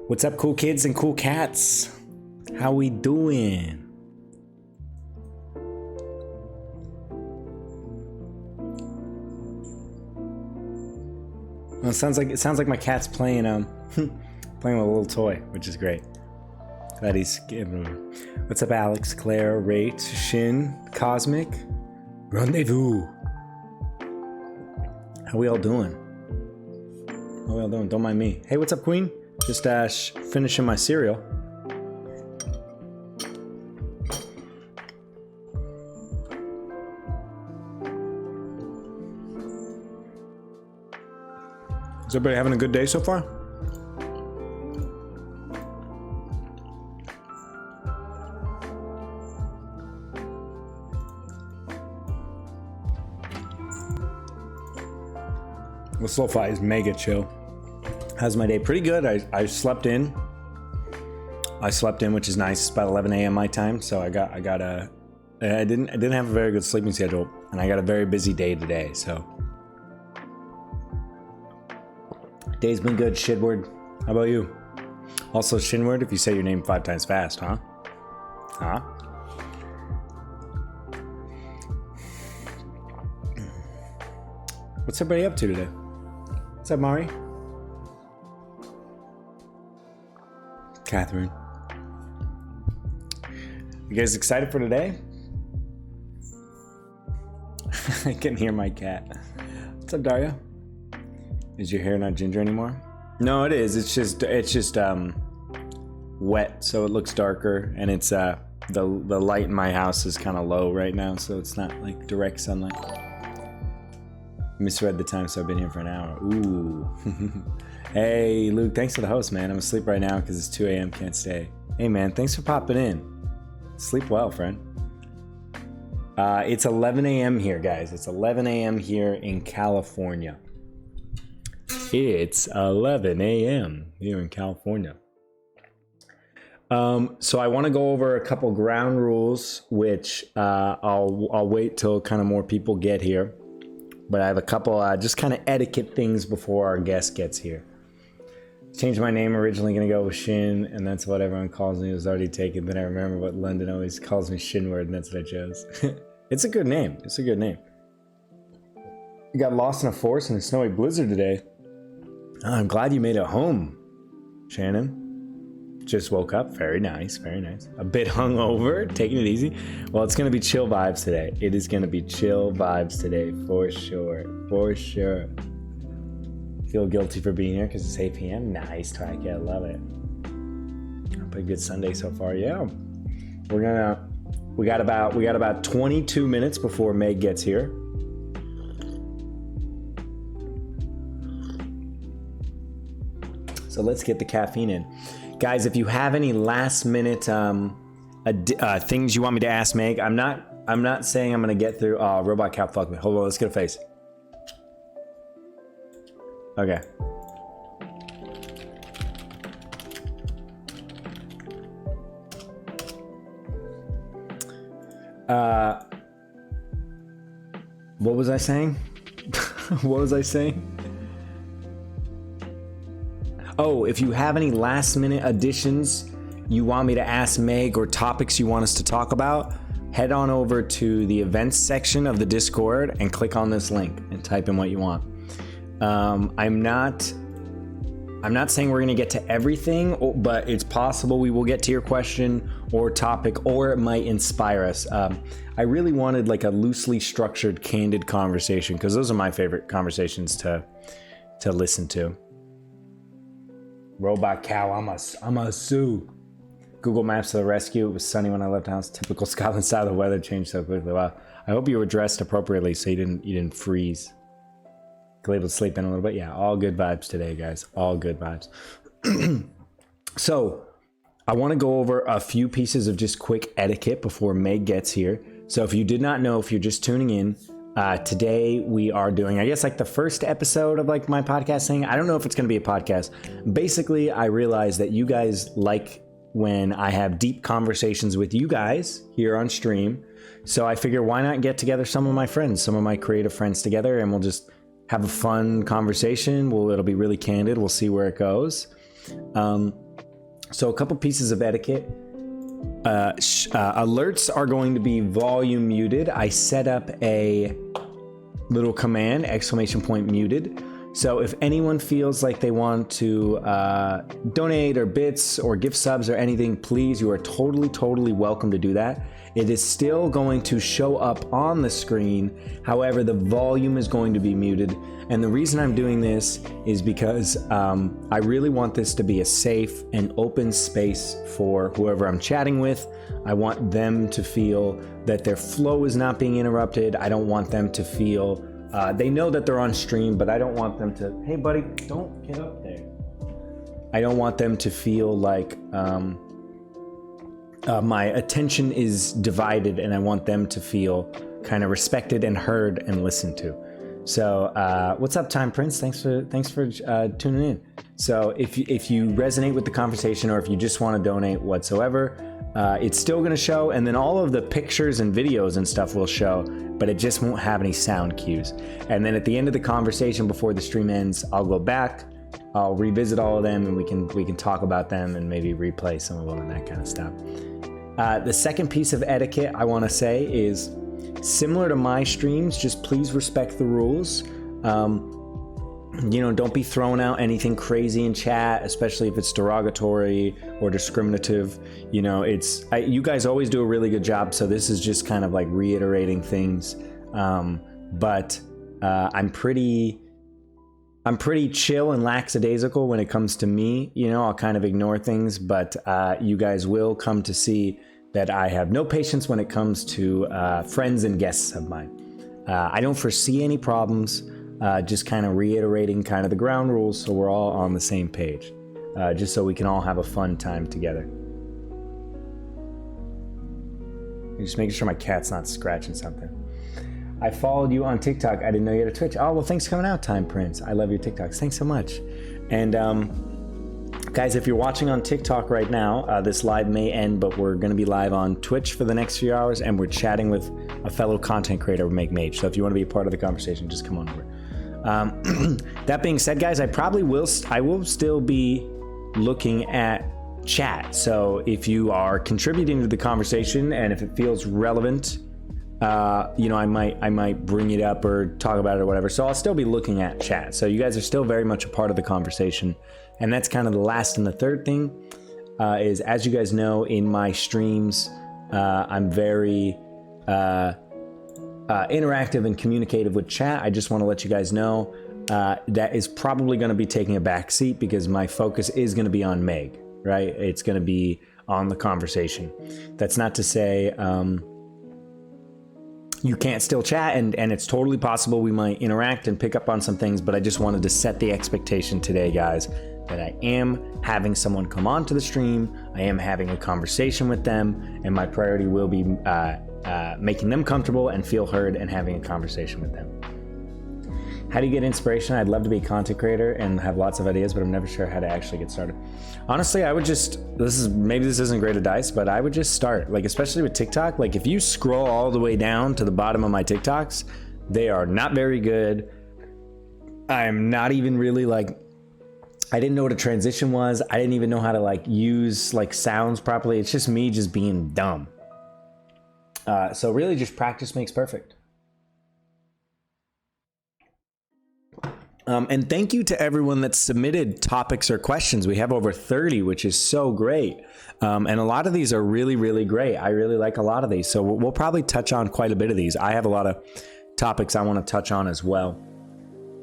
What's up, cool kids and cool cats? How we doing? Well, it sounds like my cat's playing playing with a little toy, which is great. Glad he's giving. What's up, Alex, Claire, Rate, Shin, Cosmic, Rendezvous? How we all doing? How we all doing? Don't mind me. Hey, what's up, Queen? Just finishing my cereal. Is everybody having a good day so far? Well, SoFi is mega chill. How's my day? Pretty good. I slept in. Which is nice. It's about 11 a.m. my time, so I didn't have a very good sleeping schedule, and I got a very busy day today. So day's been good. Shidward, how about you? Also, Shinward, if you say your name 5 times fast, huh? Huh? What's everybody up to today? What's up, Mari? Catherine. You guys excited for today? I can hear my cat. What's up, Daria? Is your hair not ginger anymore? No, it is. It's just wet, so it looks darker, and it's the light in my house is kind of low right now, so it's not like direct sunlight. Misread the time, so I've been here for an hour. Ooh. Hey, Luke, thanks for the host, man. I'm asleep right now because it's 2 a.m. Can't stay. Hey, man, thanks for popping in. Sleep well, friend. It's 11 a.m. here, guys. It's 11 a.m. here in California. It's 11 a.m. here in California. So I want to go over a couple ground rules, which I'll wait till kind of more people get here. But I have a couple just kind of etiquette things before our guest gets here. Changed my name, originally going to go with Shin, and that's what everyone calls me. It was already taken. Then I remember what London always calls me, Shinward, and that's what I chose. It's a good name. It's a good name. You got lost in a forest in a snowy blizzard today. Oh, I'm glad you made it home, Shannon. Just woke up. Very nice. Very nice. A bit hungover. Taking it easy. Well, it's going to be chill vibes today. It is going to be chill vibes today for sure. For sure. Feel guilty for being here because it's 8 p.m. Nice, Twike. I love it. Pretty good Sunday so far. Yeah. We got about 22 minutes before Meg gets here. So let's get the caffeine in. Guys, if you have any last minute things you want me to ask Meg, I'm not saying I'm gonna get through. Oh, robot cat, fuck me. Hold on, let's get a face. Okay. What was I saying? What was I saying? Oh, if you have any last minute additions you want me to ask Meg or topics you want us to talk about, head on over to the events section of the Discord and click on this link and type in what you want. I'm not saying we're going to get to everything, but it's possible we will get to your question or topic, or it might inspire us. I really wanted like a loosely structured, candid conversation because those are my favorite conversations to listen to. Robot cow, I'm a sue. Google Maps to the rescue. It was sunny when I left the house. Typical Scotland style. The weather changed so quickly. Wow. I hope you were dressed appropriately so you didn't freeze. Able to sleep in a little bit. Yeah, all good vibes today, guys. All good vibes. So I want to go over a few pieces of just quick etiquette before Meg gets here. So if you did not know, if you're just tuning in, today we are doing, I guess, like the first episode of like my podcast thing. I don't know if it's going to be a podcast. Basically, I realized that you guys like when I have deep conversations with you guys here on stream. So I figure, why not get together some of my friends, some of my creative friends together, and we'll just have a fun conversation. It'll be really candid. We'll see where it goes. So a couple pieces of etiquette. Alerts are going to be volume muted. I set up a little command, !muted. So if anyone feels like they want to donate or bits or gift subs or anything, please, you are totally welcome to do that. It is still going to show up on the screen. However, the volume is going to be muted. And the reason I'm doing this is because I really want this to be a safe and open space for whoever I'm chatting with. I want them to feel that their flow is not being interrupted. I don't want them to feel, they know that they're on stream, but I don't want them to, hey buddy, don't get up there. I don't want them to feel like my attention is divided, and I want them to feel kind of respected and heard and listened to. So what's up, Time Prince? Thanks for tuning in. So if you resonate with the conversation, or if you just want to donate whatsoever, it's still going to show, and then all of the pictures and videos and stuff will show, but it just won't have any sound cues. And then at the end of the conversation, before the stream ends, I'll go back, I'll revisit all of them, and we can talk about them and maybe replay some of them and that kind of stuff. The second piece of etiquette I want to say is similar to my streams. Just please respect the rules. Don't be throwing out anything crazy in chat, especially if it's derogatory or discriminative. You guys always do a really good job, so this is just kind of like reiterating things. But I'm pretty chill and lackadaisical when it comes to me. I'll kind of ignore things, but you guys will come to see that I have no patience when it comes to friends and guests of mine. I don't foresee any problems. Just kind of reiterating kind of the ground rules, so we're all on the same page, just so we can all have a fun time together. Just making sure my cat's not scratching something. I followed you on TikTok. I didn't know you had a Twitch. Oh, well, thanks for coming out, Time Prince. I love your TikToks. Thanks so much. And guys, if you're watching on TikTok right now, this live may end, but we're going to be live on Twitch for the next few hours, and we're chatting with a fellow content creator, MegMage. So if you want to be a part of the conversation, just come on over. That being said, guys, I will still be looking at chat. So if you are contributing to the conversation, and if it feels relevant, I might bring it up or talk about it or whatever. So I'll still be looking at chat. So you guys are still very much a part of the conversation. And that's kind of the last and the third thing, is, as you guys know, in my streams, I'm very interactive and communicative with chat. I just want to let you guys know that is probably going to be taking a back seat, because my focus is going to be on Meg, right? It's going to be on the conversation. That's not to say you can't still chat, and it's totally possible we might interact and pick up on some things, but I just wanted to set the expectation today, guys, that I am having someone come onto the stream, I am having a conversation with them, and my priority will be making them comfortable and feel heard and having a conversation with them. How do you get inspiration? I'd love to be a content creator and have lots of ideas, but I'm never sure how to actually get started. Honestly, I would just, maybe this isn't great advice, but I would just start, like, especially with TikTok. Like, if you scroll all the way down to the bottom of my TikToks, they are not very good. I'm not even really I didn't know what a transition was. I didn't even know how to use sounds properly. It's just me just being dumb. So really just practice makes perfect. And thank you to everyone that submitted topics or questions. We have over 30, which is so great. And a lot of these are really, really great. I really like a lot of these. So we'll probably touch on quite a bit of these. I have a lot of topics I want to touch on as well.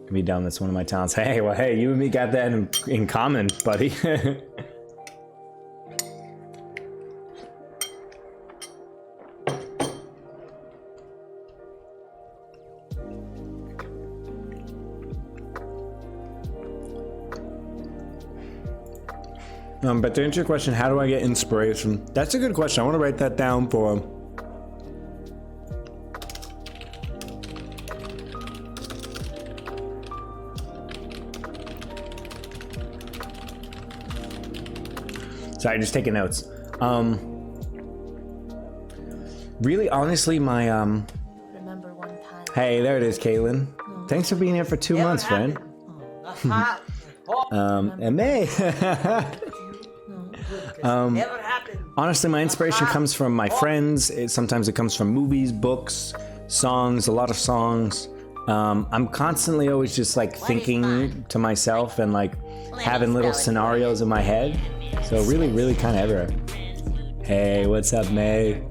Can be dumb, that's one of my talents. Hey, you and me got that in common, buddy. But to answer your question, how do I get inspiration? That's a good question. I want to write that down for... Sorry, just taking notes. Really, honestly, my Remember one time. Hey, there it is, Kaylin. Thanks for being here for 2 months, friend. And May. Never happened. Honestly, my inspiration comes from my friends. Sometimes it comes from movies, books, songs, a lot of songs. I'm constantly always just like thinking to myself and like having little scenarios in my head. So really, really kind of everywhere. Hey, what's up, May?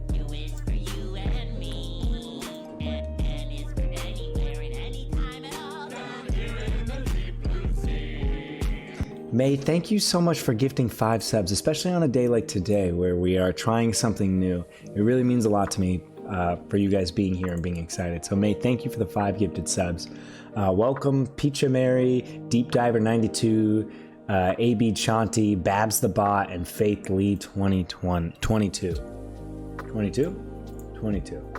May, thank you so much for gifting 5 subs, especially on a day like today where we are trying something new. It really means a lot to me for you guys being here and being excited. So May, thank you for the 5 gifted subs. Welcome Picha Mary, Deep Diver 92, AB Chanti, Babs the Bot, and Faith Lee 2022. 22? 22.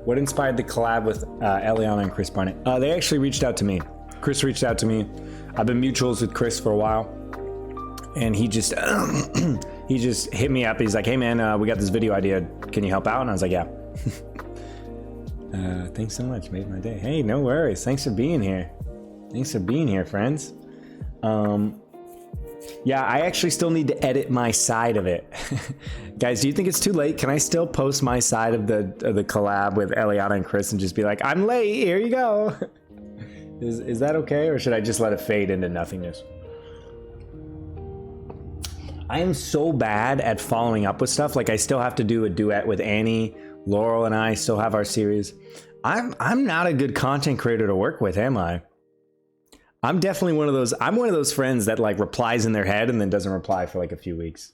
What inspired the collab with Eliana and Chris Barnett? They actually reached out to me. Chris reached out to me. I've been mutuals with Chris for a while, and he just he just hit me up. He's like, "Hey man, we got this video idea. Can you help out?" And I was like, "Yeah." Thanks so much. Made my day. Hey, no worries. Thanks for being here. Thanks for being here, friends. Yeah, I actually still need to edit my side of it. Guys, do you think it's too late? Can I still post my side of the collab with Eliana and Chris and just be like, I'm late, here you go? Is that okay? Or should I just let it fade into nothingness? I am so bad at following up with stuff. Like I still have to do a duet with Annie. Laurel and I still have our series. I'm not a good content creator to work with, am I? I'm definitely one of those friends that like replies in their head and then doesn't reply for like a few weeks.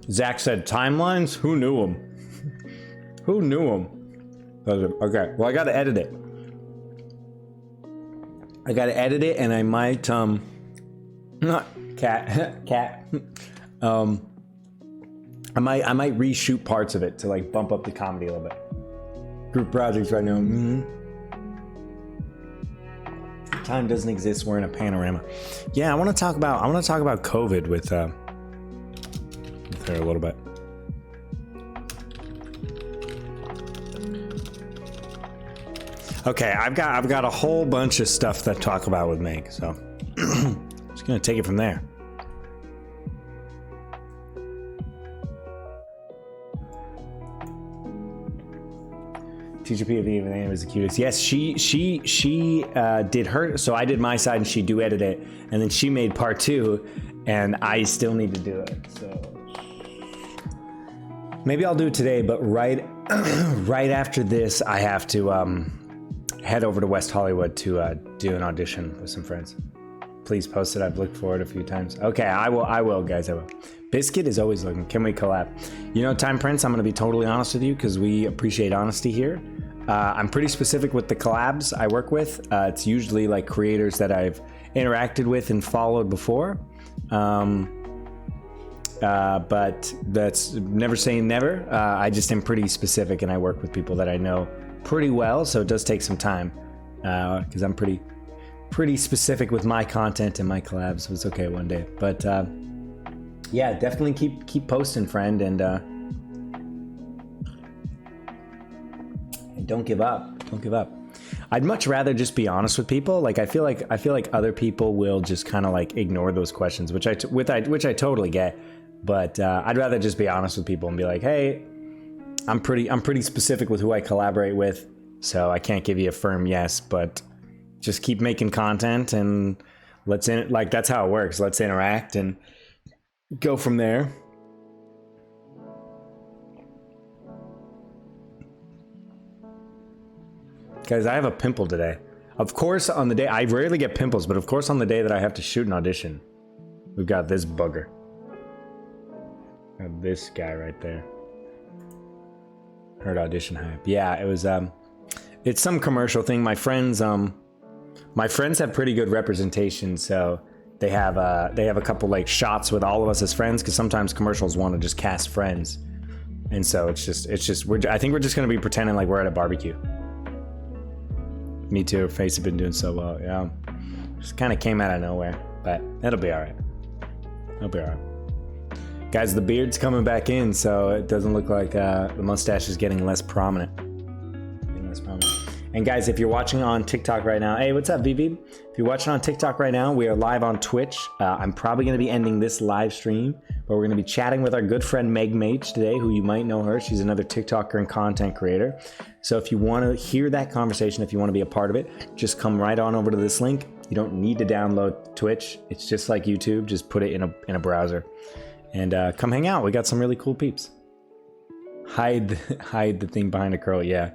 Zach said timelines? Who knew them? Who knew them? Okay, well I gotta edit it. And I might not cat. I might reshoot parts of it to like bump up the comedy a little bit. Group projects right now. Time doesn't exist. We're in a panorama. Yeah, I want to talk about COVID with her a little bit. Okay, I've got a whole bunch of stuff to talk about with Meg, so just gonna take it from there. Teacher POV, the name is the cutest. Yes, she did her. So I did my side and she duetted it, and then she made part 2, and I still need to do it. So maybe I'll do it today, but right after this, I have to head over to West Hollywood to do an audition with some friends. Please post it. I've looked for it a few times. Okay, I will, guys. I will. Biscuit is always looking. Can we collab? You know, Time Prince, I'm going to be totally honest with you because we appreciate honesty here. I'm pretty specific with the collabs I work with. It's usually like creators that I've interacted with and followed before. But that's never saying never. I just am pretty specific and I work with people that I know pretty well. So it does take some time because I'm pretty specific with my content and my collabs. So it's okay one day. But yeah, definitely keep posting, friend, and don't give up. Don't give up. I'd much rather just be honest with people. Like I feel like other people will just kind of like ignore those questions, which I totally get. But I'd rather just be honest with people and be like, hey, I'm pretty specific with who I collaborate with, so I can't give you a firm yes, but just keep making content and that's how it works. Let's interact and go from there. Guys, I have a pimple today. Of course, on the day, I rarely get pimples, but of course on the day that I have to shoot an audition, we've got this bugger. Got this guy right there. Heard audition hype. Yeah, it was, it's some commercial thing. My friends have pretty good representation, so they have a couple like shots with all of us as friends, because sometimes commercials want to just cast friends, and so I think we're just gonna be pretending like we're at a barbecue. Me too. Face has been doing so well. Yeah, just kind of came out of nowhere, but it'll be all right. It'll be all right. Guys, the beard's coming back in, so it doesn't look like the mustache is getting less prominent. And guys, if you're watching on TikTok right now, hey, what's up, VV? If you're watching on TikTok right now, we are live on Twitch. I'm probably going to be ending this live stream, but we're going to be chatting with our good friend MegMage today, who you might know her. She's another TikToker and content creator. So if you want to hear that conversation, if you want to be a part of it, just come right on over to this link. You don't need to download Twitch. It's just like YouTube. Just put it in a browser. And come hang out. We got some really cool peeps. Hide the thing behind a curl. Yeah,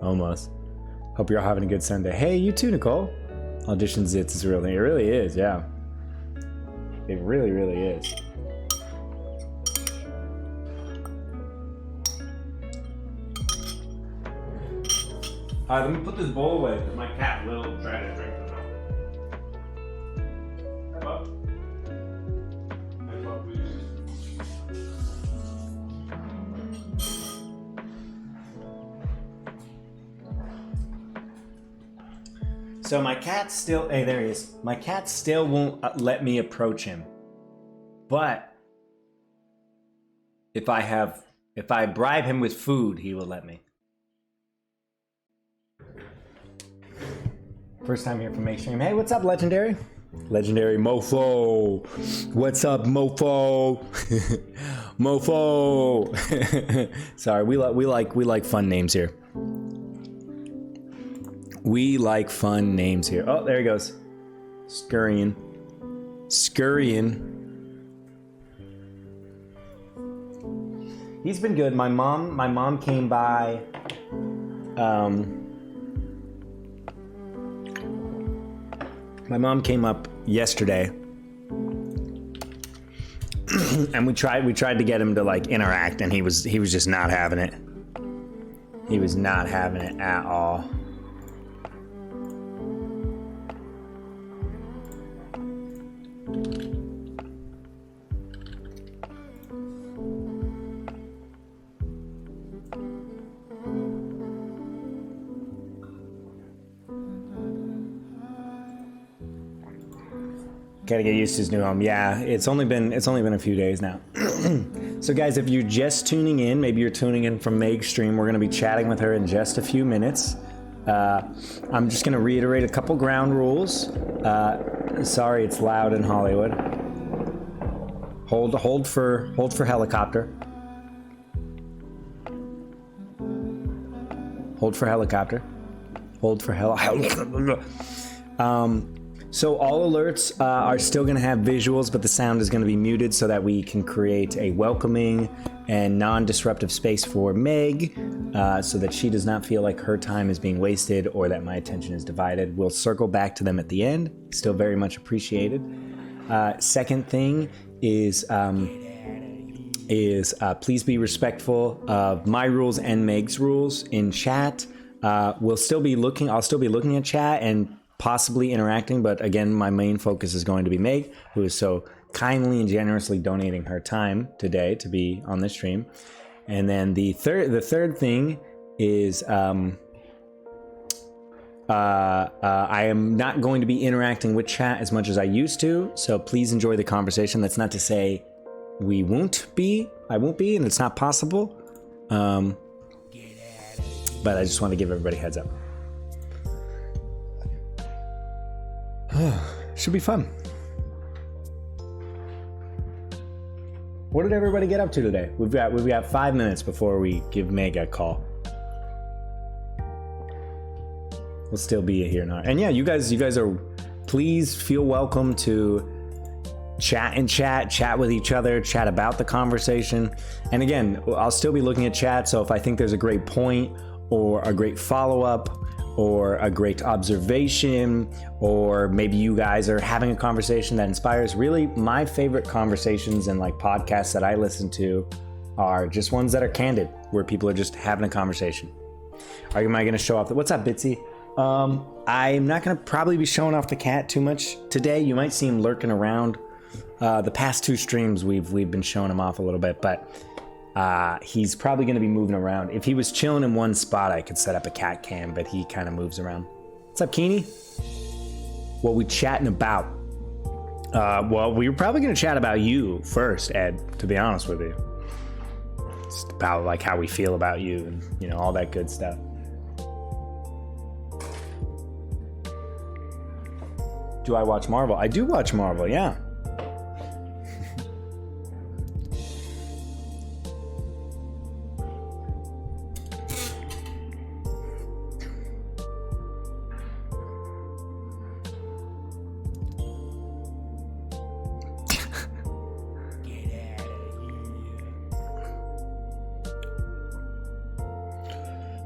almost. Hope you're all having a good Sunday. Hey, you too, Nicole. Audition Zits is real. It really is. Yeah, it really, really is. All right, let me put this bowl away because my cat will try to drink the milk. So my cat still, hey, there he is. My cat still won't let me approach him. But if I bribe him with food, he will let me. First time here from Make Stream. Hey, what's up, Legendary? Legendary Mofo. What's up, Mofo? Mofo. Sorry, we like fun names here. We like fun names here. Oh, there he goes. Scurrying. He's been good. My mom came by. My mom came up yesterday, and we tried to get him to like interact, and he was just not having it. He was not having it at all. Gotta get used to his new home. Yeah, it's only been a few days now. So guys, if you're just tuning in, maybe you're tuning in from Meg's stream, we're gonna be chatting with her in just a few minutes. I'm just gonna reiterate a couple ground rules. Sorry, it's loud in Hollywood. Hold for helicopter. Hold for helicopter. Hold for helicopter. So all alerts are still going to have visuals, but the sound is going to be muted so that we can create a welcoming and non-disruptive space for Meg, so that she does not feel like her time is being wasted or that my attention is divided. We'll circle back to them at the end. Still very much appreciated. Second thing is please be respectful of my rules and Meg's rules in chat. I'll still be looking at chat and possibly interacting, but again, my main focus is going to be Meg, who is so kindly and generously donating her time today to be on this stream. And then the third thing is I am not going to be interacting with chat as much as I used to, so please enjoy the conversation. That's not to say I won't be, and it's not possible, but I just want to give everybody a heads up. Should be fun. What did everybody get up to today? We've got 5 minutes before we give Meg a call. We'll still be here now. And yeah, you guys are, please feel welcome to chat with each other, chat about the conversation. And again, I'll still be looking at chat, so if I think there's a great point or a great follow-up or a great observation, or maybe you guys are having a conversation that inspires. Really, my favorite conversations and like podcasts that I listen to are just ones that are candid, where people are just having a conversation. Am I going to show off? What's up, Bitsy? I'm not going to probably be showing off the cat too much today. You might see him lurking around. The past 2 streams, we've been showing him off a little bit, but he's probably going to be moving around. If he was chilling in one spot, I could set up a cat cam, but he kind of moves around. What's up, Keeney? What we chatting about? Well, we were probably going to chat about you first, Ed, to be honest with you. It's about like how we feel about you and, you know, all that good stuff. Do I watch Marvel? I do watch Marvel, yeah.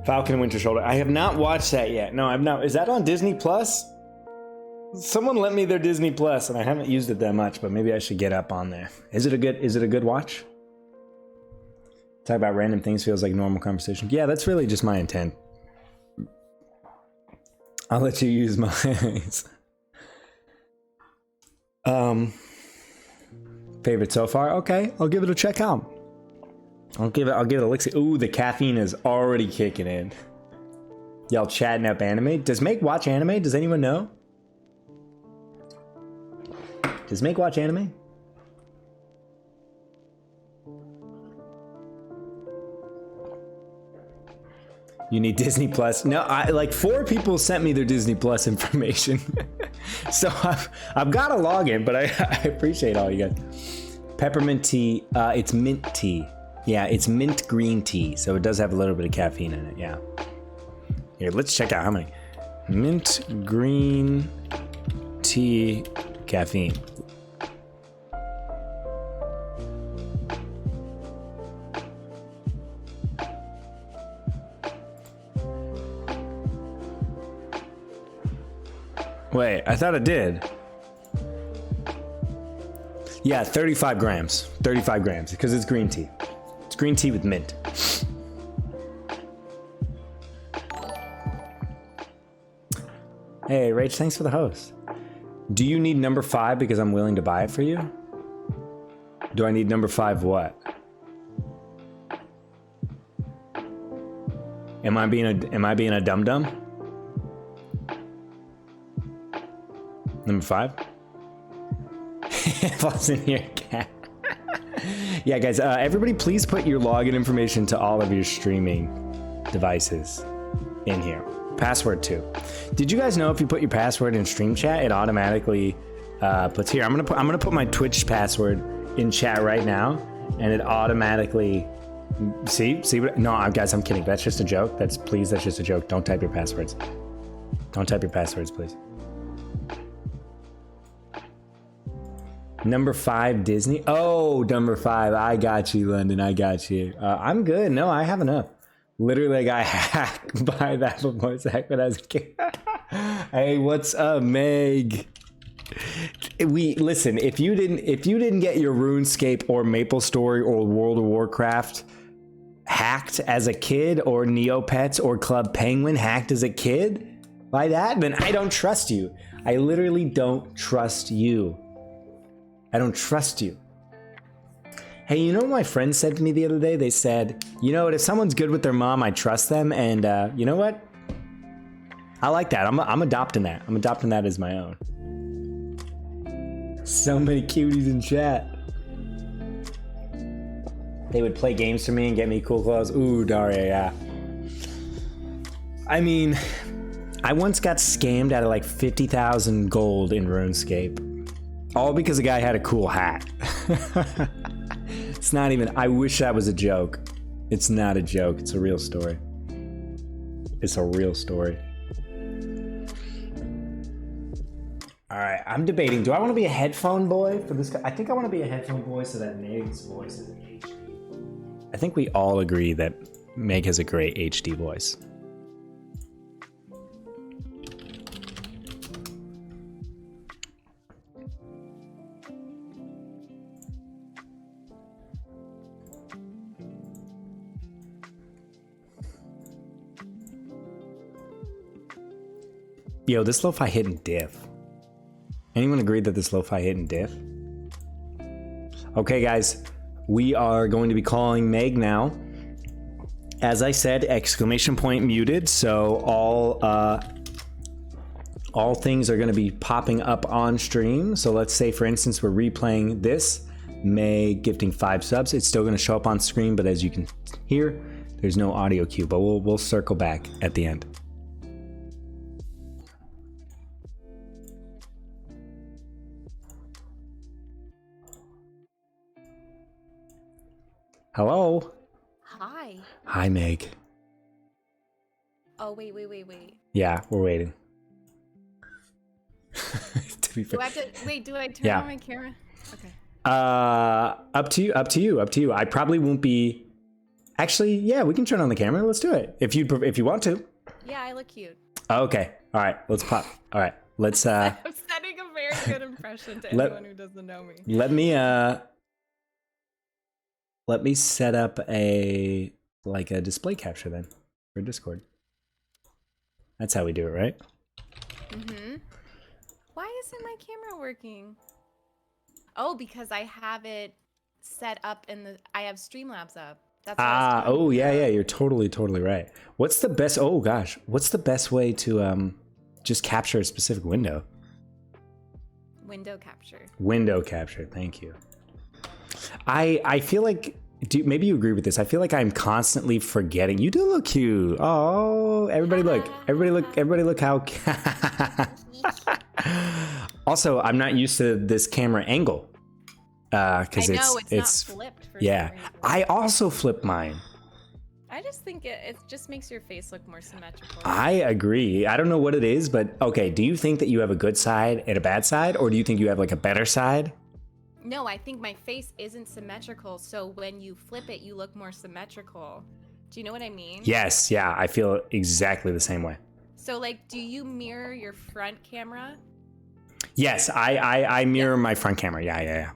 Falcon and Winter Soldier. I have not watched that yet. No, I've not. Is that on Disney Plus? Someone lent me their Disney Plus, and I haven't used it that much, but maybe I should get up on there. Is it a good watch? Talk about random things feels like normal conversation. Yeah, that's really just my intent. I'll let you use mine. Favorite so far? Okay, I'll give it a check out. I'll give it a lick. Ooh, the caffeine is already kicking in. Y'all chatting up anime. Does Meg watch anime? Does anyone know? Does Meg watch anime? You need Disney Plus. No, like 4 people sent me their Disney Plus information. So I've got a login, but I appreciate all you guys. Peppermint tea. It's mint tea. Yeah, it's mint green tea, so it does have a little bit of caffeine in it, yeah. Here, let's check out how many. Mint green tea caffeine. Wait, I thought it did. Yeah, 35 grams. 35 grams, because it's green tea. It's green tea with mint. Hey, Rach, thanks for the host. Do you need number 5 because I'm willing to buy it for you? Do I need number 5 what? Am I being a dum-dum? Number 5? It wasn't your cat. Yeah, guys, everybody please put your login information to all of your streaming devices in here. Password too. Did you guys know if you put your password in stream chat, it automatically puts here. I'm gonna put my Twitch password in chat right now, and it automatically see what, no, guys, I'm kidding. That's just a joke. That's just a joke. Don't type your passwords. Don't type your passwords, please. Number 5 Disney. Oh, number 5. I got you, London. I got you. I'm good. No, I have enough. Literally, I got hacked by that voice hack when I was a kid. Hey, what's up, Meg? Listen. If you didn't get your RuneScape or MapleStory or World of Warcraft hacked as a kid, or Neopets or Club Penguin hacked as a kid by that, then I don't trust you. I literally don't trust you. I don't trust you. Hey, you know what my friend said to me the other day? They said, you know what, if someone's good with their mom, I trust them. And you know what? I like that. I'm adopting that. I'm adopting that as my own. So many cuties in chat. They would play games for me and get me cool clothes. Ooh, Daria, yeah. I mean, I once got scammed out of like 50,000 gold in RuneScape. All because a guy had a cool hat. It's not even, I wish that was a joke. It's not a joke, it's a real story. It's a real story. All right, I'm debating, do I want to be a headphone boy for this guy? I think I want to be a headphone boy so that Meg's voice is in HD. I think we all agree that Meg has a great HD voice. Yo, this lo-fi hidden diff. Anyone agree that this lo-fi hidden diff? Okay, guys, we are going to be calling Meg now. As I said, exclamation point muted, so all things are going to be popping up on stream. So let's say, for instance, we're replaying this. May gifting 5 subs. It's still going to show up on screen, but as you can hear, there's no audio cue. But we'll circle back at the end. Hello. Hi. Hi, Meg. Oh, wait. Yeah, we're waiting. To be fair. Do I turn on my camera? Okay. Up to you. I probably won't be. Actually, yeah, we can turn on the camera. Let's do it if you want to. Yeah, I look cute. Okay. All right. Let's pop. All right. Let's. I'm setting a very good impression to anyone who doesn't know me. Let me set up a display capture then for Discord. That's how we do it, right? Mm-hmm. Why isn't my camera working? Oh, because I have it set up I have Streamlabs up. That's yeah, you're totally right. What's the best way to just capture a specific window? Window capture. Window capture, thank you. I feel like, maybe you agree with this. I feel like I'm constantly forgetting. You do look cute. Oh, everybody look how. Also, I'm not used to this camera angle. Because it's not flipped. For yeah, some reason. I also flip mine. I just think it just makes your face look more symmetrical. I agree. I don't know what it is, but okay. Do you think that you have a good side and a bad side, or do you think you have like a better side? No, I think my face isn't symmetrical, so when you flip it, you look more symmetrical. Do you know what I mean? Yes, yeah, I feel exactly the same way. So, like, do you mirror your front camera? Yes, I mirror my front camera. Yeah.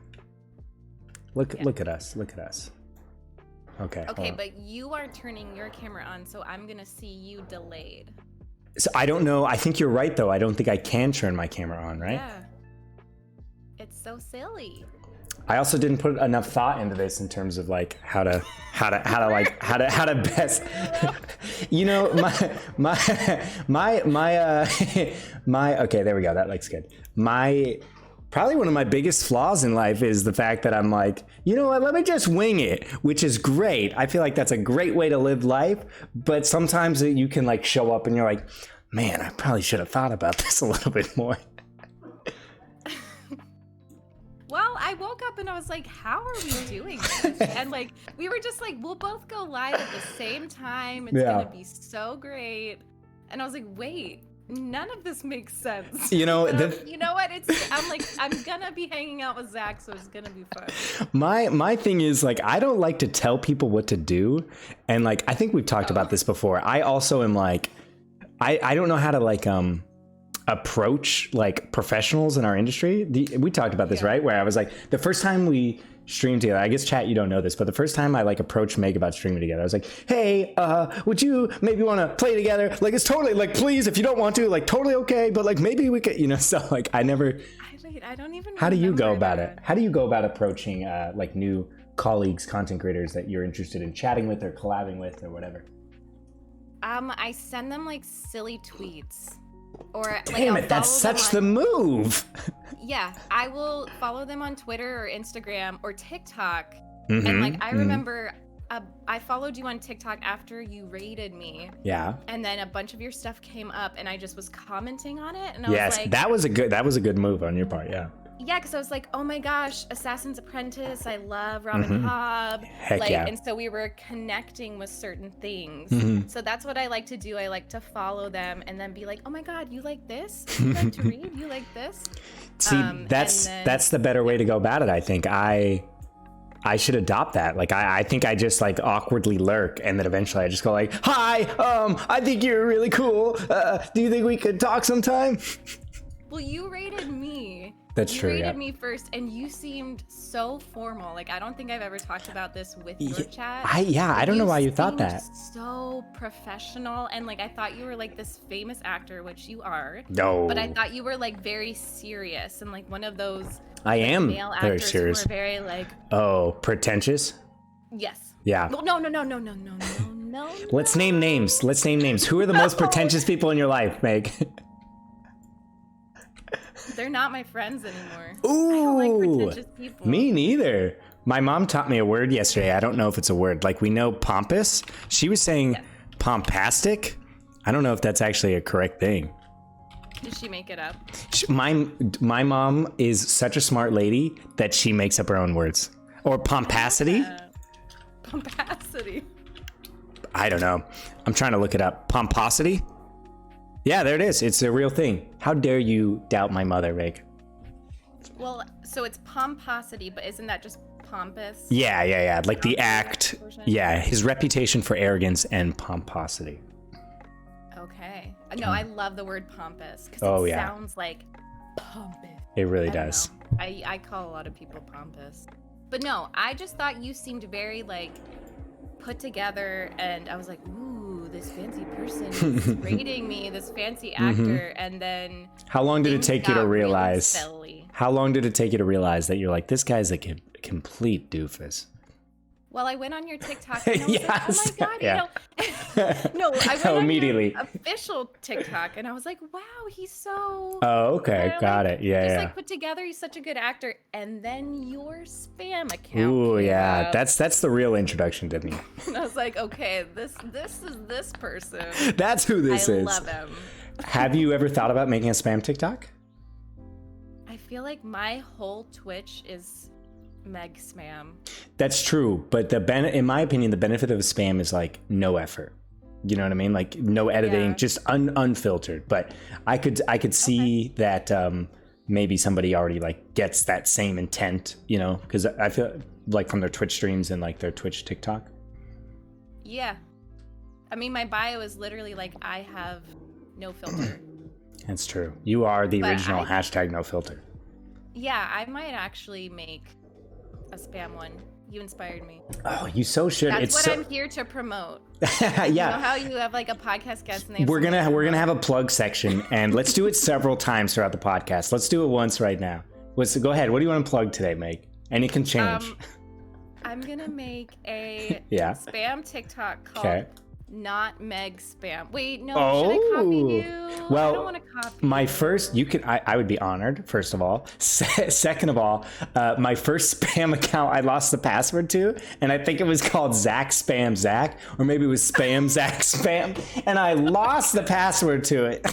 Look at us. Okay. Okay, but you are turning your camera on, so I'm gonna see you delayed. So I don't know. I think you're right, though. I don't think I can turn my camera on, right? Yeah. It's so silly. I also didn't put enough thought into this in terms of like how to best. You know, my okay, there we go. That looks good. Probably one of my biggest flaws in life is the fact that I'm like, you know what, let me just wing it, which is great. I feel like that's a great way to live life. But sometimes you can like show up and you're like, man, I probably should have thought about this a little bit more. Well, I woke up and I was like, how are we doing this? And like, we were just like, we'll both go live at the same time. It's gonna be so great. And I was like, wait, none of this makes sense. You know, you know what? I'm gonna be hanging out with Zach, so it's gonna be fun. My thing is like, I don't like to tell people what to do, and like I think we've talked about this before. I also am like, I don't know how to like approach like professionals in our industry. We talked about this, right? Where I was like, the first time we streamed together, I guess chat, you don't know this, but the first time I like approached Meg about streaming together, I was like, hey, would you maybe want to play together? Like, it's totally like, please, if you don't want to, like totally okay, but like maybe we could, you know. So like I don't even how do you go about it? How do you go about approaching like new colleagues, content creators that you're interested in chatting with or collabing with or whatever? I send them like silly tweets. Or damn it, that's such the move. Yeah, I will follow them on Twitter or Instagram or TikTok. And like I remember I followed you on TikTok after you raided me. Yeah. And then a bunch of your stuff came up and I just was commenting on it and I was like, that was a good move on your part, yeah. Yeah, because I was like, oh my gosh, Assassin's Apprentice, I love Robin Hobb. Heck yeah. And so we were connecting with certain things. So that's what I like to do. I like to follow them and then be like, oh my God, you like this? You like to read? You like this? See, that's the better way to go about it, I think. I should adopt that. Like, I think I just like awkwardly lurk and then eventually I just go like, hi, I think you're really cool. Do you think we could talk sometime? Well, you rated me. That's true. You rated me first, and you seemed so formal. Like, I don't think I've ever talked about this with your chat. I don't know why you thought that. So professional, and like I thought you were like this famous actor, which you are. No. But I thought you were like very serious and like one of those. I am male very actors serious. Who are very like. Oh, pretentious. Yes. Yeah. Well, no. Let's name names. Who are the most pretentious people in your life, Meg? They're not my friends anymore. Ooh, I don't like pretentious people. Me neither. My mom taught me a word yesterday. I don't know if it's a word. Like, we know pompous. She was saying pompastic. I don't know if that's actually a correct thing. Did she make it up? My mom is such a smart lady that she makes up her own words. Or pompacity. Pompacity. I don't know. I'm trying to look it up. Pomposity? Yeah, there it is. It's a real thing. How dare you doubt my mother, Meg? Well, so it's pomposity, but isn't that just pompous? Yeah. Like the act. Yeah, his reputation for arrogance and pomposity. Okay. No, I love the word pompous because it sounds like pompous. It really does. I call a lot of people pompous. But no, I just thought you seemed very like put together, and I was like, ooh, this fancy person is rating me, this fancy actor, and then how long did it take you to realize? How long did it take you to realize that you're like, this guy's a complete doofus? Well, I went on your TikTok and I was like, oh my God, no, I went on immediately. Your official TikTok and I was like, wow, he's so... Oh, okay, got it. Yeah, just like put together, he's such a good actor. And then your spam account. Ooh, yeah, that's the real introduction to me. And I was like, okay, this is this person. That's who this is. I love him. Have you ever thought about making a spam TikTok? I feel like my whole Twitch is Meg spam. That's true, but in my opinion, the benefit of spam is like no effort. You know what I mean? Like no editing, just unfiltered. But I could see that maybe somebody already like gets that same intent, you know, because I feel like from their Twitch streams and like their Twitch TikTok. Yeah, I mean, my bio is literally like I have no filter. That's true. You are the original hashtag no filter. Yeah, I might actually make a spam one. You inspired me. Oh, you so should. That's I'm here to promote. Yeah. You know how you have like a podcast guest and we're gonna have a plug section, and let's do it several times throughout the podcast. Let's do it once right now. Go ahead. What do you want to plug today, Meg? And it can change. I'm gonna make a spam TikTok called Not Meg Spam. Wait, no, should I copy you? Well, I don't want to copy my first, I would be honored, first of all. Second of all, my first spam account I lost the password to, and I think it was called Zach Spam Zach, or maybe it was Spam Zach Spam, and I lost the password to it.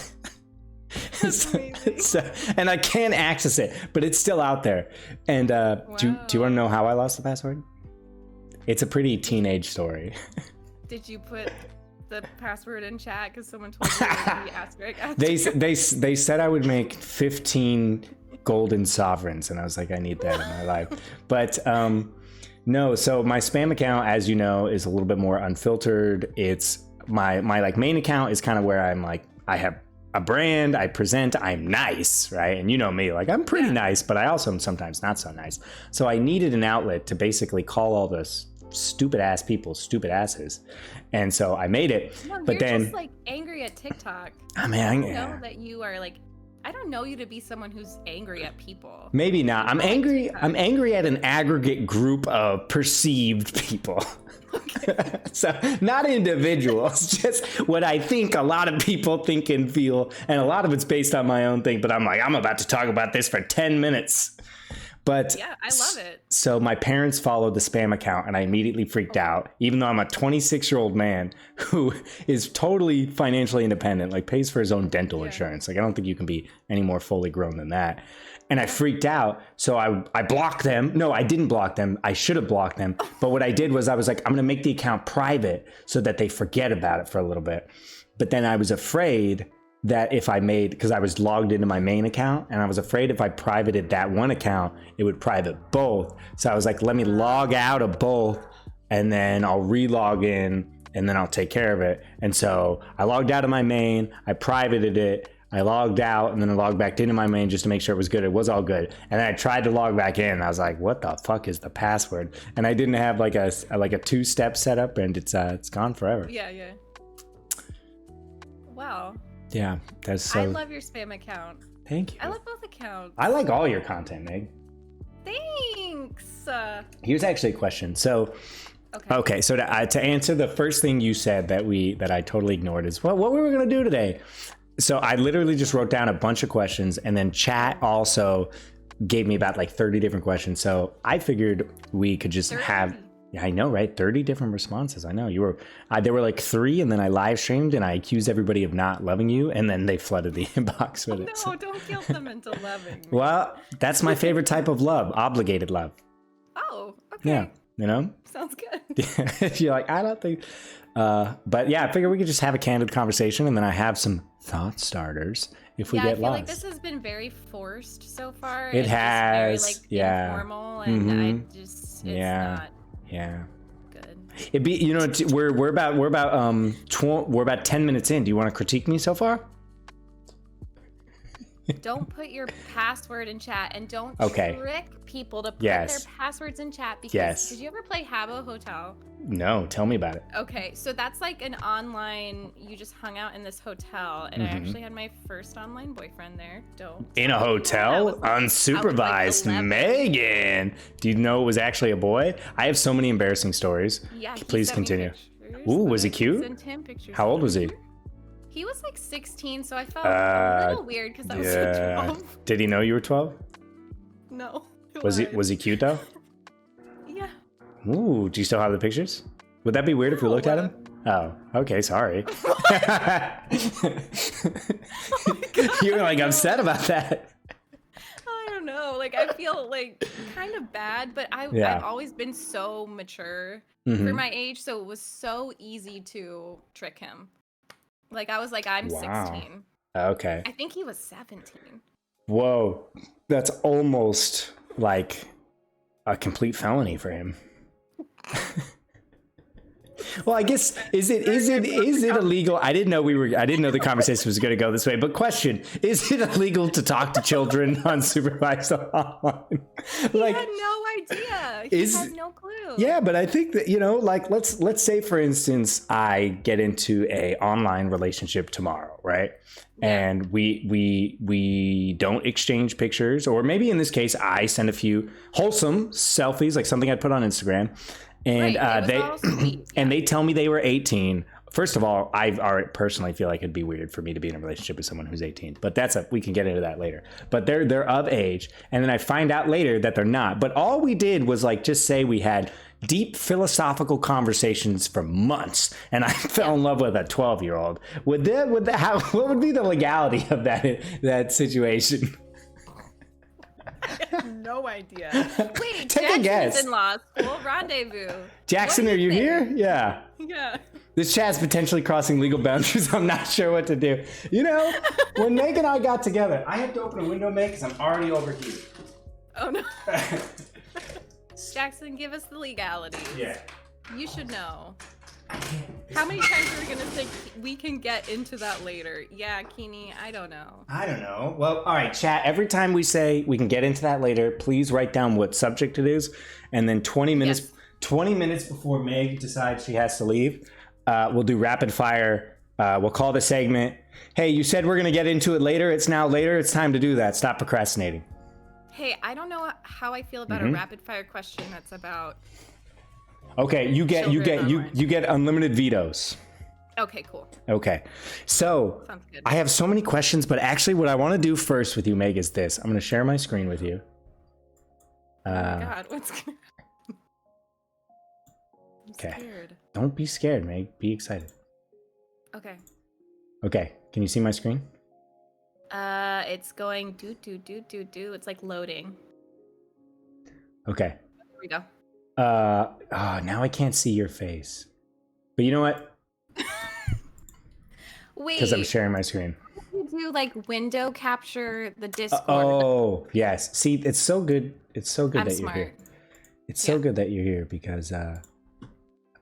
And I can't access it, but it's still out there. And do you want to know how I lost the password? It's a pretty teenage story. Did you put the password in chat because someone told you the asterisk? They said I would make 15 golden sovereigns, and I was like, I need that in my life. But no, so my spam account, as you know, is a little bit more unfiltered. It's my like main account is kind of where I'm like, I have a brand, I present, I'm nice, right? And you know me, like I'm pretty nice, but I also am sometimes not so nice. So I needed an outlet to basically call all this stupid ass people stupid asses, and so I made it. No, but you're then just like angry at TikTok. I mean, I know that you are like, I don't know you to be someone who's angry at people. Maybe not. I'm angry. TikTok. I'm angry at an aggregate group of perceived people. Okay. So not individuals, just what I think a lot of people think and feel, and a lot of it's based on my own thing. But I'm like, I'm about to talk about this for 10 minutes. But yeah, I love it. So my parents followed the spam account, and I immediately freaked out, even though I'm a 26-year-old man who is totally financially independent, like pays for his own dental insurance. Like I don't think you can be any more fully grown than that. And I freaked out. So I blocked them. No, I didn't block them. I should have blocked them. But what I did was I was like, I'm going to make the account private so that they forget about it for a little bit. But then I was afraid that if I because I was logged into my main account, and I was afraid if I privated that one account, it would private both. So I was like, let me log out of both, and then I'll re-log in, and then I'll take care of it. And so I logged out of my main, I privated it, I logged out and then I logged back into my main just to make sure it was good. It was all good. And then I tried to log back in. I was like, what the fuck is the password? And I didn't have like a 2-step setup, and it's gone forever. Yeah. Wow. Yeah, that's so. I love your spam account. Thank you. I love both accounts. I like all your content, Meg. Thanks. Here's actually a question. So, okay. So to answer the first thing you said that I totally ignored is what we were gonna do today. So I literally just wrote down a bunch of questions, and then chat also gave me about like 30 different questions. So I figured we could just 30? have. Yeah, I know, right? 30 different responses. I know you were. There were like 3, and then I live streamed, and I accused everybody of not loving you, and then they flooded the inbox with it. No, so. Don't guilt them into loving me. Well, that's my favorite type of love, obligated love. Oh, okay. Yeah, you know. Sounds good. You're like, I don't think. But yeah, I figure we could just have a candid conversation, and then I have some thought starters if we get lost. I feel like this has been very forced so far. It has, just very, like, informal, and I just, it's not. Yeah. Good. It'd be, we're about 10 minutes in. Do you want to critique me so far? Don't put your password in chat, and don't trick people to put their passwords in chat. Because did you ever play Habbo Hotel? No, tell me about it. Okay, so that's like an online. You just hung out in this hotel, and I actually had my first online boyfriend there. In a hotel, unsupervised. Like Megan, do you know it was actually a boy? I have so many embarrassing stories. Yeah, please continue. Ooh, was he cute? Sent him pictures. How old was he? He was like 16, so I felt a little weird because I was like 12. Did he know you were 12? No. Was he cute though? Yeah. Ooh, do you still have the pictures? Would that be weird if we looked at him? Oh, okay, sorry. You were like upset about that. I don't know. Like, I feel like kind of bad, but I've always been so mature for my age, so it was so easy to trick him. Like, I was like, I'm 16. Okay. I think he was 17. Whoa. That's almost like a complete felony for him. Well, I guess is it illegal? I didn't know the conversation was going to go this way. But question: is it illegal to talk to children unsupervised online? He had no idea. He had no clue. Yeah, but I think that like let's say for instance I get into a online relationship tomorrow, right? Yeah. And we don't exchange pictures, or maybe in this case I send a few wholesome selfies, like something I'd put on Instagram. And they tell me they were 18. First of all, I personally feel like it'd be weird for me to be in a relationship with someone who's 18. But we can get into that later. But they're of age, and then I find out later that they're not. But all we did was like just say we had deep philosophical conversations for months, and I fell in love with a 12-year-old. What would be the legality of that situation? I have no idea. Wait, take a guess. In law school rendezvous. Jackson, are you here? Yeah. Yeah. This chat's potentially crossing legal boundaries. I'm not sure what to do. When Meg and I got together, I had to open a window, Meg, because I'm already over here. Oh no. Jackson, give us the legalities. Yeah. You should know. How many times are we going to say we can get into that later? Yeah, Keeney, I don't know. Well, all right, chat. Every time we say we can get into that later, please write down what subject it is. And then 20 minutes before Meg decides she has to leave, we'll do rapid fire. We'll call the segment, hey, you said we're going to get into it later. It's now later. It's time to do that. Stop procrastinating. Hey, I don't know how I feel about a rapid fire question that's about... Okay, you get unlimited vetoes. Okay, cool. Okay. So sounds good. I have so many questions, but actually what I want to do first with you, Meg, is this. I'm going to share my screen with you. Oh my God, what's going on? I'm scared. Don't be scared, Meg. Be excited. Okay. Okay. Can you see my screen? It's going do. It's like loading. Okay. Here we go. Now I can't see your face. But you know what? Wait. Because I'm sharing my screen. You do like window capture the Discord. Oh, yes. See, it's so good. It's so good I'm that smart. You're here. It's so good that you're here because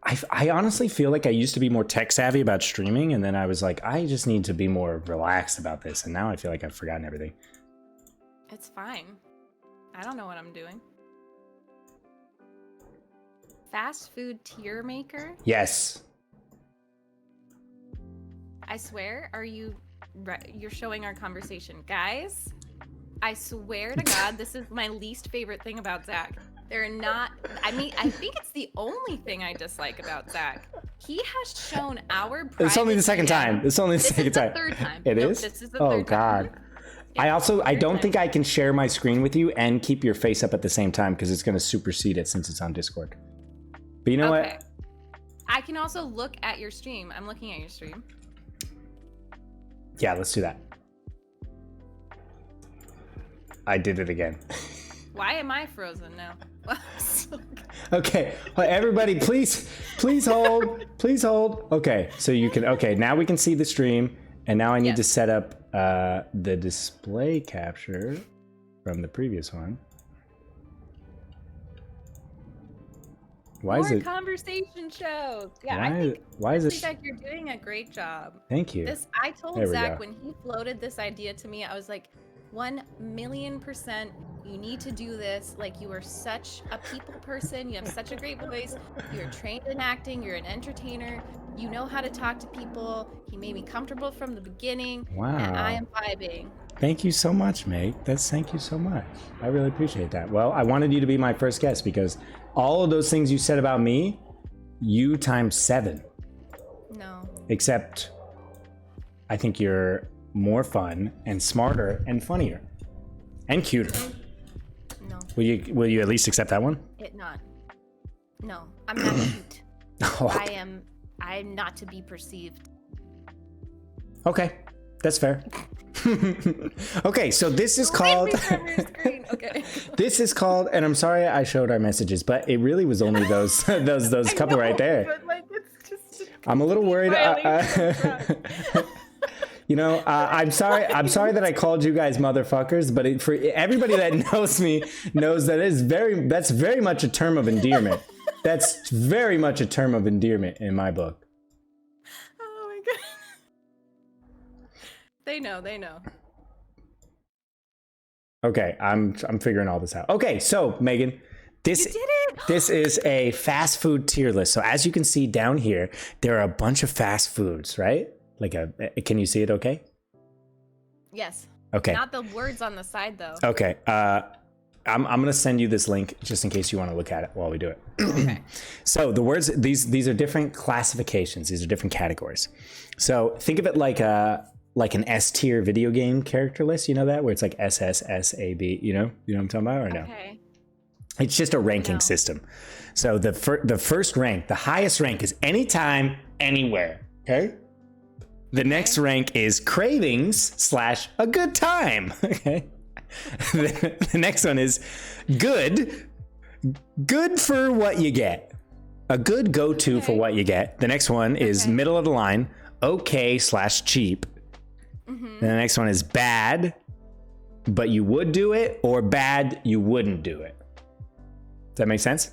I honestly feel like I used to be more tech savvy about streaming, and then I was like, I just need to be more relaxed about this, and now I feel like I've forgotten everything. It's fine. I don't know what I'm doing. Fast food tier maker? Yes. I swear, you're showing our conversation. Guys, I swear to God, this is my least favorite thing about Zach. I think it's the only thing I dislike about Zach. He has shown our private It's only the second time. It's only the second time. This is the third time. It is? This is the third time. Oh, God. I don't think I can share my screen with you and keep your face up at the same time because it's going to supersede it since it's on Discord. But you know what? I can also look at your stream. I'm looking at your stream. Yeah, let's do that. I did it again. Why am I frozen now? Okay, everybody, please hold. Please hold. Okay, so you can. Okay, now we can see the stream, and now I need to set up the display capture from the previous one. Why More is it conversation shows? Yeah, why is it? Zach, you're doing a great job. Thank you. I told Zach when he floated this idea to me, I was like, 1,000,000%, you need to do this. Like, you are such a people person. You have such a great voice. You're trained in acting. You're an entertainer. You know how to talk to people. He made me comfortable from the beginning. Wow. And I am vibing. Thank you so much, mate. Thank you so much. I really appreciate that. Well, I wanted you to be my first guest because all of those things you said about me, you times 7. No. Except I think you're more fun and smarter and funnier and cuter. No. Will you at least accept that one? No, I'm not cute. Oh. I am not to be perceived. Okay, that's fair. Okay, so this is called Okay. This is called, and I'm sorry I showed our messages, but it really was only those those couple right there. But like, it's just I'm a little worried. You know, I'm sorry that I called you guys motherfuckers, but for everybody that knows me knows that that's very much a term of endearment. That's very much a term of endearment in my book. Oh my God. They know. Okay, I'm figuring all this out. Okay, so Megan, this is a fast food tier list. So as you can see down here, there are a bunch of fast foods, right? Can you see it okay? Yes. Okay. Not the words on the side though. Okay. I'm gonna send you this link just in case you want to look at it while we do it. Okay. So the words, these are different classifications. These are different categories. So think of it like an S tier video game character list. You know that, where it's like SS, S, A, B. You know what I'm talking about, or no? Okay. It's just a ranking system. So the first rank, the highest rank is anytime, anywhere. Okay. The next rank is cravings / a good time. Okay. The next one is good for what you get. A good go-to for what you get. The next one is middle of the line, okay / cheap. Mm-hmm. The next one is bad, but you would do it, or bad, you wouldn't do it. Does that make sense?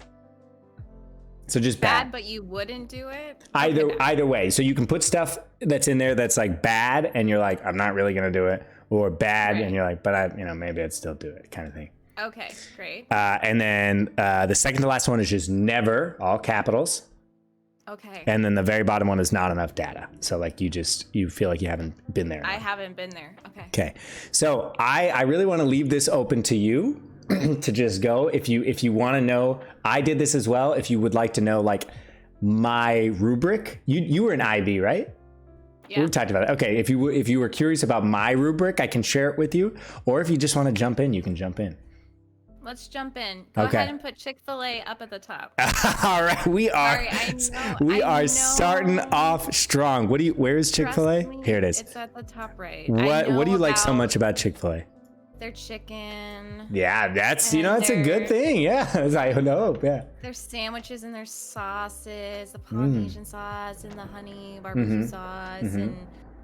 So just bad, but you wouldn't do it? Either way. So you can put stuff that's in there that's like bad and you're like, I'm not really going to do it, or bad and you're like, but maybe I'd still do it, kind of thing. Okay, great. And then the second to last one is just never, all capitals. Okay. And then the very bottom one is not enough data. So like you feel like you haven't been there. I haven't been there. Okay. Okay. So I really want to leave this open to you to just go. If you want to know, I did this as well. If you would like to know like my rubric, you were an IB, right? Yeah. We talked about it. Okay. If you were curious about my rubric, I can share it with you. Or if you just want to jump in, you can jump in. Let's jump in. Go ahead and put Chick-fil-A up at the top. All right, we are starting off strong. Where is Chick-fil-A? Here it is. It's at the top right. What do you like so much about Chick-fil-A? Their chicken. Yeah, that's that's a good thing. Yeah, I hope. Yeah. Their sandwiches and their sauces, the Polynesian sauce and the honey barbecue sauce, and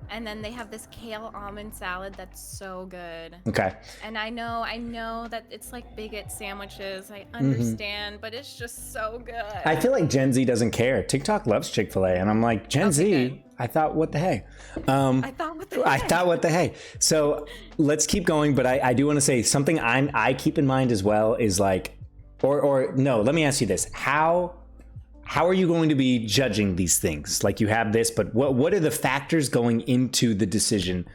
And then they have this kale almond salad that's so good. Okay. And I know that it's like bigot sandwiches. I understand, but it's just so good. I feel like Gen Z doesn't care. TikTok loves Chick-fil-A, and I'm like, Gen Z? Good. I thought, what the hey? I thought, what the hey? So let's keep going, but I do want to say something I keep in mind as well is like, or no, let me ask you this. How are you going to be judging these things? Like you have this, but what are the factors going into the decision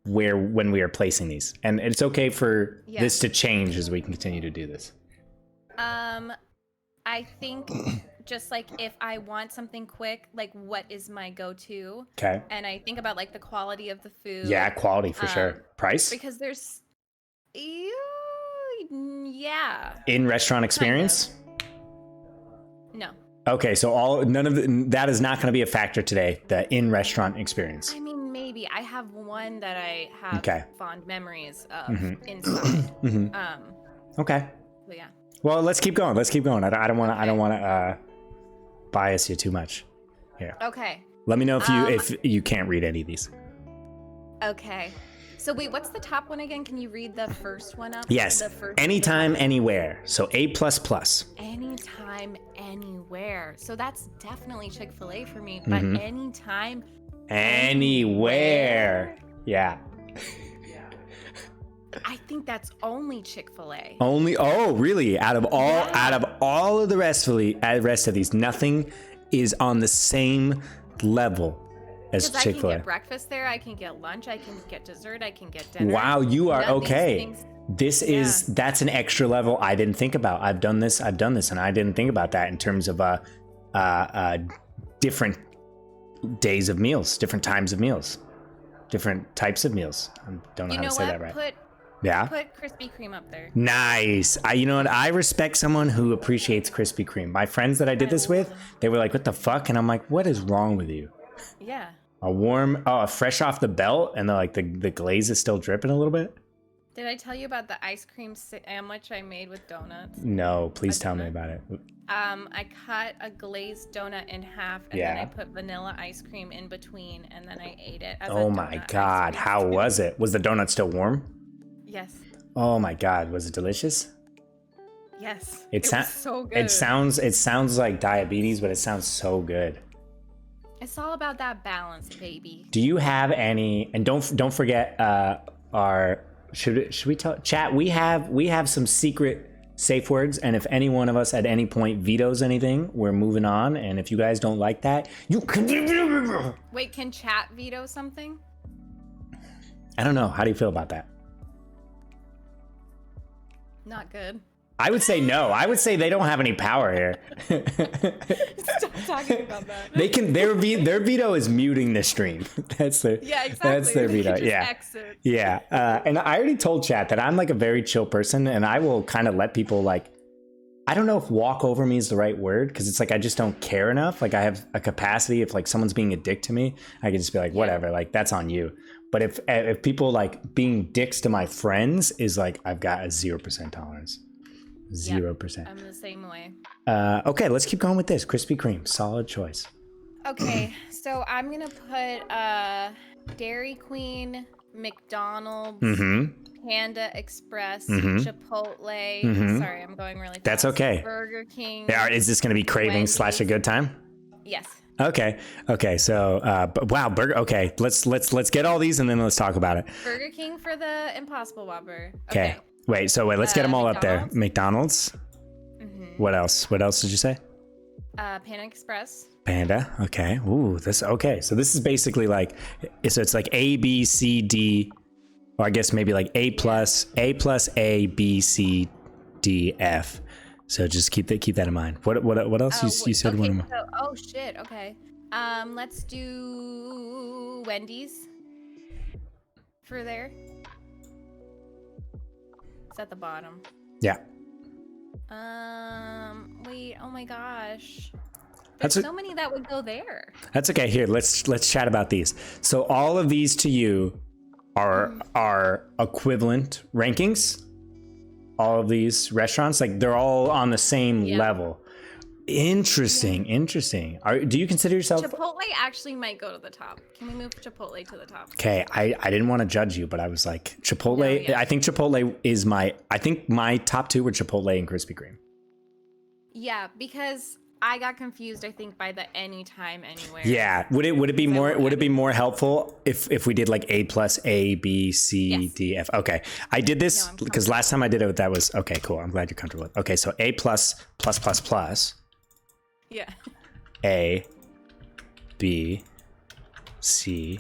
when we are placing these? And it's okay for this to change as we continue to do this. I think just like if I want something quick, like what is my go-to? Okay. And I think about like the quality of the food. Yeah, quality for sure. Price? Because there's, yeah. In restaurant experience? Kind of. No. Okay, so none of that is not going to be a factor today. The in-restaurant experience. I mean, maybe I have one that I have fond memories of inside. Okay. So yeah. Well, let's keep going. I don't want to bias you too much. Here. Okay. Let me know if you can't read any of these. Okay. So wait, what's the top one again? Can you read the first one up? Yes. Anytime, anywhere. So A++. Anytime, anywhere. So that's definitely Chick-fil-A for me. But anytime, anywhere. Yeah. I think that's only Chick-fil-A. Only? Oh, really? Out of all of the rest of these, nothing is on the same level as Chick-fil-A. I can get breakfast there, I can get lunch, I can get dessert, I can get dinner. Wow, you are okay. That's an extra level I didn't think about. I've done this, and I didn't think about that in terms of different days of meals, different times of meals, different types of meals. I don't know how to say that right. Put Krispy Kreme up there. Nice. You know what? I respect someone who appreciates Krispy Kreme. My friends that I did this with, they were like, "What the fuck?" And I'm like, "What is wrong with you?" Yeah. Fresh off the belt, and the glaze is still dripping a little bit. Did I tell you about the ice cream sandwich I made with donuts? No, please tell me about it. I cut a glazed donut in half, and then I put vanilla ice cream in between, and then I ate it. Oh my God, how was it? Was the donut still warm? Yes. Oh my God, was it delicious? Yes. It was so good. It sounds like diabetes, but it sounds so good. It's all about that balance, baby. Do you have any? And don't forget our. Should we tell chat? We have some secret safe words, and if any one of us at any point vetoes anything, we're moving on. And if you guys don't like that, you can. Wait, can chat veto something? I don't know. How do you feel about that? Not good. I would say no. I would say they don't have any power here. Stop talking about that. Their veto is muting the stream. That's their exactly. That's their veto. Exit. Yeah. And I already told chat that I'm like a very chill person, and I will kind of let people like. I don't know if walk over me is the right word, because it's like I just don't care enough. Like I have a capacity, if like someone's being a dick to me, I can just be like, whatever, like that's on you. But if people like being dicks to my friends is like, I've got a 0% tolerance. 0%. Yep, I'm the same way. Okay, let's keep going with this. Krispy Kreme, solid choice. Okay, so I'm gonna put Dairy Queen, McDonald's, Panda Express, Chipotle. Sorry, I'm going really fast. That's okay. Burger King. Yeah, is this gonna be craving / a good time? Yes. Okay. So, wow, burger. Okay, let's get all these and then let's talk about it. Burger King for the Impossible Whopper. Okay. Wait, let's get them all up there. McDonald's. What else? What else did you say? Panda Express. Panda. Okay. Ooh, okay. So this is basically like, so it's like A, B, C, D, or I guess maybe like A+, A, B, C, D, F. So just keep that in mind. What else you said? Okay, oh shit. Okay. Let's do Wendy's for there. It's at the bottom. Yeah. Wait. Oh my gosh. There's so many that would go there. That's okay. Here, let's chat about these. So all of these to you are equivalent rankings. All of these restaurants, like they're all on the same level. Interesting. Do you consider yourself... Chipotle actually might go to the top. Can we move Chipotle to the top? Okay, I didn't want to judge you, but I was like, Chipotle... No, yeah. I think Chipotle is my top two were Chipotle and Krispy Kreme. Yeah, because I got confused, I think, by the anytime, anywhere. Yeah. Would it be more helpful if we did like A plus A, B, C, yes. D, F? Okay. I did this because last time I did it, that was... Okay, cool. I'm glad you're comfortable with it. Okay, so A plus. Yeah. A, B, C,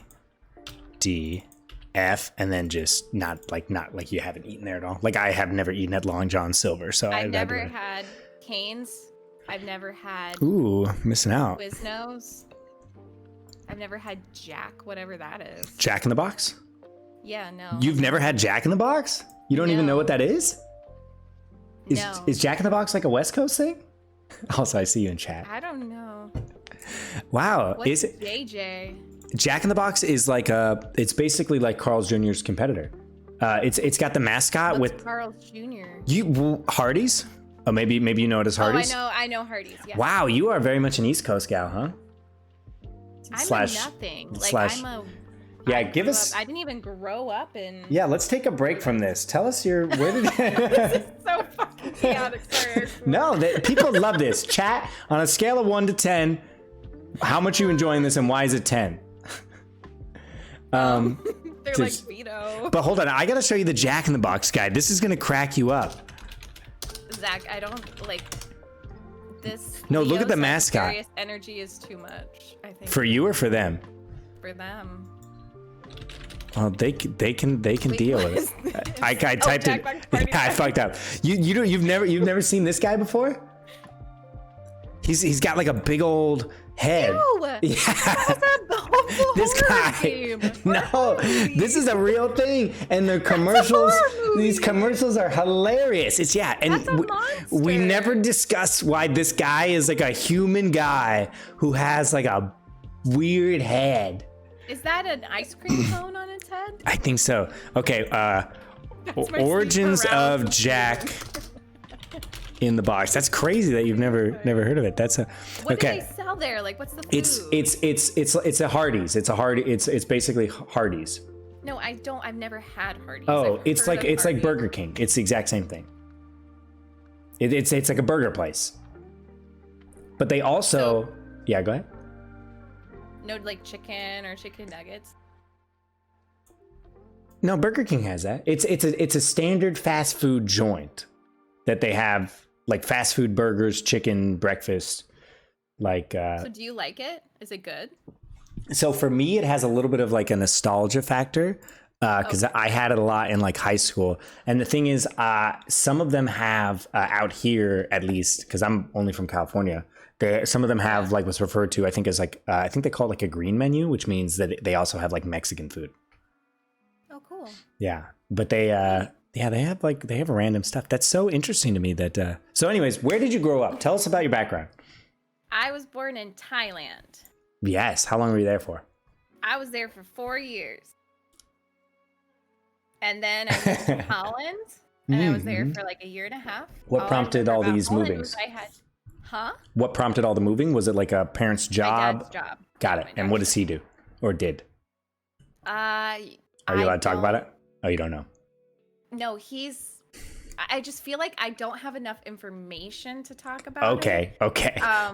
D, F, and then just not like you haven't eaten there at all. Like I have never eaten at Long John Silver, so I've never had Cane's. I've never had. Ooh, missing out. Quiznos. I've never had Jack, whatever that is. Jack in the Box? Yeah, no. You've never had Jack in the Box? You don't even know what that is? No. Is Jack in the Box like a West Coast thing? Also, I see you in chat. I don't know. Wow. What's is it JJ? Jack in the Box is like it's basically like Carl's Jr.'s competitor. It's got the mascot with Carl's Jr. Hardee's? Oh, maybe you know it as Hardee's? Oh, I know Hardee's, yeah. Wow, you are very much an East Coast gal, huh? I'm a nothing. Yeah, give us... I didn't even grow up in... Yeah, let's take a break from this. Tell us where did... This is so fucking chaotic. Sorry. No, people love this. Chat, on a scale of 1 to 10, how much are you enjoying this and why is it 10? They're like Vito. But hold on, I gotta show you the Jack in the Box guy. This is gonna crack you up. Zach, I don't like this. No, look at the mascot. Energy is too much, I think. For you or for them? For them. Well, they can deal with it. I typed it. Yeah, I fucked up. You've never seen this guy before? He's got like a big old head. Ew, yeah. This guy. No, this is a real thing, and the commercials. These commercials are hilarious. And we never discuss why this guy is like a human guy who has like a weird head. Is that an ice cream cone on its head? I think so. Okay, origins of Jack in the Box. That's crazy that you've never heard of it. That's a What do they sell there? Like, what's the food? It's a Hardee's. It's basically Hardee's. No, I don't. I've never had Hardee's. Oh, it's like Burger King. It's the exact same thing. It's like a burger place. But they also yeah, go ahead. No, like chicken or chicken nuggets. No, Burger King has that. It's a standard fast food joint that they have like fast food burgers, chicken, breakfast. Like. So do you like it? Is it good? So for me, it has a little bit of like a nostalgia factor because I had it a lot in like high school. And the thing is, some of them have out here at least because I'm only from California. Some of them have like what's referred to, I think, as like I think they call it like a green menu, which means that they also have like Mexican food. Oh, cool. Yeah, but they have random stuff. That's so interesting to me. That so, anyways, where did you grow up? Tell us about your background. I was born in Thailand. Yes. How long were you there for? I was there for 4 years, and then I moved to Holland, and I was there for like a year and a half. What prompted all these movings? Huh? What prompted all the moving? Was it like a parent's job? My dad's job. Got it. And what does he do? Or did? Are you allowed to talk about it? Oh, you don't know? No, I just feel like I don't have enough information to talk about. Okay.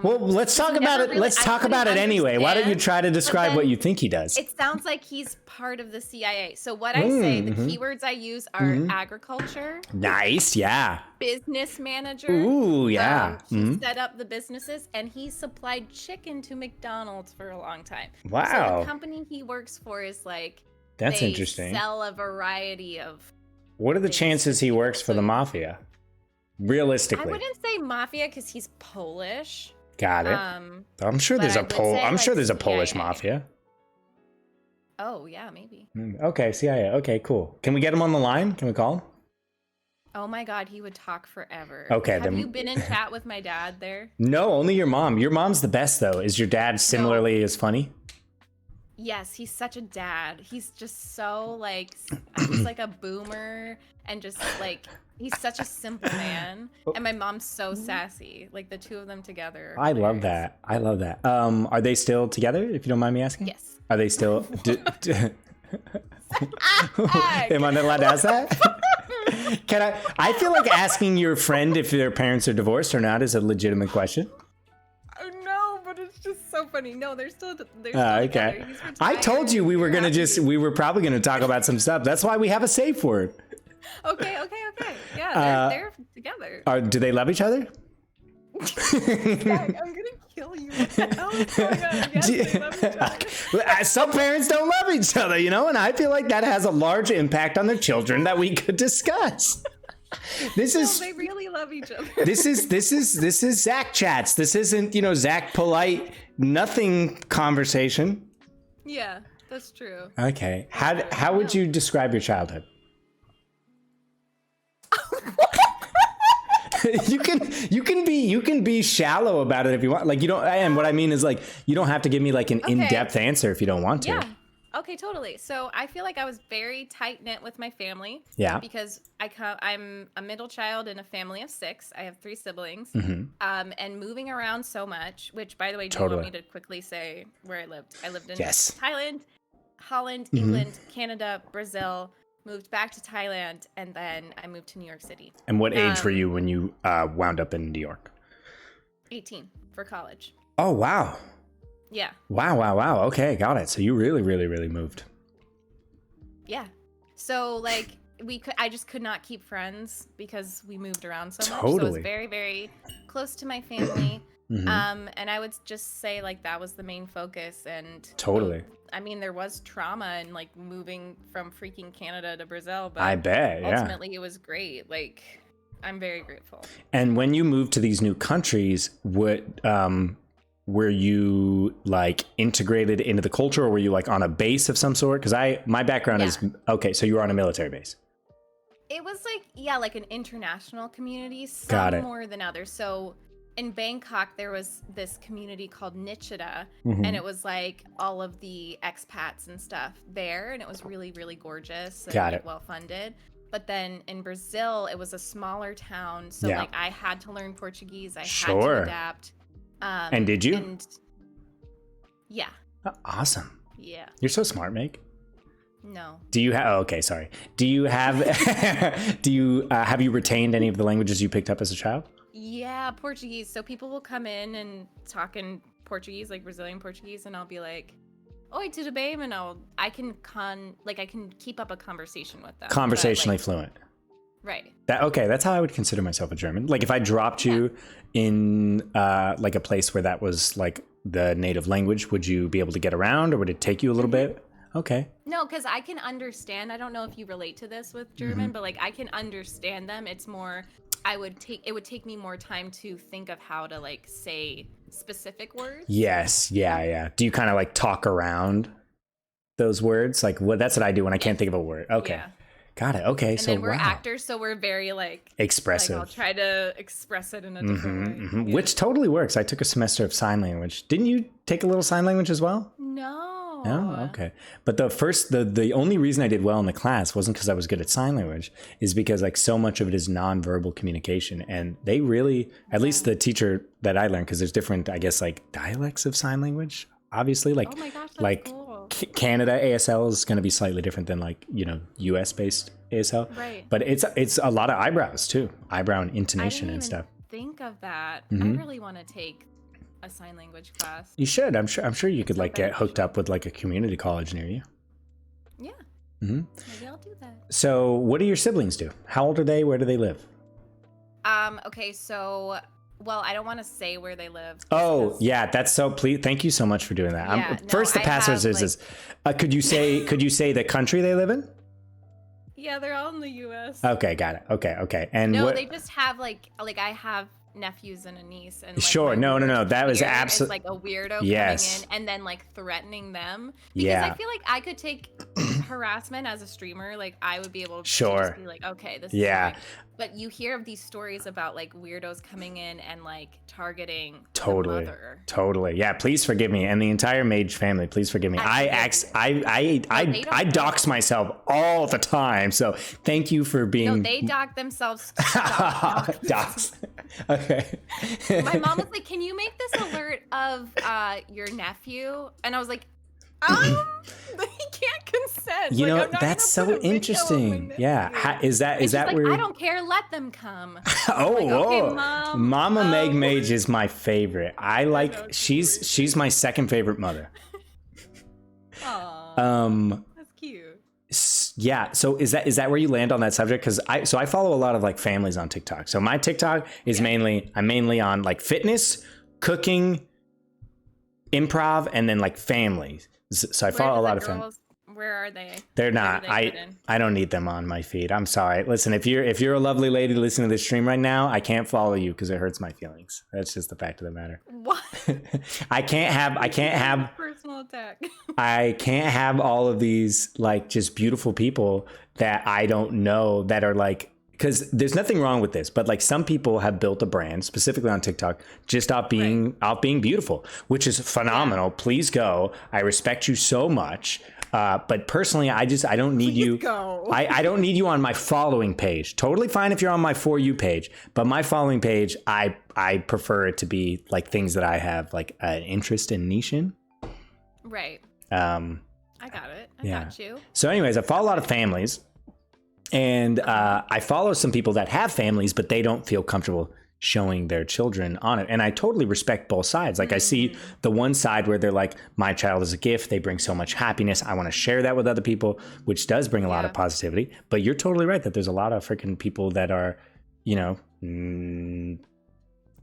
Well, let's talk about it. Let's talk about it anyway. Why don't you try to describe what you think he does? It sounds like he's part of the CIA. So what I say, the keywords I use are agriculture. Nice, yeah. Business manager. Ooh, yeah. He set up the businesses, and he supplied chicken to McDonald's for a long time. Wow. So the company he works for is like that's interesting. Sell a variety of. What are the chances he works for the mafia? Realistically, I wouldn't say mafia because he's Polish. Got it. I'm sure there's a Polish mafia. Oh yeah, maybe. Okay, CIA. Okay, cool. Can we get him on the line? Can we call him? Oh my God, he would talk forever. Okay, have you been in chat with my dad there? No, only your mom. Your mom's the best though. Is your dad similarly as funny? Yes, he's such a dad. He's just so like, he's like a boomer and just like, he's such a simple man. And my mom's so sassy. Like the two of them together. I love that. I love that. Are they still together, if you don't mind me asking? Yes. Are they still? Am I not allowed to ask that? Can I? I feel like asking your friend if their parents are divorced or not is a legitimate question. No, but it's just so funny. No, they're still okay. Together. I told you we were gonna we were probably gonna talk about some stuff. That's why we have a safe word. Okay. Yeah, they're together. Do they love each other? Zach, I'm gonna kill you. What the hell is going on? Yes, they love each other. Some parents don't love each other, and I feel like that has a large impact on their children that we could discuss. They really love each other. This is Zach chats. This isn't, Zach polite nothing conversation. Yeah, that's true. Okay. How would you describe your childhood? You can be shallow about it if you want. Like, you don't, and what I mean is, like, you don't have to give me like an in-depth answer if you don't want to. Yeah. Okay, totally. So I feel like I was very tight-knit with my family. Yeah. Because I'm a middle child in a family of 6. I have 3 siblings. Mm-hmm. And moving around so much, which, by the way, do Totally. you want me to quickly say where I lived? I lived in Yes. Thailand, Holland, Mm-hmm. England, Canada, Brazil, moved back to Thailand, and then I moved to New York City. And what age were you when you wound up in New York? 18 for college. Oh, wow. Yeah. Wow. Okay, got it. So you really, really, really moved. Yeah. So like I just could not keep friends because we moved around so much. Totally. So it was very, very close to my family. Mm-hmm. And I would just say like that was the main focus. And Totally. I mean, there was trauma in like moving from freaking Canada to Brazil, but I bet, yeah. Ultimately it was great. Like I'm very grateful. And when you moved to these new countries, were you like integrated into the culture, or were you like on a base of some sort? Because my background is okay. So you were on a military base. It was like an international community, Got it. More than others. So in Bangkok, there was this community called Nichita, Mm-hmm. and it was like all of the expats and stuff there, and it was really, really gorgeous and Got it. well funded. But then in Brazil, it was a smaller town, so Yeah. like I had to learn Portuguese. I had Sure. to adapt. And did you? And yeah. Awesome. Yeah. You're so smart, Meg. No. Do you have? Oh, okay, sorry. Do you have? Have you retained any of the languages you picked up as a child? Yeah, Portuguese. So people will come in and talk in Portuguese, like Brazilian Portuguese, and I'll be like, "Oi, tudo bem?" And I can keep up a conversation with them. Conversationally fluent. Right. That's how I would consider myself a German. Like if I dropped you in like a place where that was like the native language, would you be able to get around, or would it take you a little bit? Okay. No, because I can understand. I don't know if you relate to this with German, but like I can understand them. It's more it would take me more time to think of how to like say specific words. Yes. Yeah. Do you kind of like talk around those words? Like that's what I do when I can't think of a word. Okay. Yeah. Got it. Okay. And then we're actors, so we're very like expressive. Like, I'll try to express it in a different way. Mm-hmm. Yeah. Which totally works. I took a semester of sign language. Didn't you take a little sign language as well? No. Oh, okay. But the only reason I did well in the class wasn't because I was good at sign language, is because like so much of it is nonverbal communication, and they really, at least the teacher that I learned, because there's different, I guess, like dialects of sign language. Obviously, like oh my gosh, that's like cool. Canada ASL is going to be slightly different than like US based ASL. Right. But it's a lot of eyebrows too, eyebrow and intonation and stuff. Think of that. I really want to take a sign language class. You should. I'm sure you could like get hooked up with like a community college near you. Yeah. Mm-hmm. Maybe I'll do that. So, what do your siblings do? How old are they? Where do they live? Okay, so well, I don't want to say where they live. Oh, yeah, that's so. Please, thank you so much for doing that. Yeah, first, the password is. Could you say the country they live in? Yeah, they're all in the U.S. Okay, got it. Okay, and no, they just have like I have nephews and a niece, and like, sure, no, that was absolutely like a weirdo coming in and then like threatening them because I feel like I could take harassment as a streamer, like I would be able to Sure. just be like, okay, this is fine. But you hear of these stories about like weirdos coming in and like targeting the mother. Totally. Yeah, please forgive me, and the entire Mage family, please forgive me. I dox myself all the time, so thank you for being. No, they dox themselves. Dox. Okay. My mom was like, "Can you make this alert of your nephew?" And I was like, he can't consent. You know, that's so interesting. Yeah. Is that like, where I don't care, let them come. Okay, Mama MegMage is my favorite. I like she's my second favorite mother. Aww. That's cute. Yeah, so is that where you land on that subject? Because I follow a lot of like families on TikTok. So my TikTok is mainly on like fitness, cooking, improv, and then like families. So I follow a lot of families. Where are they? They're not. I don't need them on my feed. I'm sorry. Listen, if you're a lovely lady listening to this stream right now, I can't follow you because it hurts my feelings. That's just the fact of the matter. What? I can't have personal attack. I can't have all of these like just beautiful people that I don't know that are like, because there's nothing wrong with this, but like some people have built a brand specifically on TikTok just off being beautiful, which is phenomenal. Yeah. Please go. I respect you so much. But personally, I don't need you. I don't need you on my following page. Totally fine if you're on my For You page, but my following page, I prefer it to be like things that I have like an interest and niche in. Right. I got it. I got you. So anyways, I follow a lot of families. And I follow some people that have families, but they don't feel comfortable showing their children on it. And I totally respect both sides. Like I see the one side where they're like, my child is a gift. They bring so much happiness. I want to share that with other people, which does bring a lot of positivity. But you're totally right that there's a lot of freaking people that are, you know,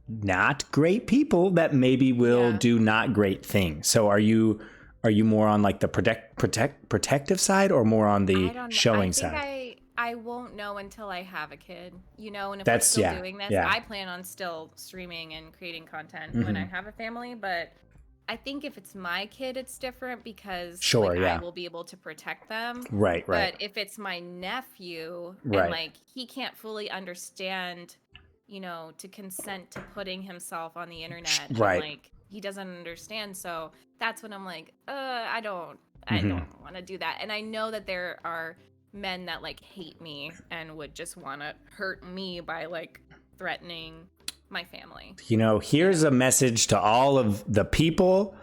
not great people that maybe will do not great things. So are you more on like the protective side or more on the showing side? I won't know until I have a kid, you know, and if I'm still doing this, I plan on still streaming and creating content when I have a family. But I think if it's my kid, it's different because I will be able to protect them. Right. But if it's my nephew and like he can't fully understand, you know, to consent to putting himself on the internet, and, like he doesn't understand. So that's when I'm like, I don't want to do that. And I know that there are men that like hate me and would just want to hurt me by like threatening my family. You know, here's a message to all of the people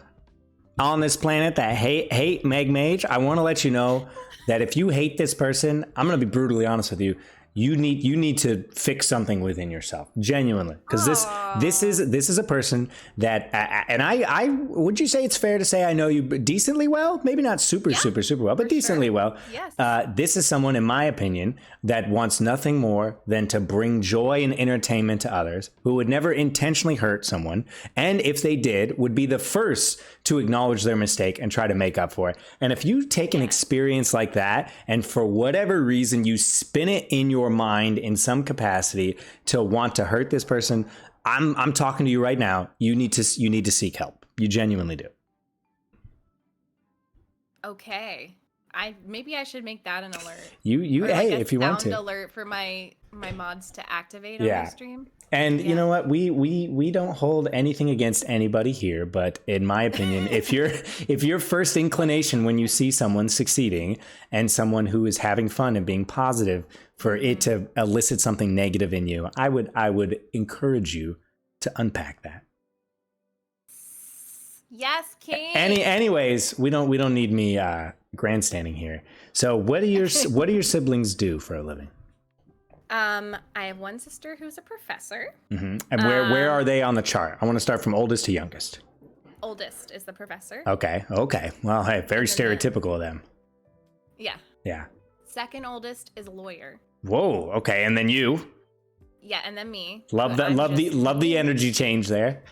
on this planet that hate MegMage. I want to let you know that if you hate this person, I'm going to be brutally honest with you. You need to fix something within yourself, genuinely, because this is a person that and I would you say it's fair to say I know you decently well, maybe not super well, but decently well. Yes. This is someone, in my opinion, that wants nothing more than to bring joy and entertainment to others, who would never intentionally hurt someone, and if they did, would be the first to acknowledge their mistake and try to make up for it. And if you take an experience like that, and for whatever reason you spin it in your mind in some capacity to want to hurt this person, I'm talking to you right now. You need to seek help. You genuinely do. Okay. Maybe I should make that an alert. You hey, if you want to. Sound alert for my mods to activate on the stream. And you know what? We don't hold anything against anybody here, but in my opinion, if your first inclination when you see someone succeeding and someone who is having fun and being positive for it to elicit something negative in you, I would encourage you to unpack that. Yes, King. Anyways, we don't need me grandstanding here. So what do your siblings do for a living? I have one sister who's a professor. And where are they on the chart? I want to start from oldest to youngest. Oldest is the professor. Okay. Well, hey, very stereotypical of them. Yeah. Second oldest is a lawyer. Whoa. Okay, and then you. Yeah, and then me. Love the energy change there.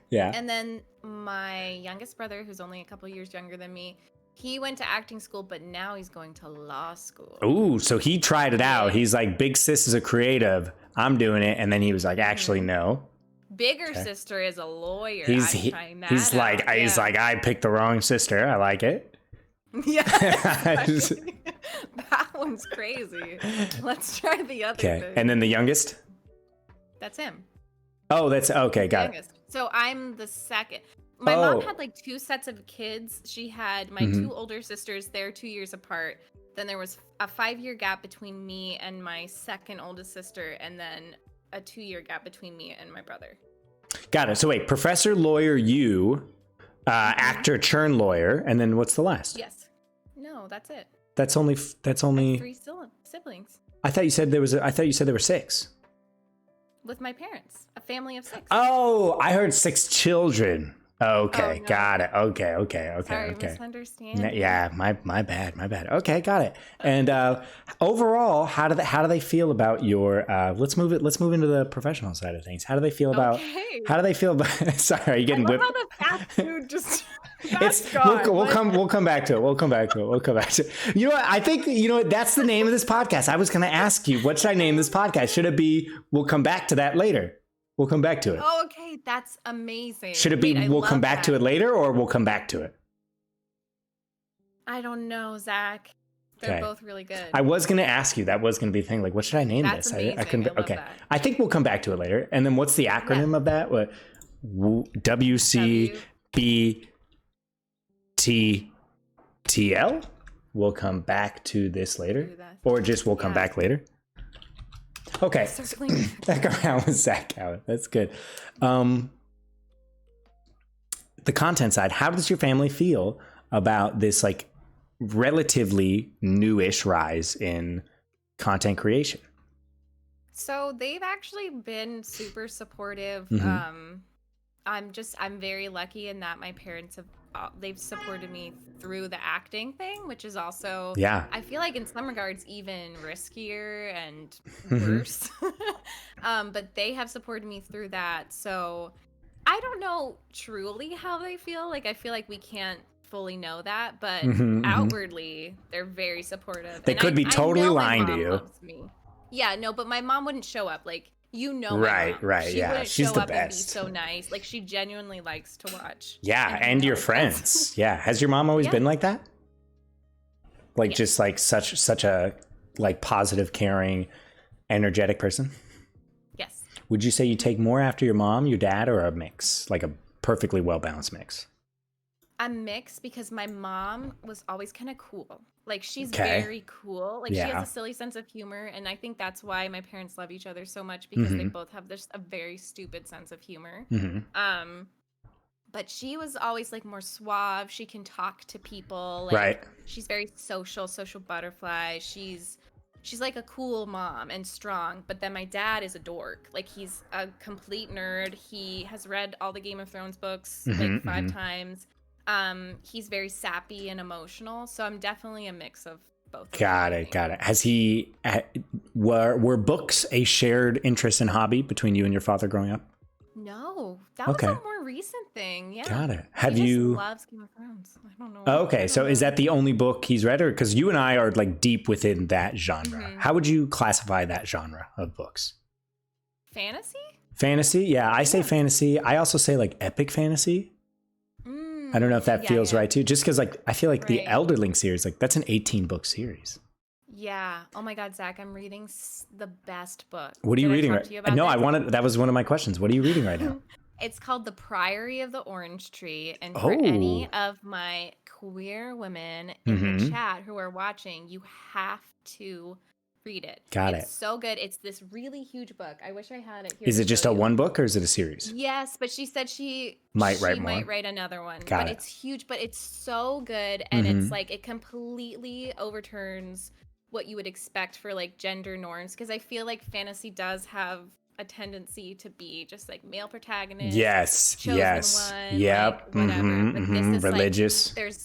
Yeah. And then my youngest brother, who's only a couple years younger than me, he went to acting school, but now he's going to law school. Ooh, so he tried it out. He's like, big sis is a creative. I'm doing it. And then he was like, actually, no. Bigger sister is a lawyer. He's like, I picked the wrong sister. I like it. Yeah, that one's crazy. Let's try the other thing. And then the youngest? That's him. Oh, that's okay. Got it. So I'm the second. My mom had like 2 sets of kids. She had my 2 older sisters. They're 2 years apart. Then there was a 5-year gap between me and my second oldest sister, and then a 2-year gap between me and my brother. Got it. So wait, professor, lawyer, you, actor, churn lawyer, and then what's the last? Yes. No, that's it. That's only. 3 siblings. I thought you said there were 6. With my parents, a family of 6. Oh, I heard 6 children. Okay, no. got it. Okay. Sorry, misunderstanding. Yeah, my bad. Okay, got it. And overall, how do they feel about your? Let's move into the professional side of things. How do they feel about? Okay. How do they feel about? Sorry, are you getting whipped? How the fast food just. We'll come back to it. You know what? I think that's the name of this podcast. I was going to ask you, what should I name this podcast? Should it be? We'll come back to that later. We'll come back to it. Oh, okay. That's amazing. Should it be we'll come back to it later, or we'll come back to it? I don't know, Zach. They're both really good. I was going to ask you. That was going to be the thing. Like, what should I name this? Amazing. I couldn't. Okay. I think we'll come back to it later. And then what's the acronym of that? What? WCBTTL? We'll come back to this later. Or just we'll come back later. Okay. Back around with Zach Allen. That's good. The content side, how does your family feel about this like relatively newish rise in content creation? So they've actually been super supportive. I'm very lucky in that my parents they've supported me through the acting thing, which is also, I feel like in some regards even riskier and worse. But they have supported me through that. So I don't know truly how they feel. Like, I feel like we can't fully know that, but outwardly they're very supportive. They could be totally lying to you. Yeah, no, but my mom wouldn't show up. Like, right. Yeah, she's the best. And be so nice. Like, she genuinely likes to watch. Yeah, and your friends. Yeah, has your mom always been like that? Like, just like such a like positive, caring, energetic person? Yes. Would you say you take more after your mom, your dad, or a mix? Like a perfectly well-balanced mix? A mix, because my mom was always kind of cool. Like, she's very cool. Like, she has a silly sense of humor, and I think that's why my parents love each other so much, because they both have a very stupid sense of humor. But she was always like more suave. She can talk to people. Like, she's very social butterfly. She's like a cool mom and strong. But then my dad is a dork. Like, he's a complete nerd. He has read all the Game of Thrones books like 5 times. He's very sappy and emotional, so I'm definitely a mix of both. Got it. Has he were books a shared interest and hobby between you and your father growing up? No, that was a more recent thing. Yeah. Got it. He just loves Game of Thrones. I don't know. Okay, so is that the only book he's read, or because you and I are like deep within that genre? How would you classify that genre of books? Fantasy? Yeah, I say fantasy. I also say like epic fantasy. I don't know if that feels right too. Just because, like, I feel like the Elderling series, like, that's an 18-book series. Yeah. Oh my God, Zach, I'm reading the best book. What are you reading right now? No, that was one of my questions. What are you reading right now? It's called The Priory of the Orange Tree. And for any of my queer women in the chat who are watching, you have to read it. It's so good. It's this really huge book. I wish I had it here. Is it just a one book, or is it a series? Yes, but she said she might write another one. But it's huge, but it's so good, and it's like it completely overturns what you would expect for like gender norms, because I feel like fantasy does have a tendency to be just like male protagonist. Yes. One, like, whatever. But this is religious. Like,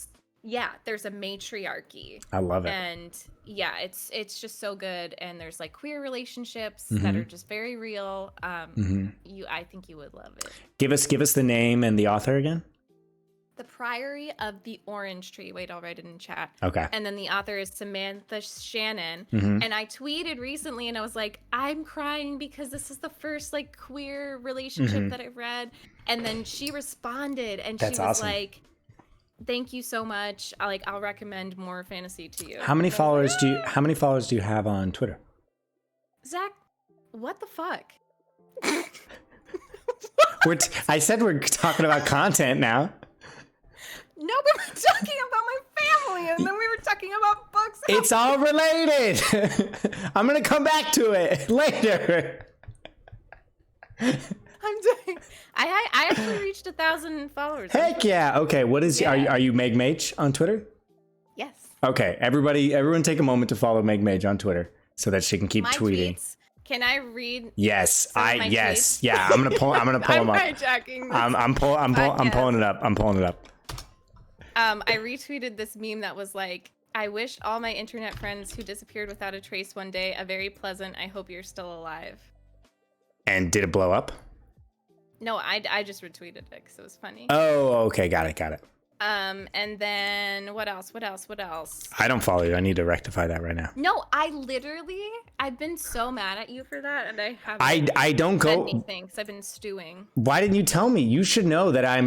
there's a matriarchy. I love it. And yeah, it's just so good. And there's like queer relationships that are just very real. I think you would love it. Give us the name and the author again. The Priory of the Orange Tree. Wait, I'll write it in chat. Okay. And then the author is Samantha Shannon. And I tweeted recently and I was like, I'm crying because this is the first like queer relationship that I've read. And then she responded and she was like, thank you so much. I'll recommend more fantasy to you. How many followers do you have on Twitter? Zach, what the fuck? I said we're talking about content now. No, we were talking about my family, and then we were talking about books. It's all related. I'm gonna come back to it later. I'm doing. I actually reached 1,000 followers. Heck yeah! Okay, what is? Yeah. Are you MegMage on Twitter? Yes. Okay, everyone, take a moment to follow MegMage on Twitter so that she can keep tweeting. Tweets. Can I read? Yes, yes, yeah. I'm gonna pull them up. I'm hijacking this. I'm pulling it up. I'm pulling it up. I retweeted this meme that was like, I wish all my internet friends who disappeared without a trace one day a very pleasant, I hope you're still alive. And did it blow up? No, I just retweeted it because it was funny. Oh, okay. Got it. And then what else? I don't follow you. I need to rectify that right now. No, I've been so mad at you for that, and I haven't. I don't go anything because I've been stewing. Why didn't you tell me? You should know that I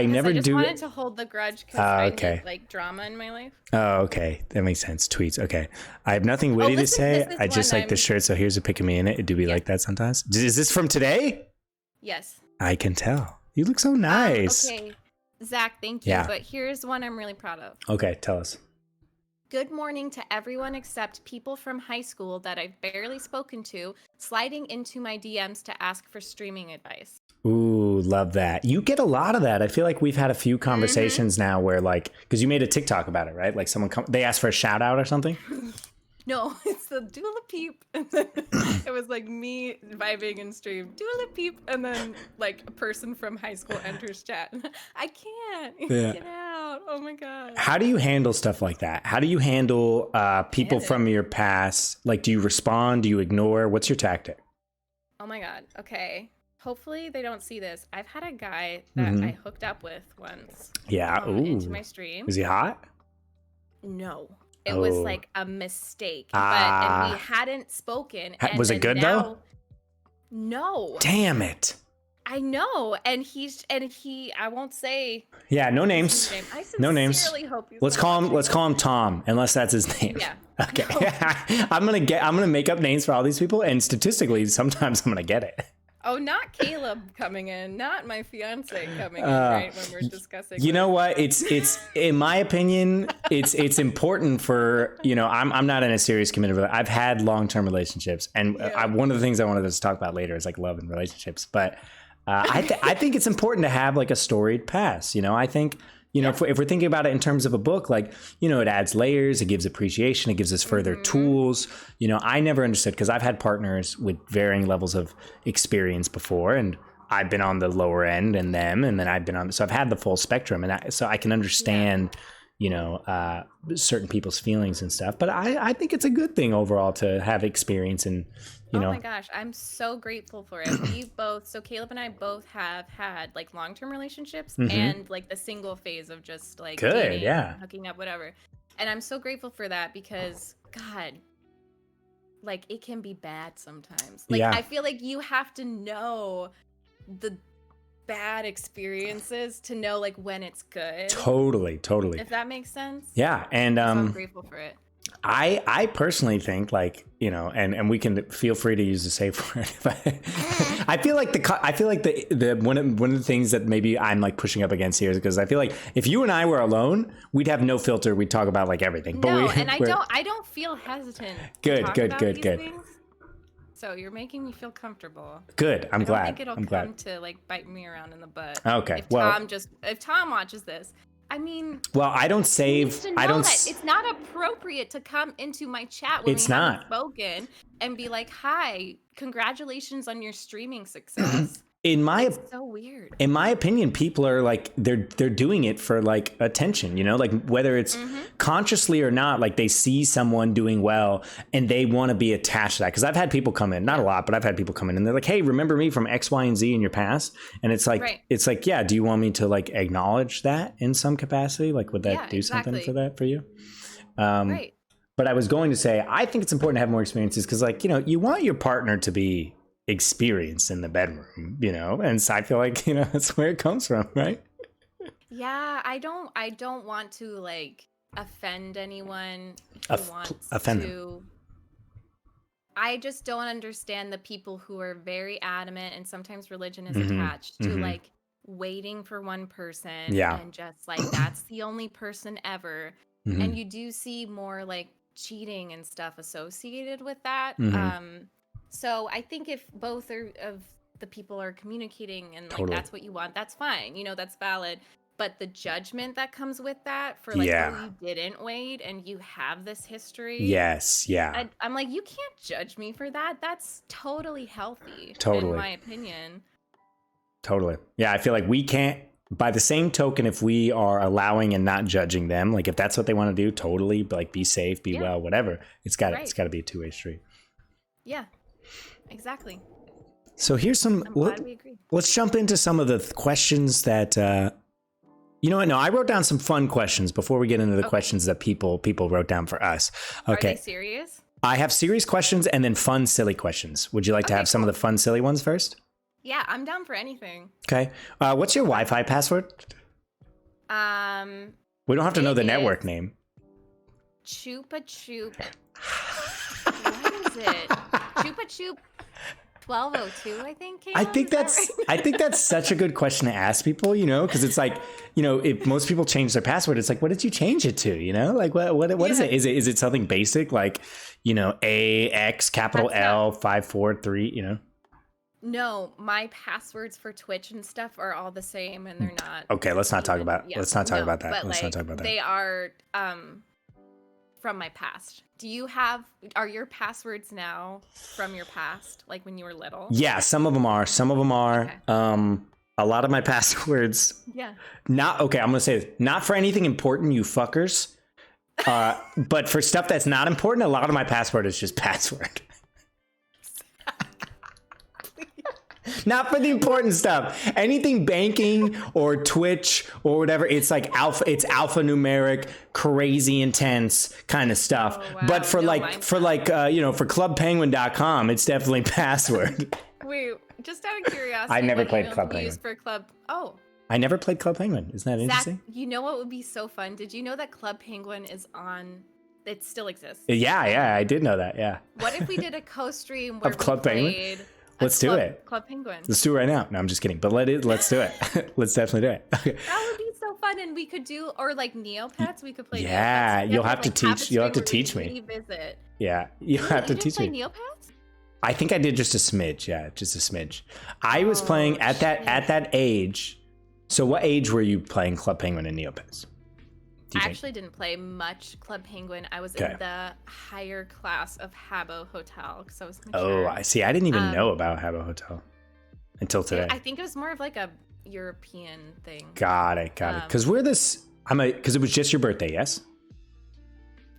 never do. I just wanted to hold the grudge because I need drama in my life. Oh, okay, that makes sense. Tweets. Okay, I have nothing witty to say. I just like the shirt, so here's a pic of me in it. It do be like that sometimes. Is this from today? Yes. I can tell. You look so nice. Okay. Zach, thank you. Yeah. But here's one I'm really proud of. Okay, tell us. Good morning to everyone except people from high school that I've barely spoken to, sliding into my DMs to ask for streaming advice. Ooh, love that. You get a lot of that. I feel like we've had a few conversations now where because you made a TikTok about it, right? Like they asked for a shout out or something? No, it's the Dula Peep. And then it was like me vibing in stream. Dula Peep. And then like a person from high school enters chat. I can't. Get out. Oh my God. How do you handle stuff like that? How do you handle people from your past? Like, do you respond? Do you ignore? What's your tactic? Oh my God. Okay. Hopefully they don't see this. I've had a guy that I hooked up with once. Yeah. Into my stream. Was he hot? No. It was like a mistake, and we hadn't spoken. And was it good though? No. Damn it. I know, and I won't say. Yeah, no names. I sincerely hope he's Let's call him Tom, unless that's his name. Yeah. Okay. No. I'm gonna make up names for all these people, and statistically, sometimes I'm gonna get it. Oh, not Caleb coming in, not my fiance coming in, right, when we're discussing. You know what? It's in my opinion, it's important for, I'm not in a serious committed relationship. I've had long-term relationships, and one of the things I wanted to talk about later is like love and relationships. But I think it's important to have like a storied past. I think. If we're thinking about it in terms of a book, like, it adds layers, it gives appreciation, it gives us further tools. I never understood because I've had partners with varying levels of experience before, and I've been on the lower end and then I've been so I've had the full spectrum, and so I can understand, certain people's feelings and stuff. But I think it's a good thing overall to have experience and, Oh my gosh, I'm so grateful for it. So Caleb and I both have had like long-term relationships and like the single phase of just like dating, hooking up, whatever. And I'm so grateful for that because God, like it can be bad sometimes. Like I feel like you have to know the bad experiences to know like when it's good. Totally. If that makes sense. Yeah, and so I'm grateful for it. I personally think like, and we can feel free to use the safe word. But I feel like the one of the things that maybe I'm like pushing up against here is because I feel like if you and I were alone, we'd have no filter. We'd talk about like everything. But I don't feel hesitant. Good. Things. So you're making me feel comfortable. Good. I'm glad. I think it'll come to like bite me around in the butt. Okay. If Tom watches this. I mean, well, I don't save. I don't. It's not appropriate to come into my chat when we haven't spoken and be like, "Hi, congratulations on your streaming success." It's so weird. In my opinion, people are like they're doing it for like attention, like whether it's consciously or not, like they see someone doing well and they want to be attached to that. Because I've had people come in, not a lot, but I've had people come in and they're like, "Hey, remember me from X, Y, and Z in your past?" And it's like yeah, do you want me to like acknowledge that in some capacity? Like, would that do something for that for you? Right. But I was going to say, I think it's important to have more experiences because, like, you want your partner to be experienced in the bedroom, and so I feel like that's where it comes from, right? Yeah, I don't want to like offend anyone who wants offend to. Them. I just don't understand the people who are very adamant, and sometimes religion is Mm-hmm. attached to like waiting for one person and just like that's the only person ever. And you do see more like cheating and stuff associated with that. So I think if both of the people are communicating and like that's what you want, that's fine. You know, that's valid. But the judgment that comes with that for like, oh, you didn't wait and you have this history. Yes, yeah. I'm like, you can't judge me for that. That's totally healthy, in my opinion. Totally. Yeah, I feel like we can't, by the same token, if we are allowing and not judging them, like if that's what they want to do, totally, but like be safe, be well, whatever. It's got to be a two-way street. Yeah, exactly. So here's some, glad we agree. Let's jump into some of the questions that, you know what? No, I wrote down some fun questions before we get into the questions that people wrote down for us. Okay. Are they serious? I have serious questions and then fun, silly questions. Would you like to have some of the fun, silly ones first? Yeah, I'm down for anything. Okay. What's your Wi-Fi password? We don't have to know the network name. Chupa Chup. What is it? Chupa Chup 1202, I think. I think that's such a good question to ask people, you know, because it's like, you know, if most people change their password, it's like, what did you change it to? You know, like what is it? Is it something basic like, you know, AX capital L 543, you know? No, my passwords for Twitch and stuff are all the same, and they're not. Okay, let's not talk about. Let's not talk about that. But let's not talk about that. They are from my past. Are your passwords now from your past, like when you were little? Yeah, some of them are. Some of them are. Okay. A lot of my passwords. Yeah. I'm gonna say this. Not for anything important, you fuckers. But for stuff that's not important, a lot of my password is just password. Not for the important stuff. Anything banking or Twitch or whatever, it's like alphanumeric, crazy intense kind of stuff. Oh, wow. But for for clubpenguin.com, it's definitely password. Wait, just out of curiosity. I never played Club Penguin. I never played Club Penguin. Isn't that interesting? You know what would be so fun? Did you know that Club Penguin is on? It still exists. Yeah, I did know that. Yeah. What if we did a co-stream where of Club Penguin? Let's do it. Club Penguin. Let's do it right now. No, I'm just kidding. But let's do it. Let's definitely do it. Okay. That would be so fun, and we could do like Neopets. We could play. Yeah, Neopets. You'll have to teach. You'll have to teach me. Revisit. Yeah, you'll have to teach me. Did you play Neopets? I think I did just a smidge. Yeah, just a smidge. I was playing at that age. So, what age were you playing Club Penguin and Neopets? I actually didn't play much Club Penguin. I was in the higher class of Habbo Hotel because I was mature. Oh, I see. I didn't even know about Habbo Hotel until today. I think it was more of like a European thing. Got it. Because because it was just your birthday, yes?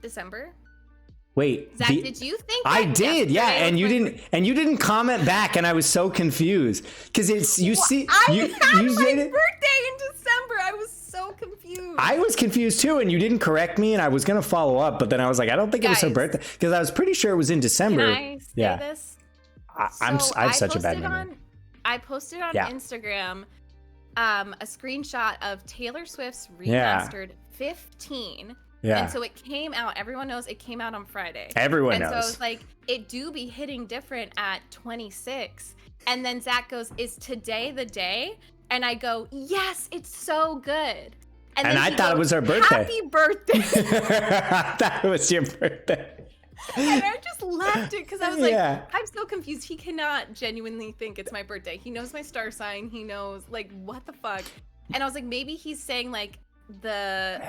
December. Wait, Zach, did you think I did? Yeah, and you didn't comment back, and I was so confused because you had my birthday in December. I was so confused. I was confused too, and you didn't correct me, and I was gonna follow up, but then I was like, I don't think it was her birthday because I was pretty sure it was in December. Can I say this? I have such a bad memory. I posted on Instagram a screenshot of Taylor Swift's remastered 15. Yeah. And so it came out, everyone knows it came out on Friday. Everyone knows. And so it's like, it do be hitting different at 26. And then Zach goes, is today the day? And I go, yes, it's so good. And I thought it was her birthday. Happy birthday. I thought it was your birthday. And I just left it because I was like, I'm so confused. He cannot genuinely think it's my birthday. He knows my star sign. He knows, like, what the fuck? And I was like, maybe he's saying, like, the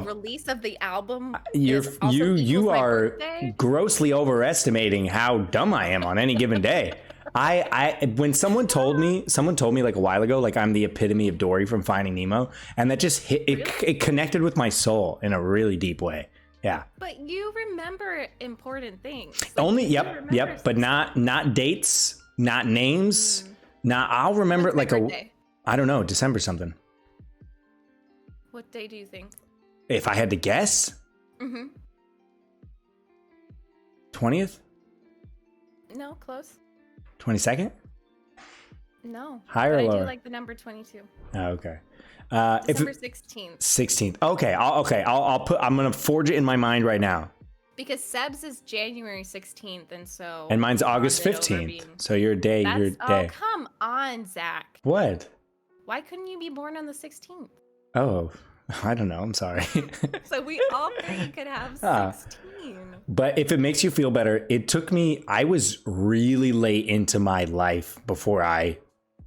release of the album. You are grossly overestimating how dumb I am on any given day. When someone told me like a while ago, like I'm the epitome of Dory from Finding Nemo, and that just hit it connected with my soul in a really deep way. Yeah. But you remember important things. Like, only but not dates, not names, I'll remember like I don't know, December something. What day do you think? If I had to guess? 20th? No, close. 22nd? No. Higher or lower? I do like the number 22. Oh, okay. December 16th. 16th. Okay. I'm going to forge it in my mind right now. Because Seb's is January 16th, and so... And mine's August 15th. So your day. Oh, come on, Zach. What? Why couldn't you be born on the 16th? Oh, I don't know. I'm sorry. So we all three could have 16. But if it makes you feel better, I was really late into my life before I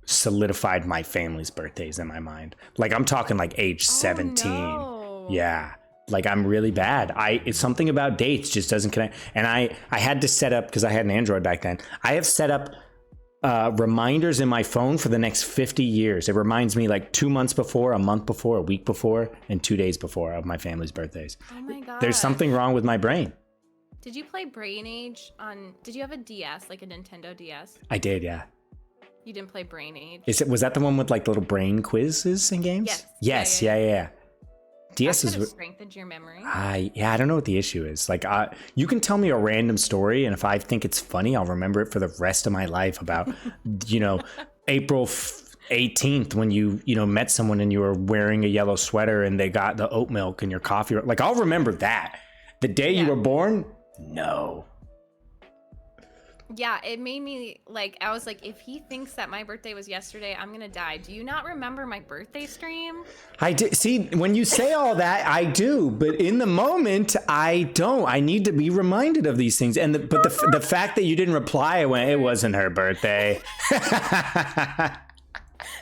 solidified my family's birthdays in my mind. Like, I'm talking like age 17. No. Yeah. Like, I'm really bad. It's something about dates just doesn't connect. And I had to set up, because I had an Android back then, I have set up reminders in my phone for the next 50 years. It reminds me like 2 months before, a month before, a week before, and 2 days before of my family's birthdays. Oh my God. There's something wrong with my brain. Did you play Brain Age did you have a DS, like a Nintendo DS? I did, yeah. You didn't play Brain Age? Was that the one with like little brain quizzes in games? Yes. Yeah. DS that could have strengthened your memory. I don't know what the issue is. Like, you can tell me a random story, and if I think it's funny, I'll remember it for the rest of my life about, April 18th when you met someone and you were wearing a yellow sweater and they got the oat milk in your coffee. Like, I'll remember that. The day you were born, no. Yeah, it made me I was like, if he thinks that my birthday was yesterday, I'm gonna die. Do you not remember my birthday stream? I did. See, when you say all that, I do, but in the moment, I don't. I need to be reminded of these things. And the fact that you didn't reply, I went, it wasn't her birthday.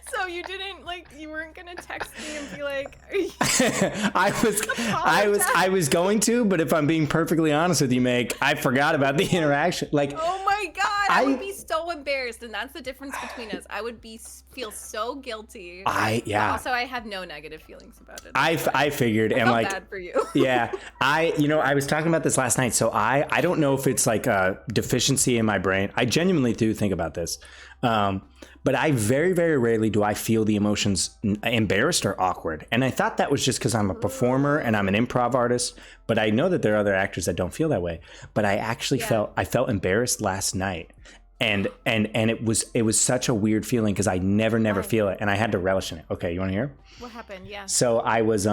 So you didn't you weren't gonna text me and be like, are you... I was going to, but if I'm being perfectly honest with you, Meg, I forgot about the interaction. Oh my God, I would be so embarrassed, and that's the difference between us. I would feel so guilty. But also, I have no negative feelings about it. I figured, and felt bad for you. Yeah, I was talking about this last night, so I don't know if it's like a deficiency in my brain. I genuinely do think about this. But I very, very rarely do I feel the emotions embarrassed or awkward. And I thought that was just because I'm a performer and I'm an improv artist. But I know that there are other actors that don't feel that way. But I actually felt embarrassed last night. And it was such a weird feeling because I never feel it. And I had to relish in it. Okay, you want to hear? What happened? Yeah. So it was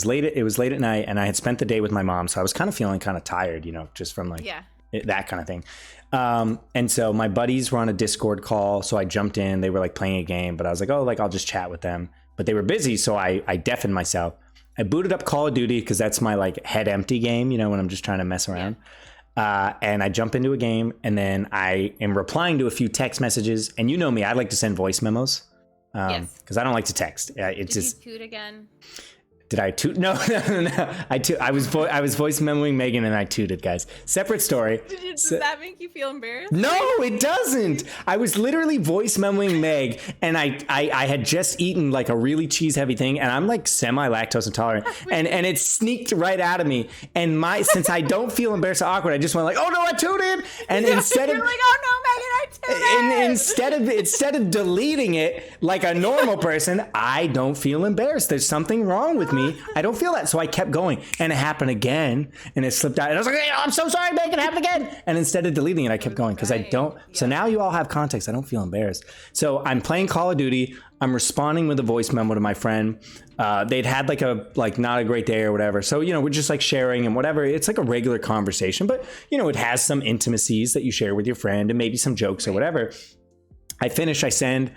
late at night and I had spent the day with my mom. So I was kind of feeling kind of tired, just from that kind of thing. And so my buddies were on a Discord call. So I jumped in, they were playing a game, but I was like, I'll just chat with them, but they were busy. So I deafened myself. I booted up Call of Duty cause that's my head empty game, when I'm just trying to mess around. And I jump into a game and then I am replying to a few text messages, and you know me, I like to send voice memos. Cause I don't like to text. Did you toot again? Did I toot? No. I was voice memoing Megan and I tooted, guys. Separate story. Does that make you feel embarrassed? No, it doesn't. I was literally voice memoing Meg, and I had just eaten a really cheese heavy thing, and I'm semi-lactose intolerant, and it sneaked right out of me. And since I don't feel embarrassed or awkward, I just went oh no, I tooted. And instead of oh no, Megan, I tooted. Instead of deleting it like a normal person, I don't feel embarrassed. There's something wrong with me. I don't feel that. So I kept going, and it happened again, and it slipped out. And I was like, hey, I'm so sorry, Meg, it happened again. And instead of deleting it, I kept going because I don't. Yeah. So now you all have context. I don't feel embarrassed. So I'm playing Call of Duty. I'm responding with a voice memo to my friend. They'd had not a great day or whatever. So, we're just sharing and whatever. It's a regular conversation, but it has some intimacies that you share with your friend and maybe some jokes or whatever. I finish, I send,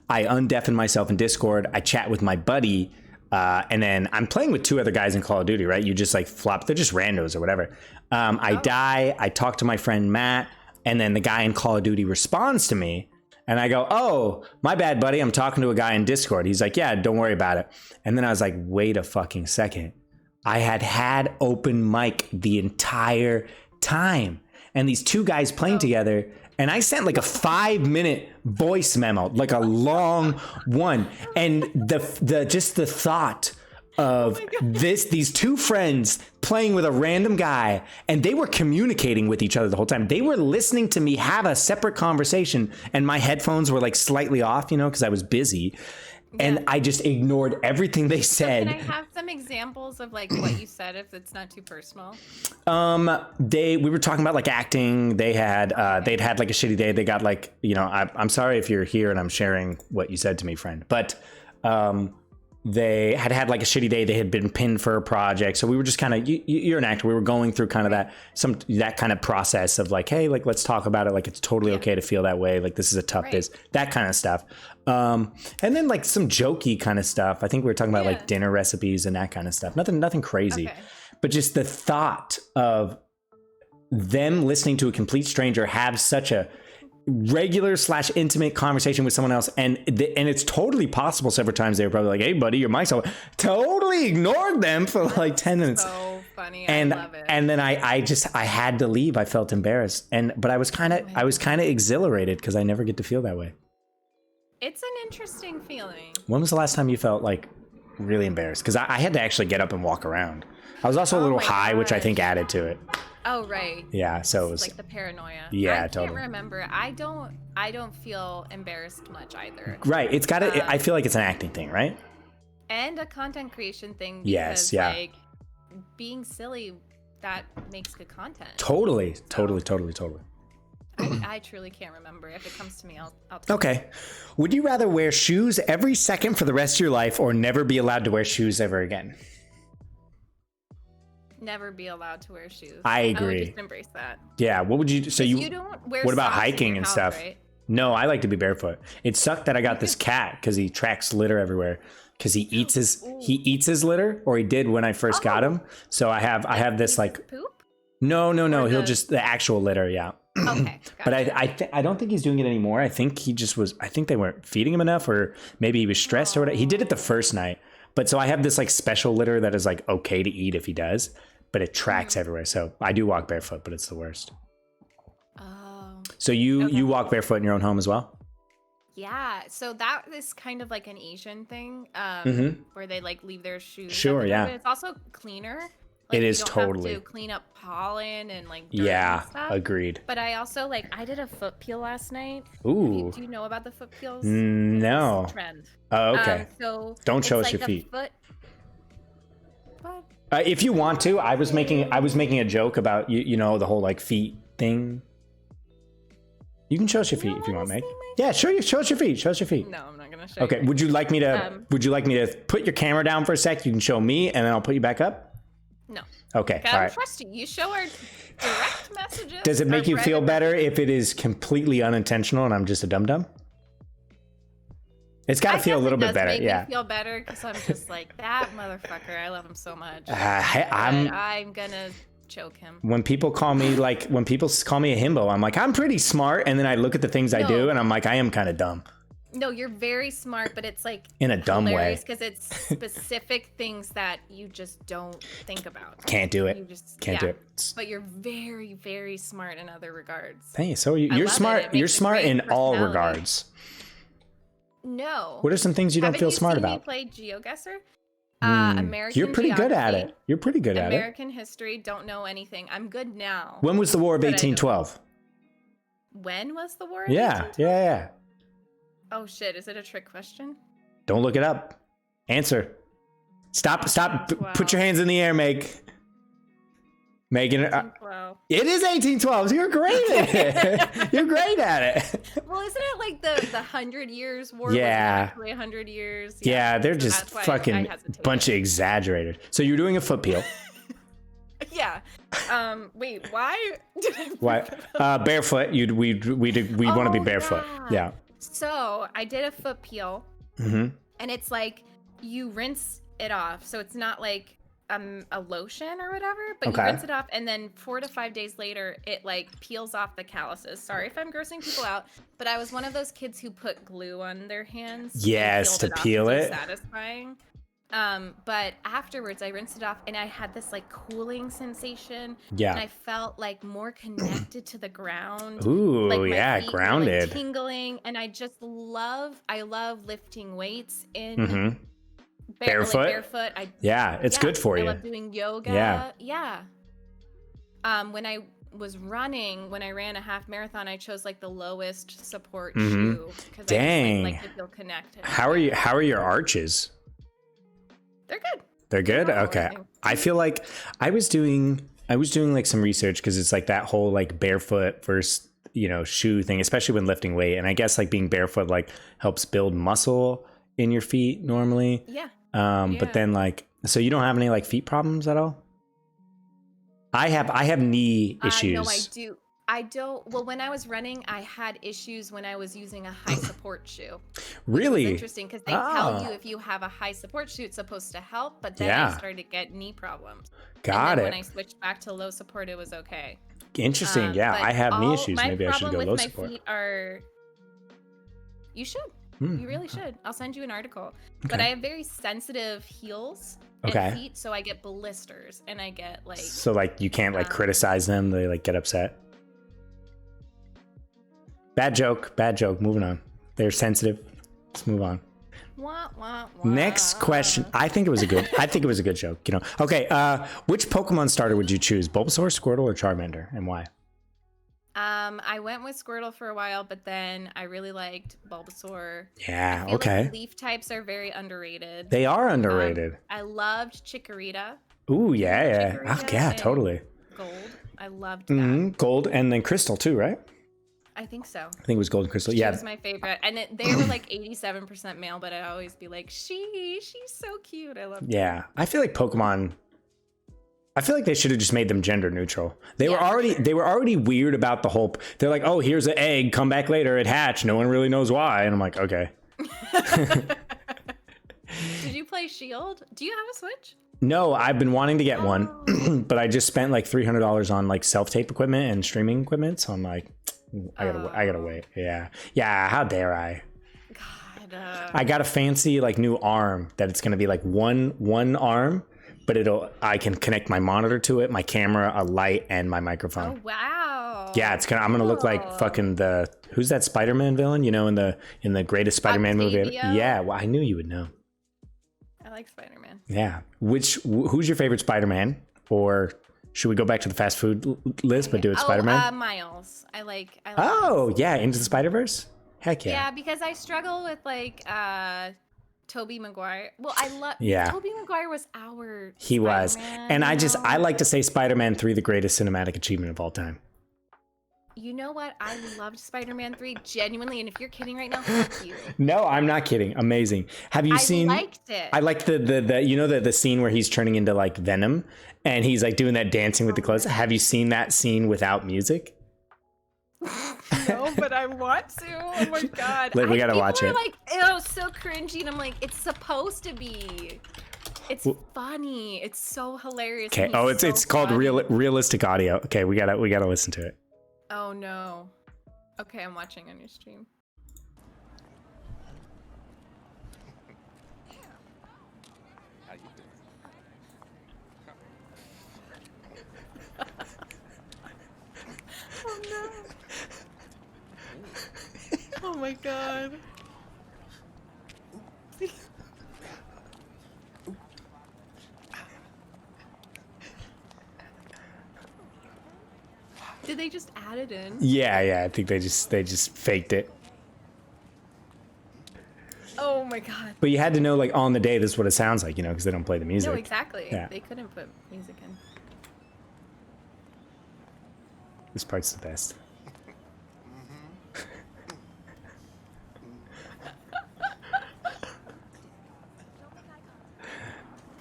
I undeafen myself in Discord. I chat with my buddy. And then I'm playing with two other guys in Call of Duty, right? You just flop. They're just randos or whatever. I die. I talk to my friend Matt, and then the guy in Call of Duty responds to me, and I go, "Oh, my bad, buddy. I'm talking to a guy in Discord." He's like, "Yeah, don't worry about it." And then I was like, "Wait a fucking second. I had open mic the entire time, and these two guys playing together." And I sent a 5-minute voice memo, a long one. And the thought of these two friends playing with a random guy, and they were communicating with each other the whole time. They were listening to me have a separate conversation, and my headphones were slightly off, because I was busy. And I just ignored everything they said. So can I have some examples of like what you said if it's not too personal? We were talking about like acting. They'd had like a shitty day. They got like, I'm sorry if you're here and I'm sharing what you said to me, friend, but they had like a shitty day. They had been pinned for a project. So we were just kind of, you're an actor. We were going through kind of that kind of process of like, hey, like, let's talk about it. Like, it's totally okay to feel that way. Like, this is a tough biz, that kind of stuff. And then like some jokey kind of stuff. I think we were talking about like dinner recipes and that kind of stuff. Nothing crazy, but just the thought of them listening to a complete stranger have such a regular / intimate conversation with someone else, and it's totally possible. Several times they were probably like, hey buddy, your mic's on. Totally ignored them for like 10 minutes. So funny. And I love it. And then I had to leave. I felt embarrassed, but I was kind of exhilarated because I never get to feel that way. It's an interesting feeling. When was the last time you felt like really embarrassed? Because I had to actually get up and walk around. I was also a little high, which I think added to it. Oh, right. Yeah, so it was like the paranoia. Yeah, totally. I can't remember. I don't feel embarrassed much either. Right. It's got to. I feel like it's an acting thing, right? And a content creation thing. Because, like, being silly, that makes good content. Totally. I truly can't remember. If it comes to me, I'll tell you. Would you rather wear shoes every second for the rest of your life or never be allowed to wear shoes ever again? Never be allowed to wear shoes. I agree. I would just embrace that. Yeah. What would you? So you don't wear. What about hiking and house, stuff? Right? No, I like to be barefoot. It sucked that I got this cat because he tracks litter everywhere. Because he eats his litter, or he did when I first got him. So I have this like poop. No. He'll just the actual litter. Yeah. Okay. But I don't think he's doing it anymore. I think he just was. I think they weren't feeding him enough, or maybe he was stressed or whatever. He did it the first night. But so I have this like special litter that is like okay to eat if he does, but it tracks everywhere. So I do walk barefoot, but it's the worst. Oh. So you walk barefoot in your own home as well? Yeah. So that is kind of like an Asian thing, where they like leave their shoes. Sure. Yeah. But it's also cleaner. Like, it is you don't totally. have to clean up pollen and like dirt and stuff. Agreed. But I also I did a foot peel last night. Ooh. Do you know about the foot peels? No. It's a trend. Oh, okay. So don't show us your feet. What? If you want to, I was making a joke about you know the whole like feet thing. You can show us your feet if you want, Meg. Yeah, show us your feet. Show us your feet. No, I'm not gonna show. Okay. Would you like me to put your camera down for a sec? You can show me, and then I'll put you back up. No. Okay. I don't trust you. You show our direct messages. Does it make you feel better if it is completely unintentional and I'm just a dum-dum? It's got to feel a little bit better. Me feel better because I'm just like that motherfucker. I love him so much. I'm gonna choke him. When people call me a himbo, I'm like, I'm pretty smart, and then I look at the things I do, and I'm like, I am kind of dumb. No, you're very smart, but it's like in a dumb way because it's specific things that you just don't think about. Can't do it. Can't do it. But you're very, very smart in other regards. Hey, so you're smart. You're smart in all regards. No. What are some things you don't feel smart about? Have you seen me play GeoGuessr? American You're pretty good at it. You're pretty good at it. American history, don't know anything. I'm good now. When was the War of 1812? When was the War of 1812? Yeah. Oh shit, is it a trick question? Don't look it up. Answer. Stop. Put your hands in the air, Meg. Megan. It is 1812. You're great at it. You're great at it. Well, isn't it like the 100 Years War? Yeah. Actually 100 years. Yeah, they're just fucking bunch of exaggerated. So you're doing a foot peel. Yeah. Wait, why? Why? Barefoot. We want to be barefoot. Yeah. So I did a foot peel, and it's like you rinse it off. So it's not like a lotion or whatever, but you rinse it off, and then 4 to 5 days later, it like peels off the calluses. Sorry if I'm grossing people out, but I was one of those kids who put glue on their hands. Yes, to peel it. Satisfying. But afterwards I rinsed it off and I had this like cooling sensation. Yeah. And I felt like more connected to the ground. Ooh, like my feet grounded. Were, like, tingling. And I love lifting weights in barefoot. It's good for you. I love doing yoga. Yeah. was running, when I ran a half marathon, I chose like the lowest support shoe. Dang. I just, like to feel connected. How are your arches? They're good. They're good? Okay. I feel like I was doing like some research because it's like that whole like barefoot versus, shoe thing, especially when lifting weight. And I guess like being barefoot like helps build muscle in your feet normally. Yeah. But then like, so you don't have any like feet problems at all? I have knee issues. No, I do. I don't. Well, when I was running, I had issues when I was using a high support shoe. Really? It's interesting because they tell you if you have a high support shoe, it's supposed to help. But then I started to get knee problems. Got it. When I switched back to low support, it was okay. Interesting. Yeah, I have knee issues. Maybe I should go low support. My problem with my feet are. You should. You really should. I'll send you an article. Okay. But I have very sensitive heels. And feet, so I get blisters and I get like. So like you can't like criticize them; they like get upset. Bad joke. Moving on. They're sensitive. Let's move on. Wah, wah, wah. Next question. I think it was a good joke. Okay. Which Pokemon starter would you choose? Bulbasaur, Squirtle, or Charmander, and why? I went with Squirtle for a while, but then I really liked Bulbasaur. Yeah, I feel okay. like leaf types are very underrated. They are underrated. I loved Chikorita. Ooh, yeah. Oh, yeah, totally. Gold. I loved that. Gold and then Crystal too, right? I think so. I think it was Gold and Crystal. She was my favorite. And they were like 87% male, but I'd always be like, she's so cute. I love her. Yeah. I feel like they should have just made them gender neutral. They were already weird about the whole. They're like, oh, here's an egg. Come back later. It hatched. No one really knows why. And I'm like, okay. Did you play Shield? Do you have a Switch? No, I've been wanting to get one, but I just spent like $300 on like self-tape equipment and streaming equipment. So I'm like, I gotta wait. Yeah. How dare I? God. I got a fancy like new arm that it's gonna be like one arm. But I can connect my monitor to it, my camera, a light, and my microphone. Oh wow! Yeah, I'm gonna look like fucking who's that Spider-Man villain? In the greatest Spider-Man movie ever? Yeah, well, I knew you would know. I like Spider-Man. Yeah, who's your favorite Spider-Man? Or should we go back to the fast food list, but do it Spider-Man? Miles. I like. Oh yeah, Into the Spider-Verse. Heck yeah. Yeah, because I struggle with like. Tobey Maguire. Well, Tobey Maguire was our He Spider-Man, was. And I like to say Spider-Man 3 the greatest cinematic achievement of all time. You know what? I loved Spider-Man 3 genuinely, and if you're kidding right now, fuck you. No, I'm not kidding. Amazing. Have you seen I liked it. I like the scene where he's turning into like Venom and he's like doing that dancing with the clothes. Have you seen that scene without music? No, but I want to. Oh my god! We gotta watch it. Like, ew, so cringy, and I'm like, it's supposed to be. It's funny. It's so hilarious. Okay. Oh, it's called realistic audio. Okay, we gotta listen to it. Oh no. Okay, I'm watching on your stream. Oh no. Oh my god. Did they just add it in? Yeah. I think they just faked it. Oh my god. But you had to know like on the day this is what it sounds like, because they don't play the music. No, exactly. Yeah. They couldn't put music in. This part's the best.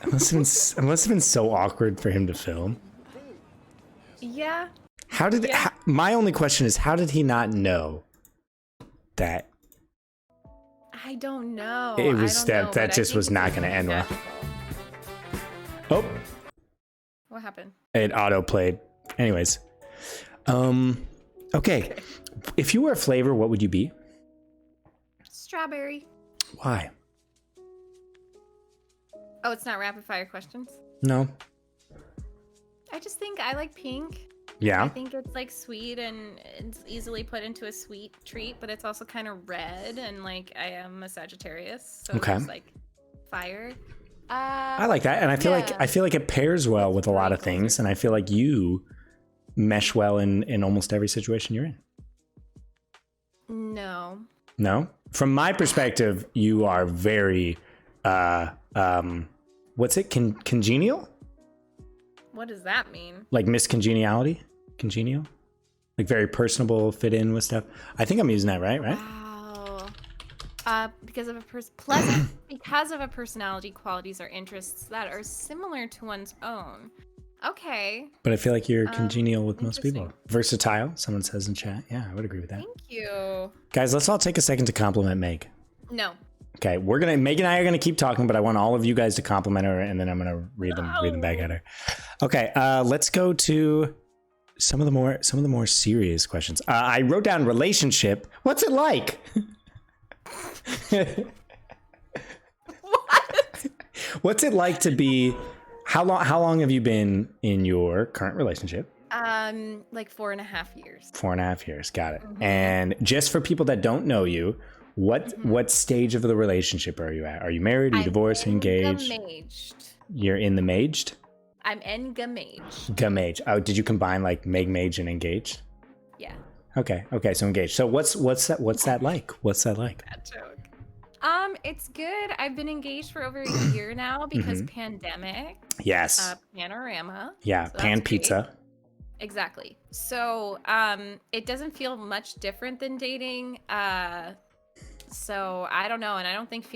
It must have been so awkward for him to film. Yeah. My only question is, how did he not know that? I don't know. It was that just was not going to end well. Oh. What happened? It auto played. Anyways. Okay. If you were a flavor, what would you be? Strawberry. Why? Oh, it's not rapid fire questions? No. I just think I like pink. Yeah. I think it's like sweet and it's easily put into a sweet treat, but it's also kind of red and like I am a Sagittarius, so it's like fire. I like that, and I feel like it pairs well with a lot of things, and I feel like you mesh well in almost every situation you're in? No. No? From my perspective, you are very, what's it? Congenial? What does that mean? Like miscongeniality? Congenial? Like very personable, fit in with stuff. I think I'm using that right? Wow. Because of a personality qualities or interests that are similar to one's own. Okay. But I feel like you're congenial with most people. Versatile, someone says in chat. Yeah, I would agree with that. Thank you. Guys, let's all take a second to compliment Meg. No. Okay, Meg and I are gonna keep talking, but I want all of you guys to compliment her, and then I'm gonna read them back at her. Okay, let's go to some of the more serious questions. I wrote down relationship. What's it like? What? What's it like to be? How long have you been in your current relationship? Like 4.5 years. 4.5 years, got it. Mm-hmm. And just for people that don't know you, what stage of the relationship are you at? Are you married? Are you divorced? Are you engaged? Engaged. You're in the Maged? I'm MegMage. MegMage. Oh, did you combine like MegMage and engaged? Yeah. Okay, so engaged. So what's that like? What's that like? Bad joke. It's good. I've been engaged for over a year now because pandemic. Yes. Panorama. Yeah, so pan pizza. Great. Exactly. So, it doesn't feel much different than dating. So I don't know, and I don't think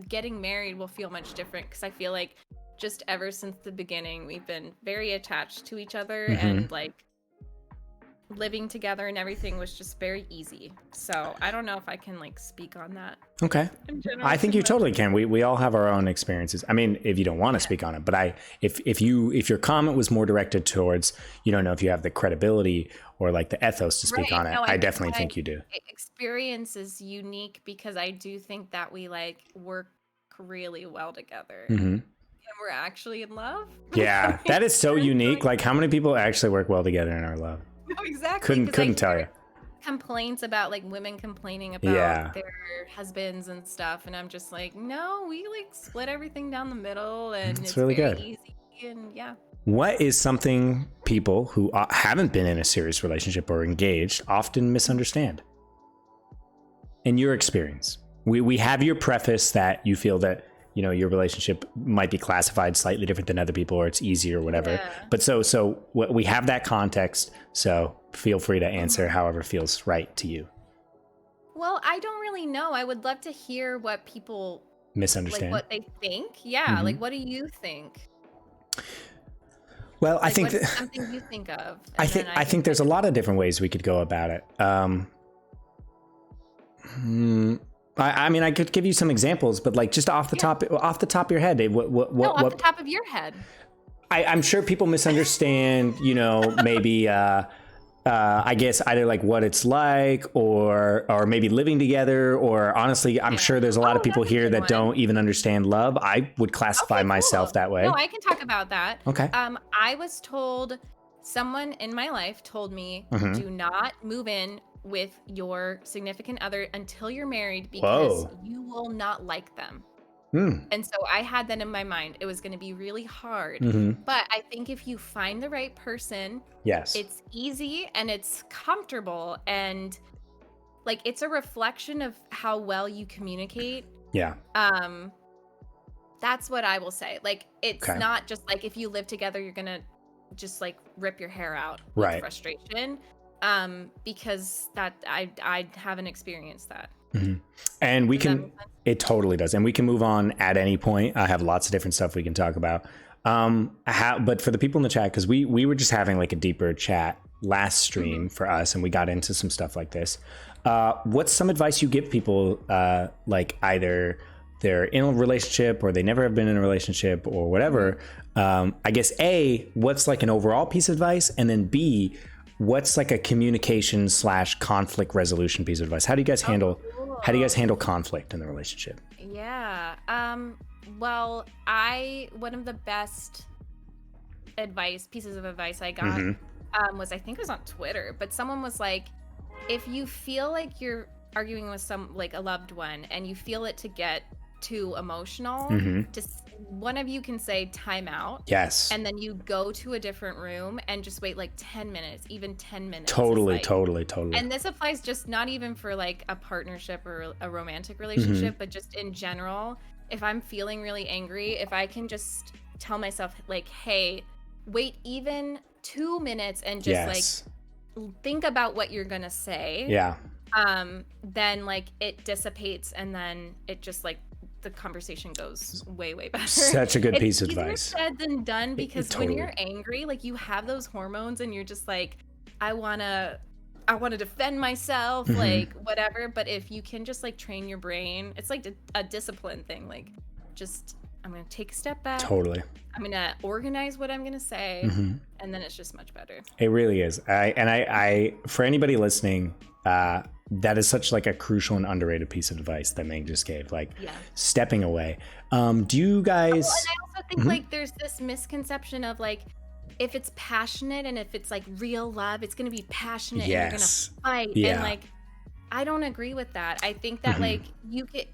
getting married will feel much different because I feel like just ever since the beginning we've been very attached to each other and like living together and everything was just very easy. So I don't know if I can like speak on that. Okay. I think you totally can. We all have our own experiences. I mean, if you don't want to speak on it, but if your comment was more directed towards, you don't know if you have the credibility or like the ethos to speak on it, I definitely think you do. Experience is unique because I do think that we like work really well together. And we're actually in love. Yeah, that is so unique. Like how many people actually work well together and are in love? No, exactly. Couldn't tell you. Complaints about like women complaining about their husbands and stuff, and I'm just like, no, we like split everything down the middle, and it's really very good. Easy, and yeah. What is something people who haven't been in a serious relationship or engaged often misunderstand? In your experience, we have your preface that you feel that your relationship might be classified slightly different than other people, or it's easy or whatever. Yeah. But so we have that context. So feel free to answer however feels right to you. Well, I don't really know. I would love to hear what people misunderstand, like what they think. Yeah, like what do you think? Well, like, I think what's something you think of. I think there's a lot of different ways we could go about it. I mean, I could give you some examples, but like just off the top of your head, off the top of your head. I'm sure people misunderstand, maybe, I guess either like what it's like or maybe living together, or honestly, I'm sure there's a lot of people here that don't even understand love. I would classify myself that way. No, I can talk about that. Okay. I was told, someone in my life told me, do not move in with your significant other until you're married because you will not like them. And so I had that in my mind. It was going to be really hard. But I think if you find the right person, it's easy and it's comfortable, and like it's a reflection of how well you communicate. Yeah. That's what I will say. Like it's not just like if you live together, you're going to just like rip your hair out with frustration. Because that I haven't experienced that. And it totally does. And we can move on at any point. I have lots of different stuff we can talk about. But for the people in the chat, because we were just having like a deeper chat last stream for us, and we got into some stuff like this. What's some advice you give people, like either they're in a relationship or they never have been in a relationship or whatever? I guess A, what's like an overall piece of advice? And then B, what's like a communication / conflict resolution piece of advice? How do you guys handle conflict in the relationship? Yeah. Well, one of the best pieces of advice I got was, I think it was on Twitter, but someone was like, if you feel like you're arguing with a loved one and you feel it to get too emotional, one of you can say time out. Yes. And then you go to a different room and just wait like 10 minutes, even 10 minutes. Totally. And this applies just not even for like a partnership or a romantic relationship, but just in general. If I'm feeling really angry, if I can just tell myself like, hey, wait even 2 minutes and just like think about what you're gonna say. Yeah. Then like it dissipates and then it just like the conversation goes way better. Such a good piece of advice. It's easier said than done, because when you're angry, like you have those hormones and you're just like, I want to defend myself, like whatever. But if you can just like train your brain, it's like a discipline thing. Like just, I'm going to take a step back. Totally. I'm going to organize what I'm going to say. And then it's just much better. It really is. I for anybody listening, that is such like a crucial and underrated piece of advice that Meg just gave, like stepping away. Do you guys... and I also think like there's this misconception of like, if it's passionate and if it's like real love, it's going to be passionate and you're going to fight. And like, I don't agree with that. I think that like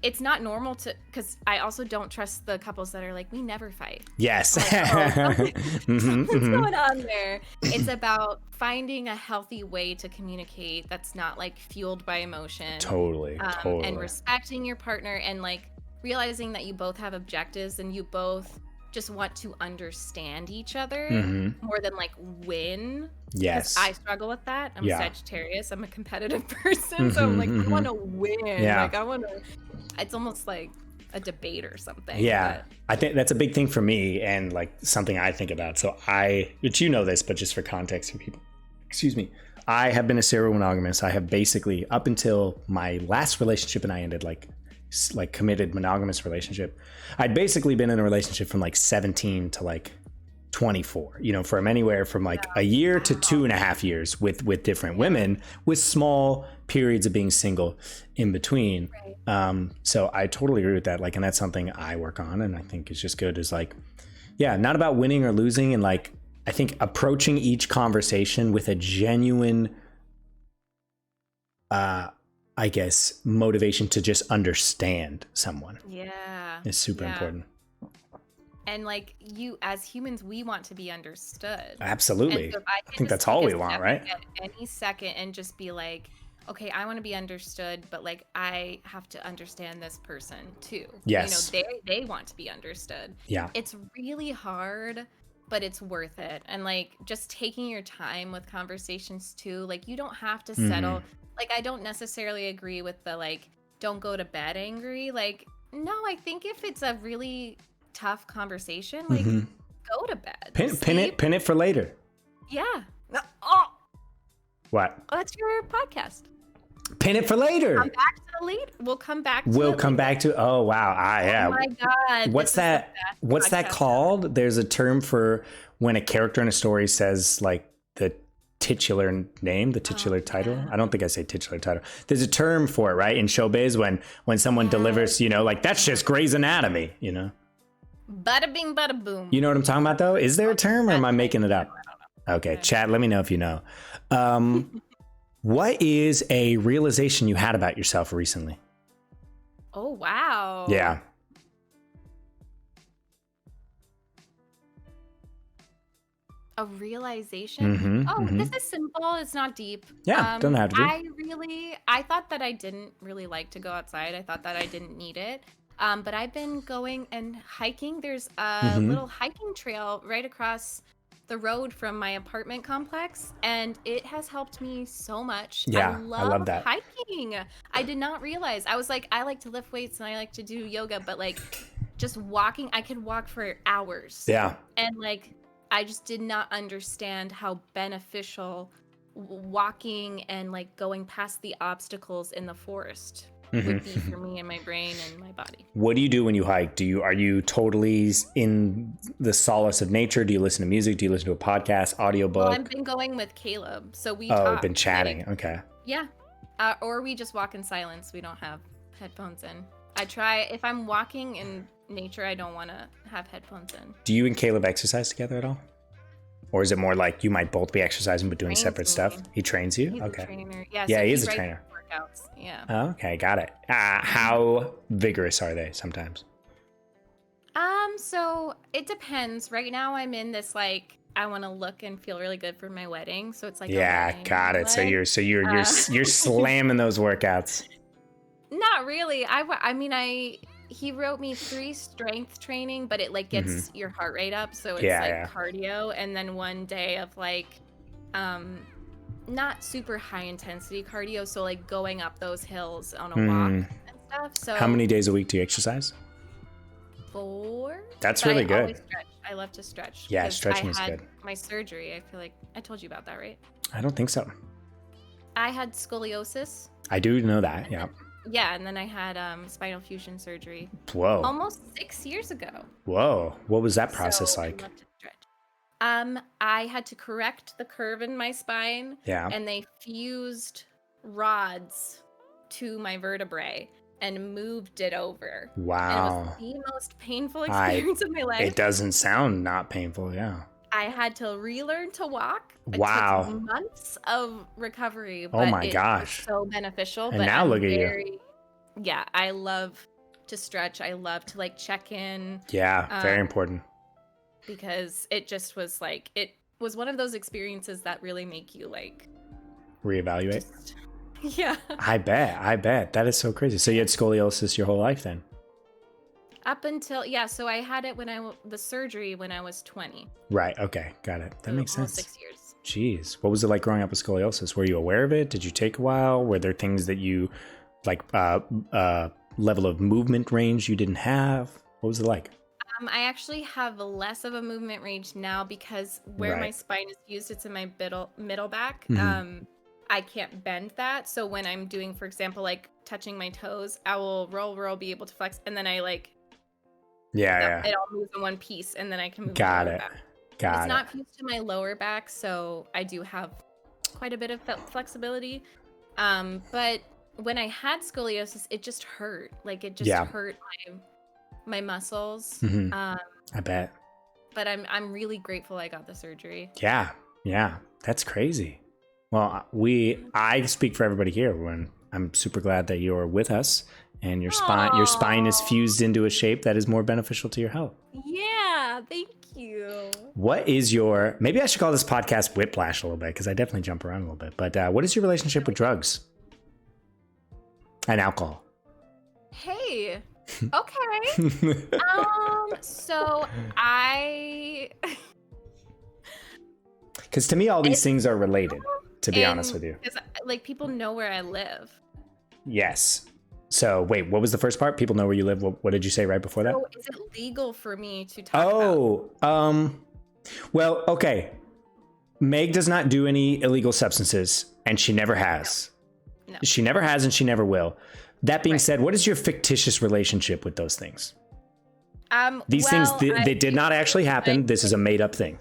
it's not normal to, because I also don't trust the couples that are like, we never fight. Yes. Like, something's going on there. It's about finding a healthy way to communicate that's not like fueled by emotion. Totally. And respecting your partner and like realizing that you both have objectives and you both just want to understand each other more than like win. Yes. I struggle with that. I'm a Sagittarius. I'm a competitive person. So I'm like, I want to win. Yeah. Like I want to, it's almost like a debate or something. Yeah. But I think that's a big thing for me and like something I think about. So but you know this, but just for context for people, excuse me. I have been a serial monogamous. I have basically, up until my last relationship and I ended like committed monogamous relationship, I'd basically been in a relationship from like 17 to like 24, from anywhere from like a year to 2.5 years with different women, with small periods of being single in between. So I totally agree with that. Like, and that's something I work on. And I think it's just good, is like, not about winning or losing. And like, I think approaching each conversation with a genuine, I guess, motivation to just understand someone. Is super important. And like, you as humans, we want to be understood. Absolutely. So I think that's all we want, right? At any second and just be like, okay, I want to be understood, but like I have to understand this person too. Yes. They want to be understood. Yeah. It's really hard, but it's worth it. And like just taking your time with conversations too. Like you don't have to settle. Like, I don't necessarily agree with the, like, don't go to bed angry. Like, no, I think if it's a really tough conversation, like, go to bed. Pin it for later. Yeah. What? Oh, that's your podcast. Pin it for later. Come back to the lead. We'll come back to We'll come back to, oh, wow. Yeah. Oh, my God. What's that called? There's a term for when a character in a story says, like, the titular name, the titular title. I don't think I say titular title. There's a term for it, right? In showbiz, when someone delivers, like, that's just Grey's Anatomy, Bada bing, bada boom. You know what I'm talking about, though? Is there a term, or am I making it up? Okay, chat, let me know if you know. What is a realization you had about yourself recently? Oh, wow. Yeah. A realization? This is simple. It's not deep. Yeah, doesn't have to be. I thought that I didn't really like to go outside. I thought that I didn't need it. But I've been going and hiking. There's a little hiking trail right across the road from my apartment complex, and it has helped me so much. Yeah, I love that. Hiking. I did not realize. I was like, I like to lift weights and I like to do yoga, but like just walking, I could walk for hours. Yeah. And like, I just did not understand how beneficial walking and like going past the obstacles in the forest would be for me and my brain and my body. What do you do when you hike? Are you totally in the solace of nature? Do you listen to music? Do you listen to a podcast, audiobook? Well, I've been going with Caleb, so we been chatting. Like, okay. Yeah. Or we just walk in silence. We don't have headphones in. I try, if I'm walking in nature, I don't want to have headphones in. Do you and Caleb exercise together at all? Or is it more like you might both be exercising but doing separate stuff? He trains you? He's okay. A trainer. Yeah, yeah, so he is a trainer. workouts. Yeah. Okay, got it. How vigorous are they sometimes? So it depends. Right now I'm in this like I want to look and feel really good for my wedding, so it's like Yeah, got it. So you're you're slamming those workouts. Not really. I mean he wrote me 3 strength training, but it like gets your heart rate up, so it's cardio, and then 1 day of like not super high intensity cardio, so like going up those hills on a walk and stuff. So how many days a week do you exercise? 4. That's really good. Always stretch. I love to stretch. Yeah, stretching is good. My surgery, I feel like I told you about that, right? I don't think so. I had scoliosis. I do know that, yeah. Yeah, and then I had spinal fusion surgery. Whoa. Almost 6 years ago. Whoa. What was that process like? I love to stretch. I had to correct the curve in my spine. Yeah. And they fused rods to my vertebrae and moved it over. Wow. And it was the most painful experience of my life. It doesn't sound not painful, yeah. I had to relearn to walk. Wow. It took months of recovery, but it was so beneficial. And now look at you. Yeah, I love to stretch. I love to like check in. Yeah, very important. Because it just was like, it was one of those experiences that really make you like reevaluate. Yeah. I bet. That is so crazy. So you had scoliosis your whole life then? Up until, so I had it the surgery when I was 20. Right. Okay. Got it. That makes sense. 6 years. Jeez. What was it like growing up with scoliosis? Were you aware of it? Did you take a while? Were there things that you like, level of movement range you didn't have? What was it like? I actually have less of a movement range now because where my spine is fused, it's in my middle back. I can't bend that. So when I'm doing, for example, like touching my toes, I will roll, be able to flex, and then I like it all moves in one piece, and then I can move my lower back. It's not fused to my lower back, so I do have quite a bit of flexibility. But when I had scoliosis, it just hurt. Like it just hurt my muscles. I bet. But I'm really grateful I got the surgery. Yeah, that's crazy. Well, I speak for everybody here when I'm super glad that you're with us and your spine is fused into a shape that is more beneficial to your health. Yeah, thank you. What is maybe I should call this podcast Whiplash a little bit because I definitely jump around a little bit, but what is your relationship with drugs and alcohol? Hey, okay. So because to me, all these things are related. To be honest with you. Because, like, people know where I live. Yes. So, wait, what was the first part? People know where you live. What did you say right before that? So, is it legal for me to talk about? Well, okay. Meg does not do any illegal substances, and she never has. No. She never has, and she never will. That being said, what is your fictitious relationship with those things? These things, they did not actually happen. This is a made-up thing.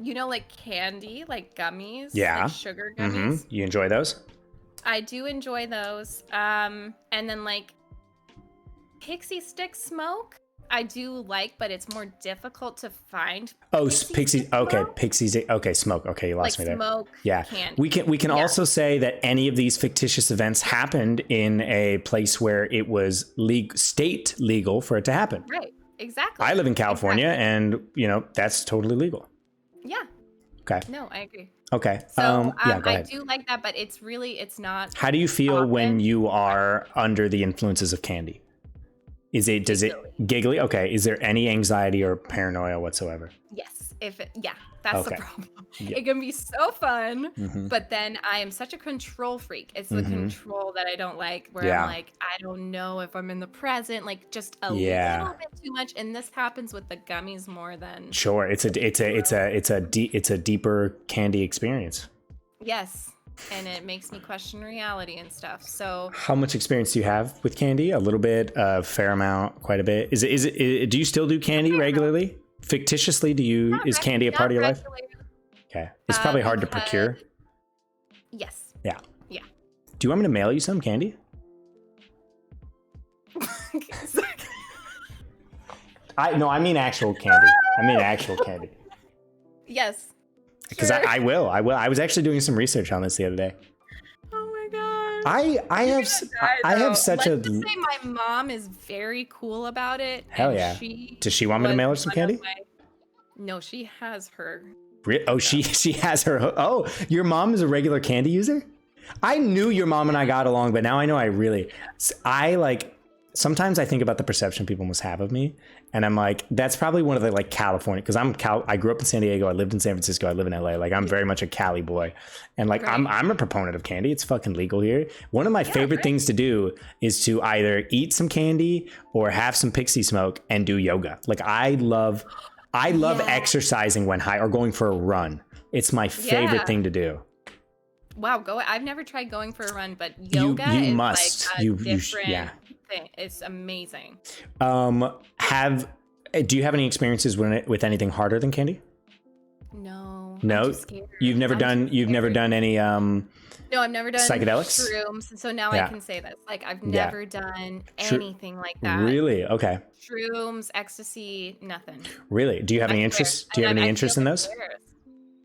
You know, like candy, like gummies, like sugar gummies. You enjoy those? I do enjoy those. And then like pixie stick smoke, I do like, but it's more difficult to find. Oh, pixie. Okay, pixies. Okay, smoke. Okay, you lost me there. Smoke. Yeah, candy. We can also say that any of these fictitious events happened in a place where it was state legal for it to happen. Right. Exactly. I live in California, and that's totally legal. Yeah. Okay. No, I agree. Okay. So go ahead. I do like that, but it's not. How do you feel when you are under the influences of candy? Does it giggly? Okay. Is there any anxiety or paranoia whatsoever? Yes. That's the problem. Yeah. It can be so fun, but then I am such a control freak. It's the control that I don't like, where I'm like, I don't know if I'm in the present, like just a little bit too much. And this happens with the gummies more than. Sure, it's a deeper candy experience. Yes, and it makes me question reality and stuff. So, how much experience do you have with candy? A little bit, a fair amount, quite a bit. Is it? Do you still do candy regularly? Fictitiously, is candy a part of your life? Okay. It's probably hard to procure. Yes. Yeah. Do you want me to mail you some candy? I mean actual candy. Yes. Because I will. I was actually doing some research on this the other day. Oh my I have such Let's just say my mom is very cool about it. Hell yeah. Does she want me to mail her some candy? No, she has her. Oh, she has her. Oh, your mom is a regular candy user? I knew your mom and I got along, but now I know I like, sometimes I think about the perception people must have of me. And I'm like, that's probably one of the like California, because I grew up in San Diego. I lived in San Francisco. I live in LA. Like I'm very much a Cali boy. And like, right. I'm a proponent of candy. It's fucking legal here. One of my favorite things to do is to either eat some candy or have some pixie smoke and do yoga. Like I love exercising when high or going for a run. It's my favorite thing to do. Wow, I've never tried going for a run, but yoga is must. Like a different thing. It's amazing. Do you have any experiences with anything harder than candy? No. You've never done any No, I've never done psychedelics? Shrooms, so now I can say this. Like I've never done anything like that. Really? Okay. Shrooms, ecstasy, nothing. Really? Do you have any interest? Do you have any interest in those?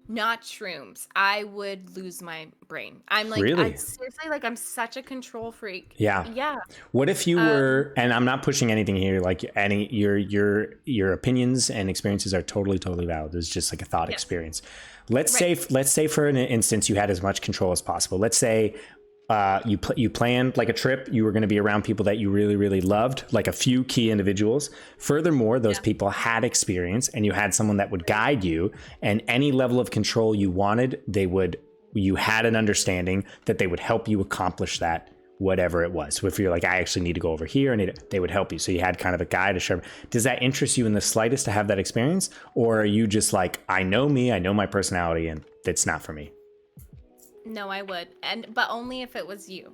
Not shrooms. I would lose my brain. I'm like, seriously, like I'm such a control freak. Yeah. Yeah. What if you were, and I'm not pushing anything here, like your opinions and experiences are totally valid. It's just like a thought experience. Let's say for an instance, you had as much control as possible. Let's say you planned like a trip. You were going to be around people that you really loved, like a few key individuals. Furthermore, those people had experience, and you had someone that would guide you, and any level of control you wanted, you had an understanding that they would help you accomplish that, whatever it was. So if you're like, I actually need to go over here, they would help you. So you had kind of a guide to show. Does that interest you in the slightest to have that experience? Or are you just like, I know me, I know my personality, and it's not for me? No, I would. But only if it was you.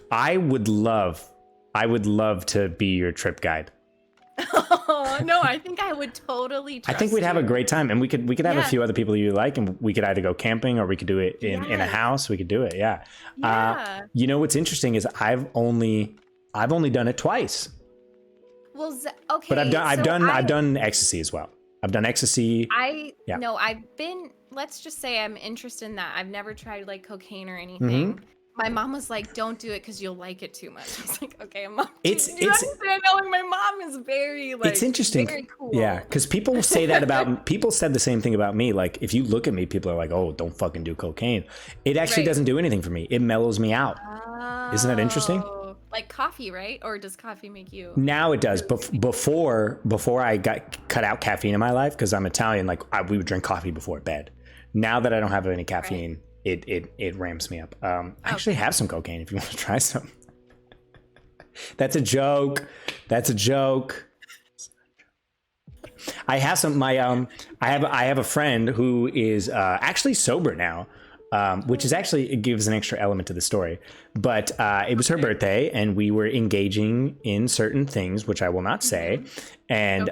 I would love to be your trip guide. Oh, no, I think I would totally trust I think we'd have a great time, and we could have a few other people you like, and we could either go camping or we could do it in a house. We could do it. Yeah. You know, what's interesting is I've only done it twice. Well, okay. But I've done ecstasy as well. I've done ecstasy. No, I've been, let's just say I'm interested in that. I've never tried like cocaine or anything. Mm-hmm. My mom was like, don't do it because you'll like it too much. I was like, okay, Mom. My mom is very like, it's interesting. Very cool. Yeah, because people say that about, people said the same thing about me. Like, if you look at me, people are like, oh, don't fucking do cocaine. It actually doesn't do anything for me. It mellows me out. Oh. Isn't that interesting? Like coffee, right? Or does coffee make you? Now it does. Before I cut out caffeine in my life, because I'm Italian, like we would drink coffee before bed. Now that I don't have any caffeine, it ramps me up. I actually have some cocaine if you want to try some. That's a joke. I have some. I have a friend who is actually sober now. Which is actually, it gives an extra element to the story. But it was her birthday, and we were engaging in certain things, which I will not say. And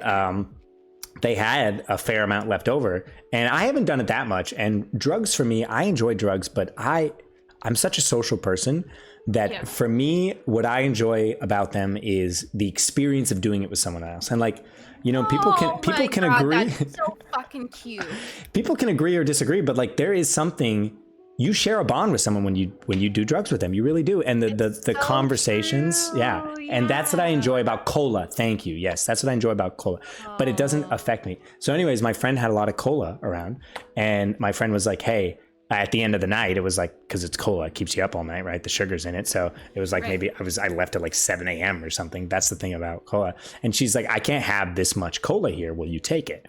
they had a fair amount left over. And I haven't done it that much. And drugs for me, I enjoy drugs, but I'm such a social person that for me, what I enjoy about them is the experience of doing it with someone else. And like, you know, people can agree. That's so fucking cute. People can agree or disagree, but like there is something. You share a bond with someone when you do drugs with them. You really do. And the so conversations. Yeah. And that's what I enjoy about cola. Thank you. Yes. That's what I enjoy about cola, but it doesn't affect me. So anyways, my friend had a lot of cola around, and my friend was like, hey, at the end of the night, it was like, cause it's cola, it keeps you up all night, right? The sugar's in it. So it was like, maybe I left at like 7 a.m. or something. That's the thing about cola. And she's like, I can't have this much cola here. Will you take it?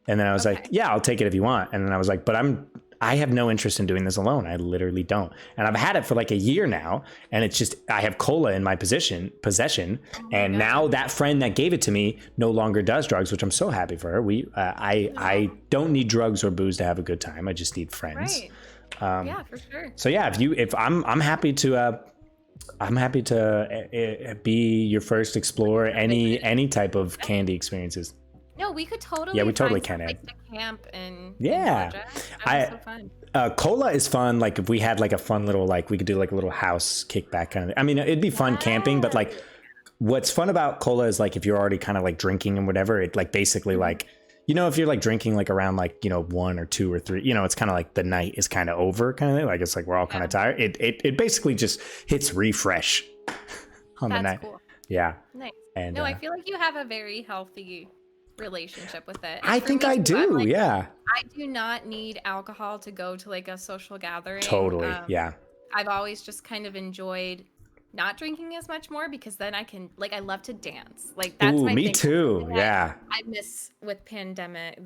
And then I was like, yeah, I'll take it if you want. And then I was like, but I have no interest in doing this alone. I literally don't. And I've had it for like a year now. And it's just, I have cola in my possession. And now that friend that gave it to me no longer does drugs, which I'm so happy for her. I don't need drugs or booze to have a good time. I just need friends. Right. Yeah, for sure. So yeah, I'm happy to be your first explorer, any type of candy experiences. No, we could totally. Yeah, we totally can. Like to camp and yeah, that was so fun. Cola is fun. Like if we had like a fun little, like we could do like a little house kickback kind of. I mean, it'd be fun camping, but like, what's fun about cola is like if you're already kind of like drinking and whatever, it like basically like you know, if you're like drinking like around like, you know, 1 or 2 or 3, you know, it's kind of like the night is kind of over kind of thing. Like it's like we're all kind of tired. It basically just hits refresh on the night. Cool. Yeah. Nice. And no, I feel like you have a very healthy relationship with it. And I think I do. Like, yeah. I do not need alcohol to go to like a social gathering. Totally. Yeah. I've always just kind of enjoyed not drinking as much more because then I can like I love to dance. Like that's my me thing. Too. Yeah. I miss with pandemic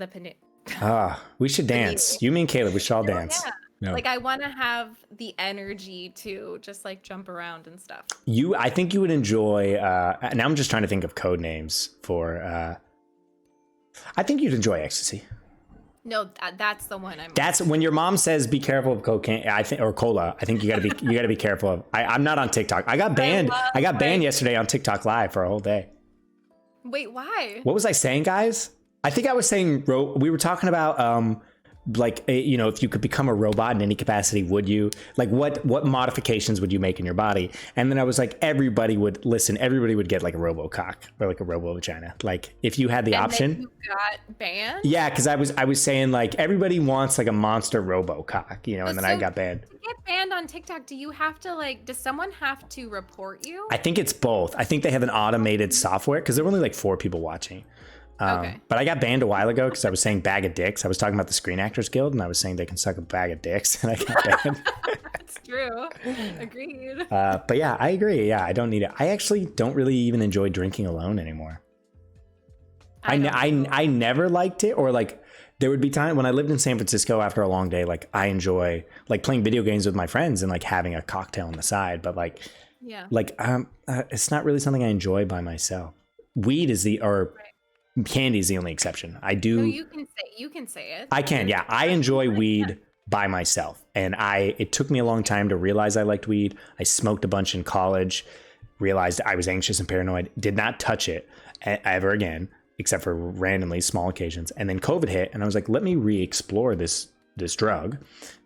we should dance. You mean Caleb, we should all dance. Yeah. No. Like I want to have the energy to just like jump around and stuff. I think you would enjoy now I'm just trying to think of code names for I think you'd enjoy ecstasy. No, that's the one. That's when your mom says be careful of cocaine. I think or cola. I think you gotta be careful of. I'm not on TikTok. I got banned. I got banned yesterday on TikTok Live for a whole day. Wait, why? What was I saying, guys? I think I was saying we were talking about like you know, if you could become a robot in any capacity, would you? Like what modifications would you make in your body? And then I was like, everybody would get like a robocock or like a robo vagina. Like if you had the option. Then you got banned? Yeah, because I was saying like everybody wants like a monster robocock, you know, and then I got banned. To get banned on TikTok, do you have to like does someone have to report you? I think it's both. I think they have an automated software because there were only like 4 people watching. Okay. But I got banned a while ago because I was saying bag of dicks. I was talking about the Screen Actors Guild and I was saying they can suck a bag of dicks and I got banned. That's true. Agreed. But yeah, I agree. Yeah, I don't need it. I actually don't really even enjoy drinking alone anymore. I never liked it, or like there would be time when I lived in San Francisco after a long day, like I enjoy like playing video games with my friends and like having a cocktail on the side. But like, it's not really something I enjoy by myself. Weed is candy is the only exception. I do. No, you can say it. I can. Yeah. I enjoy weed by myself. And it took me a long time to realize I liked weed. I smoked a bunch in college, realized I was anxious and paranoid, did not touch it ever again, except for randomly small occasions. And then COVID hit and I was like, let me re-explore this drug.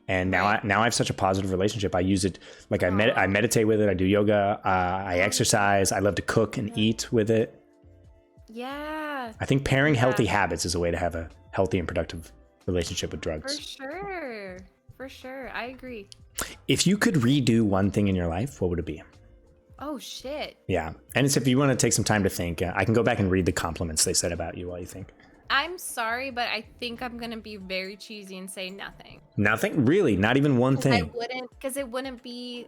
And now I have such a positive relationship. I use it like I meditate with it. I do yoga. I exercise. I love to cook and eat with it. Yeah. I think pairing healthy habits is a way to have a healthy and productive relationship with drugs. For sure. I agree. If you could redo one thing in your life, what would it be? Oh, shit. Yeah. And it's if you want to take some time to think, I can go back and read the compliments they said about you while you think. I'm sorry, but I think I'm going to be very cheesy and say nothing. Nothing? Really? Not even one thing? Because I wouldn't be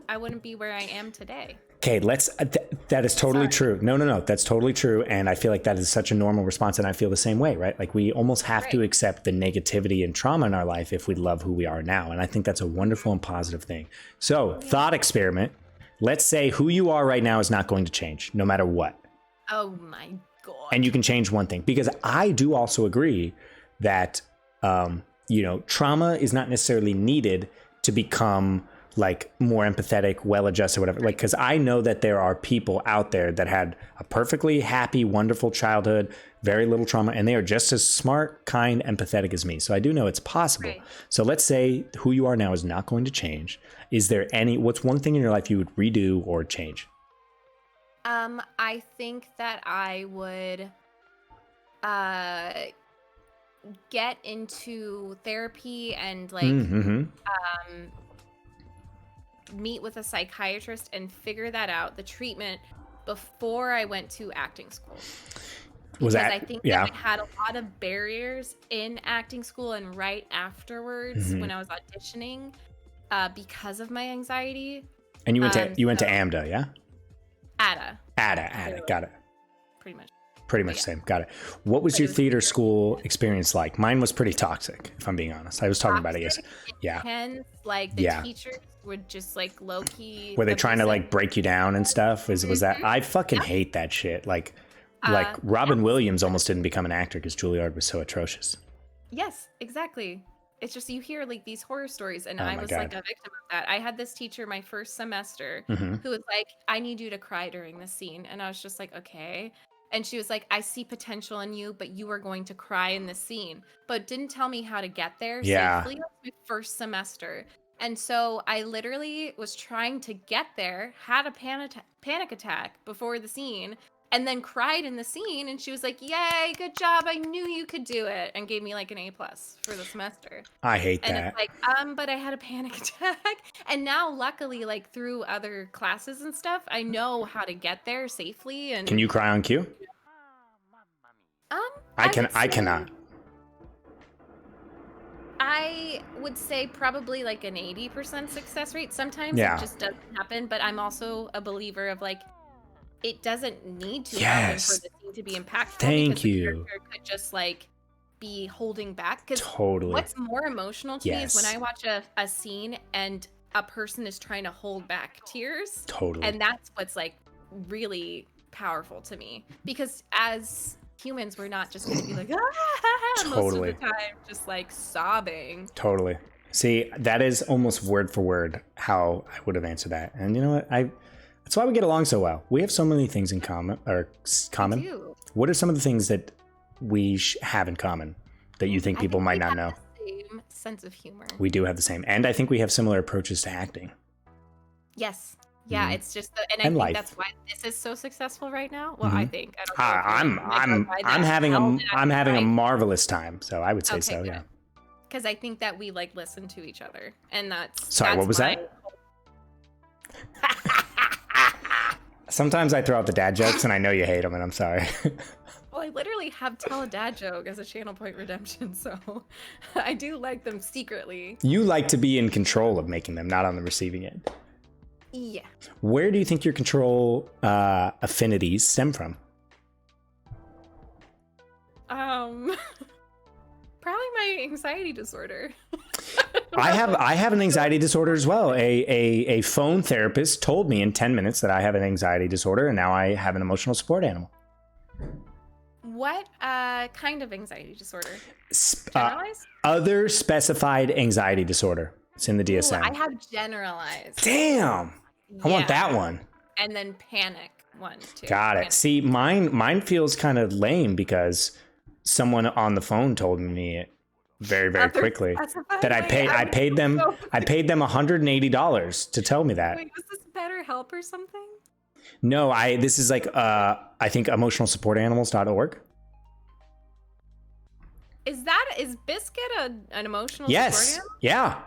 where I am today. Okay, that is totally true. No, that's totally true. And I feel like that is such a normal response. And I feel the same way, right? Like we almost have to accept the negativity and trauma in our life if we love who we are now. And I think that's a wonderful and positive thing. So thought experiment. Let's say who you are right now is not going to change no matter what. Oh my God. And you can change one thing, because I do also agree that, trauma is not necessarily needed to become like more empathetic, well-adjusted, whatever. Like, because I know that there are people out there that had a perfectly happy, wonderful childhood, very little trauma, and they are just as smart, kind, empathetic as me. So I do know it's possible. Right. So let's say who you are now is not going to change. Is there what's one thing in your life you would redo or change? I think that I would get into therapy and like meet with a psychiatrist and figure that out, the treatment, before I went to acting school. I think that I had a lot of barriers in acting school and right afterwards when I was auditioning because of my anxiety. And you went to AMDA, yeah? ADA. Got it. Pretty much the same. Got it. What was your theater school experience like? Mine was pretty toxic, if I'm being honest. I was talking about it yesterday. Yeah. Intense, like the teachers would just like low key. Were they trying to like break you down and stuff? Was that? I fucking hate that shit. Like Robin Williams almost didn't become an actor because Juilliard was so atrocious. Yes, exactly. It's just you hear like these horror stories, and I was like a victim of that. I had this teacher my first semester who was like, "I need you to cry during this scene," and I was just like, "Okay." And she was like, "I see potential in you, but you are going to cry in this scene," but didn't tell me how to get there. Yeah. Safely. My first semester, and so I literally was trying to get there, had a panic attack before the scene, and then cried in the scene, and she was like, "Yay, good job! I knew you could do it," and gave me like an A+ for the semester. I hate and that. It's like, but I had a panic attack, and now luckily, like through other classes and stuff, I know how to get there safely. And can you cry on cue? I cannot. I would say probably like an 80% success rate. Sometimes it just doesn't happen, but I'm also a believer of like, it doesn't need to happen for the scene to be impactful. Thank you. The character could just like be holding back. Because totally. What's more emotional to me is when I watch a scene and a person is trying to hold back tears. Totally. And that's what's like really powerful to me. Because as humans, we're not just going to be like, most of the time, just like sobbing. Totally. See, that is almost word for word how I would have answered that. And you know what? That's why we get along so well. We have so many things in common. We do. What are some of the things that we have in common that you think people might not know? The same sense of humor. We do have the same. And I think we have similar approaches to acting. Yes. Yeah, it's just and I think that's why this is so successful right now. Well, I think I'm having a marvelous time, so I would say so. Good. Yeah. Because I think that we like listen to each other, and that's sorry. What was that? Sometimes I throw out the dad jokes, and I know you hate them, and I'm sorry. Well, I literally have tell a dad joke as a channel point redemption, so I do like them secretly. You like to be in control of making them, not on the receiving end. Yeah. Where do you think your control affinities stem from? Probably my anxiety disorder. I have an anxiety disorder as well. A phone therapist told me in 10 minutes that I have an anxiety disorder, and now I have an emotional support animal. What kind of anxiety disorder? Generalized? Other specified anxiety disorder. It's in the DSM. Ooh, I have generalized. Damn. I want that one. And then panic one too. Got it. See, mine feels kind of lame because someone on the phone told me it very, very quickly that I paid them $180 to tell me that. Wait, was this BetterHelp or something? No, this is like I think emotionalsupportanimals.org. Is Biscuit an emotional support animal? Yeah.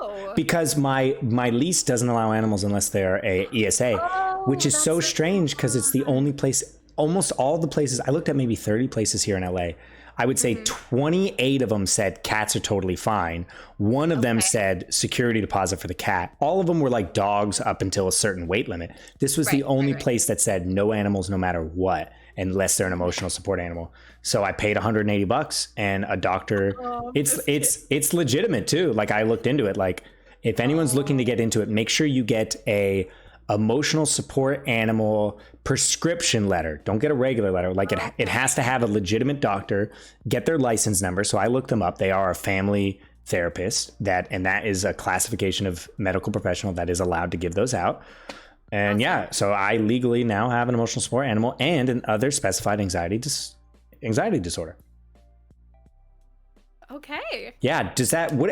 Oh. Because my lease doesn't allow animals unless they're a ESA, which is so strange because it's the only place, almost all the places, I looked at maybe 30 places here in LA. I would say 28 of them said cats are totally fine. One of them said security deposit for the cat. All of them were like dogs up until a certain weight limit. This was the only place that said no animals no matter what, unless they're an emotional support animal. So I paid $180 and a doctor, it's legitimate too. Like I looked into it. Like if anyone's looking to get into it, make sure you get a emotional support animal prescription letter. Don't get a regular letter. Like it has to have a legitimate doctor, get their license number. So I looked them up. They are a family therapist and that is a classification of medical professional that is allowed to give those out. And so I legally now have an emotional support animal and an other specified anxiety disorder. Okay. Yeah.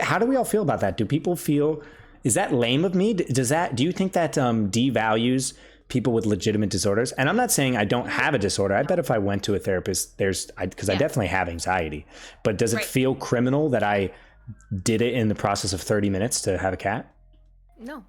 How do we all feel about that? Do people feel, is that lame of me? Do you think that devalues people with legitimate disorders? And I'm not saying I don't have a disorder. I bet if I went to a therapist, because I definitely have anxiety, but does it feel criminal that I did it in the process of 30 minutes to have a cat? No.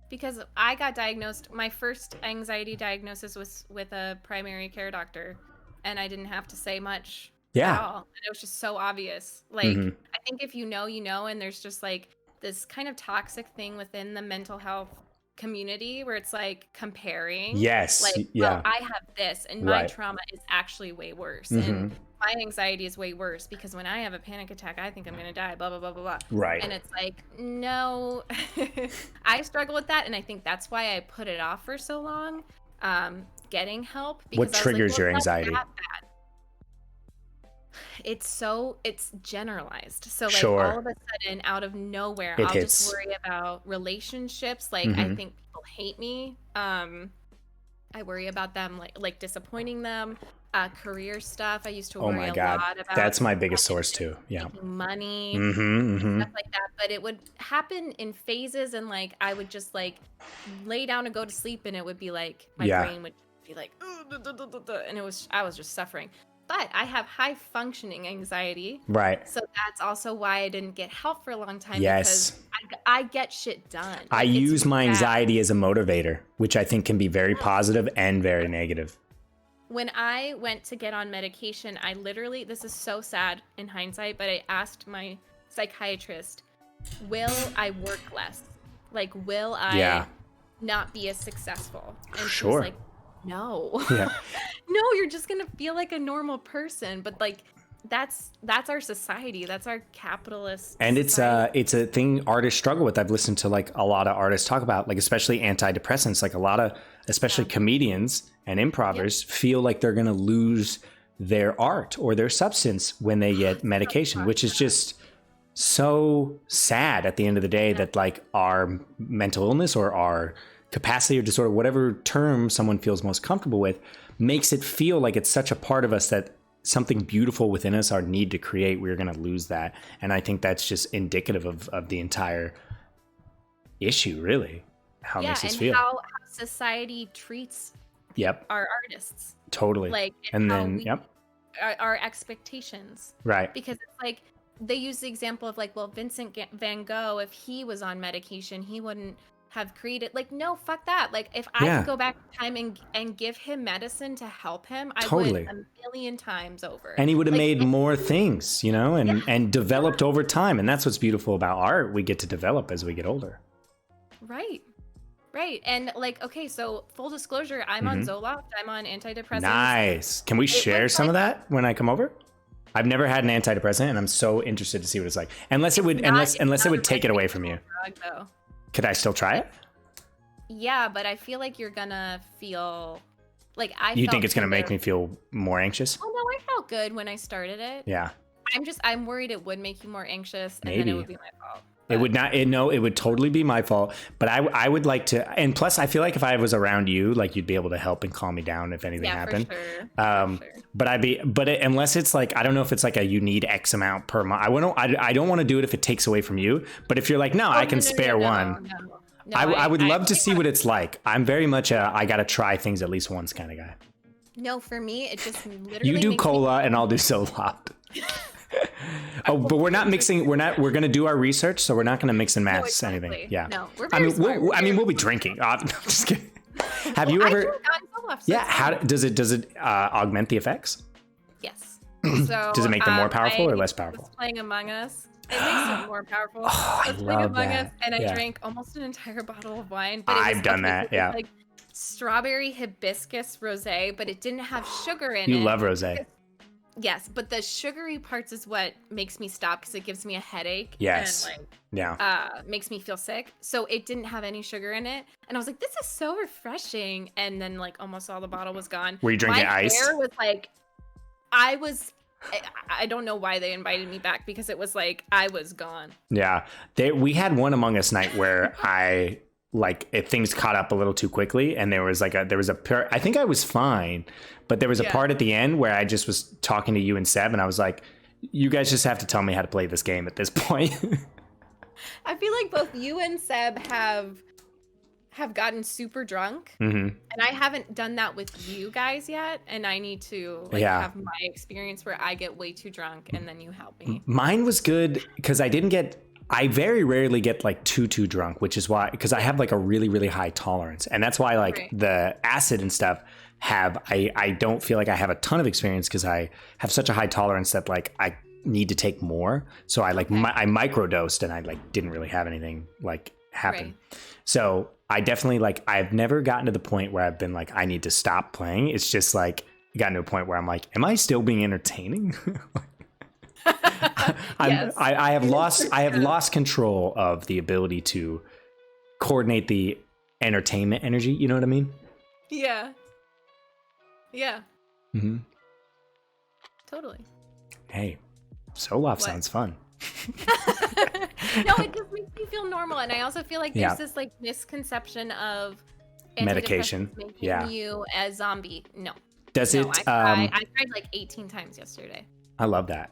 Because I got diagnosed, my first anxiety diagnosis was with a primary care doctor, and I didn't have to say much at all. And it was just so obvious. Like, I think if you know, and there's just like this kind of toxic thing within the mental health community where it's like comparing. Yes. Like, well, I have this, and my trauma is actually way worse. And my anxiety is way worse because when I have a panic attack, I think I'm going to die, blah, blah, blah, blah, blah. Right. And it's like, no, I struggle with that. And I think that's why I put it off for so long, getting help. What triggers your anxiety? It's generalized. So like all of a sudden out of nowhere, I'll just worry about relationships. Like I think people hate me. I worry about them like disappointing them. Career stuff. I used to worry a lot about. That's my biggest source too. Yeah. Money, stuff like that. But it would happen in phases, and like I would just like lay down and go to sleep, and it would be like my brain would be like, and I was just suffering. But I have high functioning anxiety. Right. So that's also why I didn't get help for a long time. Yes. Because I get shit done. I use my anxiety as a motivator, which I think can be very positive and very negative. When I went to get on medication, I literally, this is so sad in hindsight, but I asked my psychiatrist, will I work less? Like, will I not be as successful? And she was like, no. Yeah. No, you're just going to feel like a normal person. But like, that's our society. That's our capitalist and society. It's a thing artists struggle with. I've listened to like a lot of artists talk about, like, especially antidepressants, like a lot of, especially comedians and improvers feel like they're going to lose their art or their substance when they get medication, which is just so sad at the end of the day that like our mental illness or our capacity or disorder, whatever term someone feels most comfortable with, makes it feel like it's such a part of us that something beautiful within us, our need to create, we're going to lose that. And I think that's just indicative of the entire issue, really, how it makes us feel. How society treats our artists. Totally. Like, and then, our expectations. Right. Because it's like, they use the example of like, well, Vincent van Gogh, if he was on medication, he wouldn't have created, like, no, fuck that. Like, if I could go back in time and give him medicine to help him, I would a million times over. And he would have made more things, you know, and developed over time. And that's what's beautiful about art. We get to develop as we get older. Right. Right. And like, okay, so full disclosure, I'm on Zoloft. I'm on antidepressants. Nice. Can we share some of that when I come over? I've never had an antidepressant, and I'm so interested to see what it's like. Unless it would take it away from you. Drug, could I still try it? Yeah, but I feel like you're gonna feel like You think it's gonna make me feel more anxious? Oh no, I felt good when I started it. Yeah. I'm worried it would make you more anxious, and Maybe. then it would be my fault. It would not. It would totally be my fault. But I would like to. And plus, I feel like if I was around you, like you'd be able to help and calm me down if anything happened. For sure. But unless it's like, I don't know if it's like you need X amount per month. I don't want to do it if it takes away from you. But if you're like, no, I can spare one. No, I would love to see what it's like. I'm very much I got to try things at least once kind of guy. No, for me, it just literally. You do cola and I'll do Zoloft. Oh, but we're not mixing. We're going to do our research, so we're not going to mix and match anything. Yeah. No, we're very smart. We'll be drinking. No, I'm just kidding. Have you ever? Yeah. How does it augment the effects? Yes. So does it make them more powerful or less powerful? Playing Among Us. It makes it more powerful. I love Among that. Us, and I drank almost an entire bottle of wine. But I've done that. Yeah. Like strawberry hibiscus rosé, but it didn't have sugar in it. You love rosé. Yes, but the sugary parts is what makes me stop because it gives me a headache. Yes. And makes me feel sick. So it didn't have any sugar in it. And I was like, this is so refreshing. And then like almost all the bottle was gone. Were you drinking ice? My hair was like, I don't know why they invited me back because it was like, I was gone. Yeah. We had one Among Us night where things caught up a little too quickly. And there was I think I was fine. But there was a part at the end where I just was talking to you and Seb, and I was like, you guys just have to tell me how to play this game at this point. I feel like both you and Seb have gotten super drunk, and I haven't done that with you guys yet, and I need to have my experience where I get way too drunk, and then you help me. Mine was good because I very rarely get like too drunk, which is why, because I have like a really, really high tolerance. And that's why the acid and stuff I don't feel like I have a ton of experience because I have such a high tolerance that like I need to take more. So I I microdosed and I didn't really have anything happen. Right. So I definitely I've never gotten to the point where I've been like, I need to stop playing. It's just gotten to a point where I'm like, am I still being entertaining? Yes. I have lost control of the ability to coordinate the entertainment energy. You know what I mean? Yeah. Yeah. Mm-hmm. Totally. Hey, Zoloft sounds fun. No, it just makes me feel normal, and I also feel like there's this misconception of medication making you a zombie. No. Does it? I cried 18 times yesterday. I love that.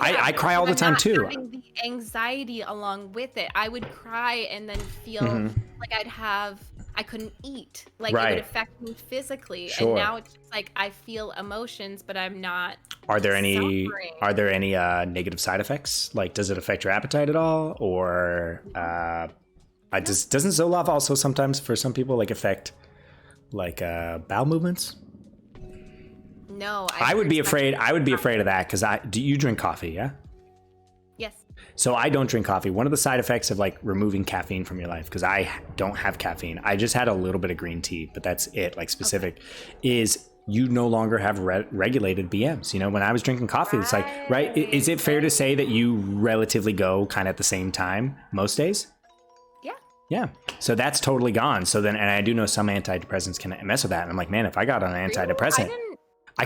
I cry all the time too. Having the anxiety along with it, I would cry and then feel like I couldn't eat. Like it would affect me physically. And now it's just like I feel emotions, but I'm not Are there suffering. any negative side effects? Like, does it affect your appetite at all? Or doesn't Zoloft also sometimes for some people like affect like bowel movements? No, I would be afraid of that because do you drink coffee? Yeah. Yes. So I don't drink coffee. One of the side effects of like removing caffeine from your life, because I don't have caffeine, I just had a little bit of green tea, but that's it, like specific, is you no longer have regulated BMs. You know, when I was drinking coffee, it's like, is it fair to say that you relatively go kind of at the same time most days? Yeah. Yeah. So that's totally gone. So then, and I do know some antidepressants can mess with that. And I'm like, man, if I got on an antidepressant, I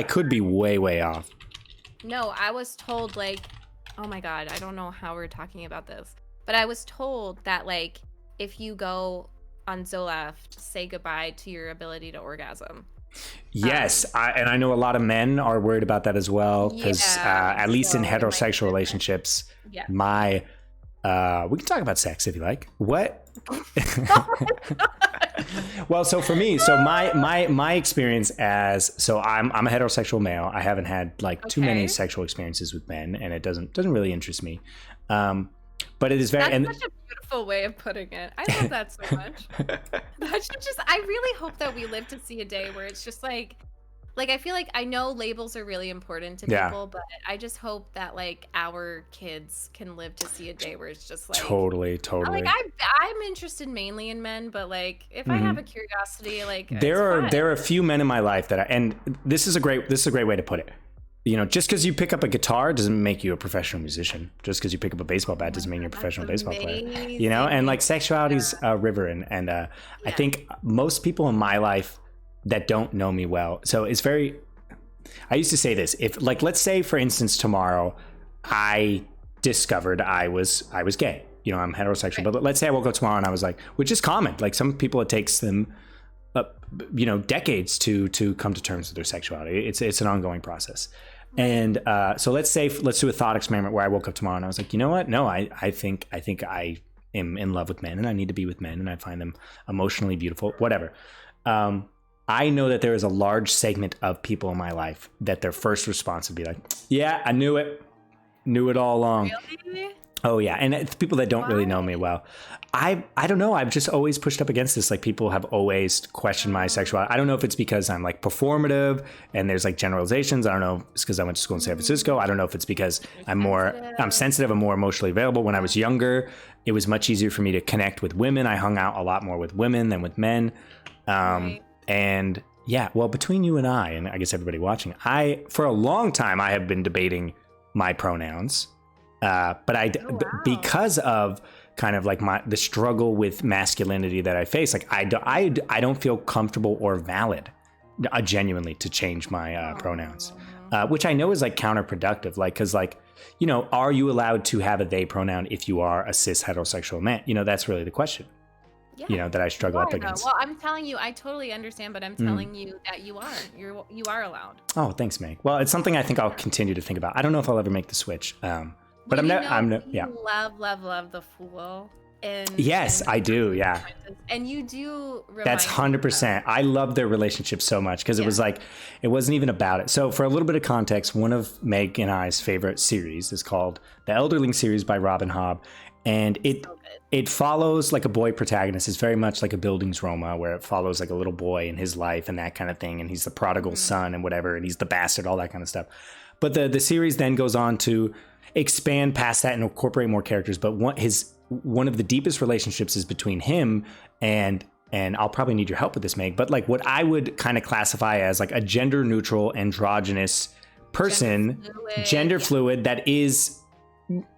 could be way off. No, I was told like, oh my God, I don't know how we're talking about this, but I was told that like, if you go on Zoloft, say goodbye to your ability to orgasm. Yes, I know a lot of men are worried about that as well, because at least in heterosexual relationships, we can talk about sex if you like. What? Well, so for me, so my experience I'm a heterosexual male. I haven't had like too many sexual experiences with men, and it doesn't really interest me. But it is very such a beautiful way of putting it. I love that so much. I really hope that we live to see a day where it's just like I feel like I know labels are really important to people, but I just hope that like our kids can live to see a day where it's just like totally. Like I'm interested mainly in men, but like if I have a curiosity, like there are a few men in my life that and this is a great way to put it. You know, just because you pick up a guitar doesn't make you a professional musician. Just because you pick up a baseball bat doesn't mean you're a professional baseball player. You know, and like sexuality's a river, and I think most people in my life that don't know me well. So it's very, I used to say this, if like, let's say for instance, tomorrow I discovered I was gay, you know, I'm heterosexual, but let's say I woke up tomorrow and I was like, which is common. Like some people, it takes them, you know, decades to come to terms with their sexuality. It's an ongoing process. And so let's do a thought experiment where I woke up tomorrow and I was like, you know what? No, I think I am in love with men and I need to be with men and I find them emotionally beautiful, whatever. I know that there is a large segment of people in my life that their first response would be like, yeah, I knew it all along. Really? Oh yeah. And it's people that don't really know me well. I don't know. I've just always pushed up against this. Like people have always questioned my sexuality. I don't know if it's because I'm like performative and there's like generalizations. I don't know if it's because I went to school in San Francisco. I don't know if it's because I'm sensitive. I'm more emotionally available. When I was younger, it was much easier for me to connect with women. I hung out a lot more with women than with men. And yeah, well, between you and I guess everybody watching, for a long time, I have been debating my pronouns. Because of kind of like the struggle with masculinity that I face, like I don't feel comfortable or valid genuinely to change my pronouns, which I know is like counterproductive. Like, cause like, you know, are you allowed to have a they pronoun if you are a cis heterosexual man? You know, that's really the question. Yeah, you know, that I struggle up against. Well, I'm telling you, I totally understand, but I'm telling you that you are allowed. Oh, thanks, Meg. Well, it's something I think I'll continue to think about. I don't know if I'll ever make the switch. But you love the Fool. Yes, I do. Yeah. And you do. That's 100%. I love their relationship so much because it was like, it wasn't even about it. So for a little bit of context, one of Meg and I's favorite series is called the Elderling series by Robin Hobb. And it follows like a boy protagonist. It's very much like a Bildungsroman Roma, where it follows like a little boy in his life and that kind of thing. And he's the prodigal son and whatever. And he's the bastard, all that kind of stuff. But the series then goes on to expand past that and incorporate more characters. But one of the deepest relationships is between him and I'll probably need your help with this, Meg, but like what I would kind of classify as like a gender neutral, androgynous person, gender fluid that is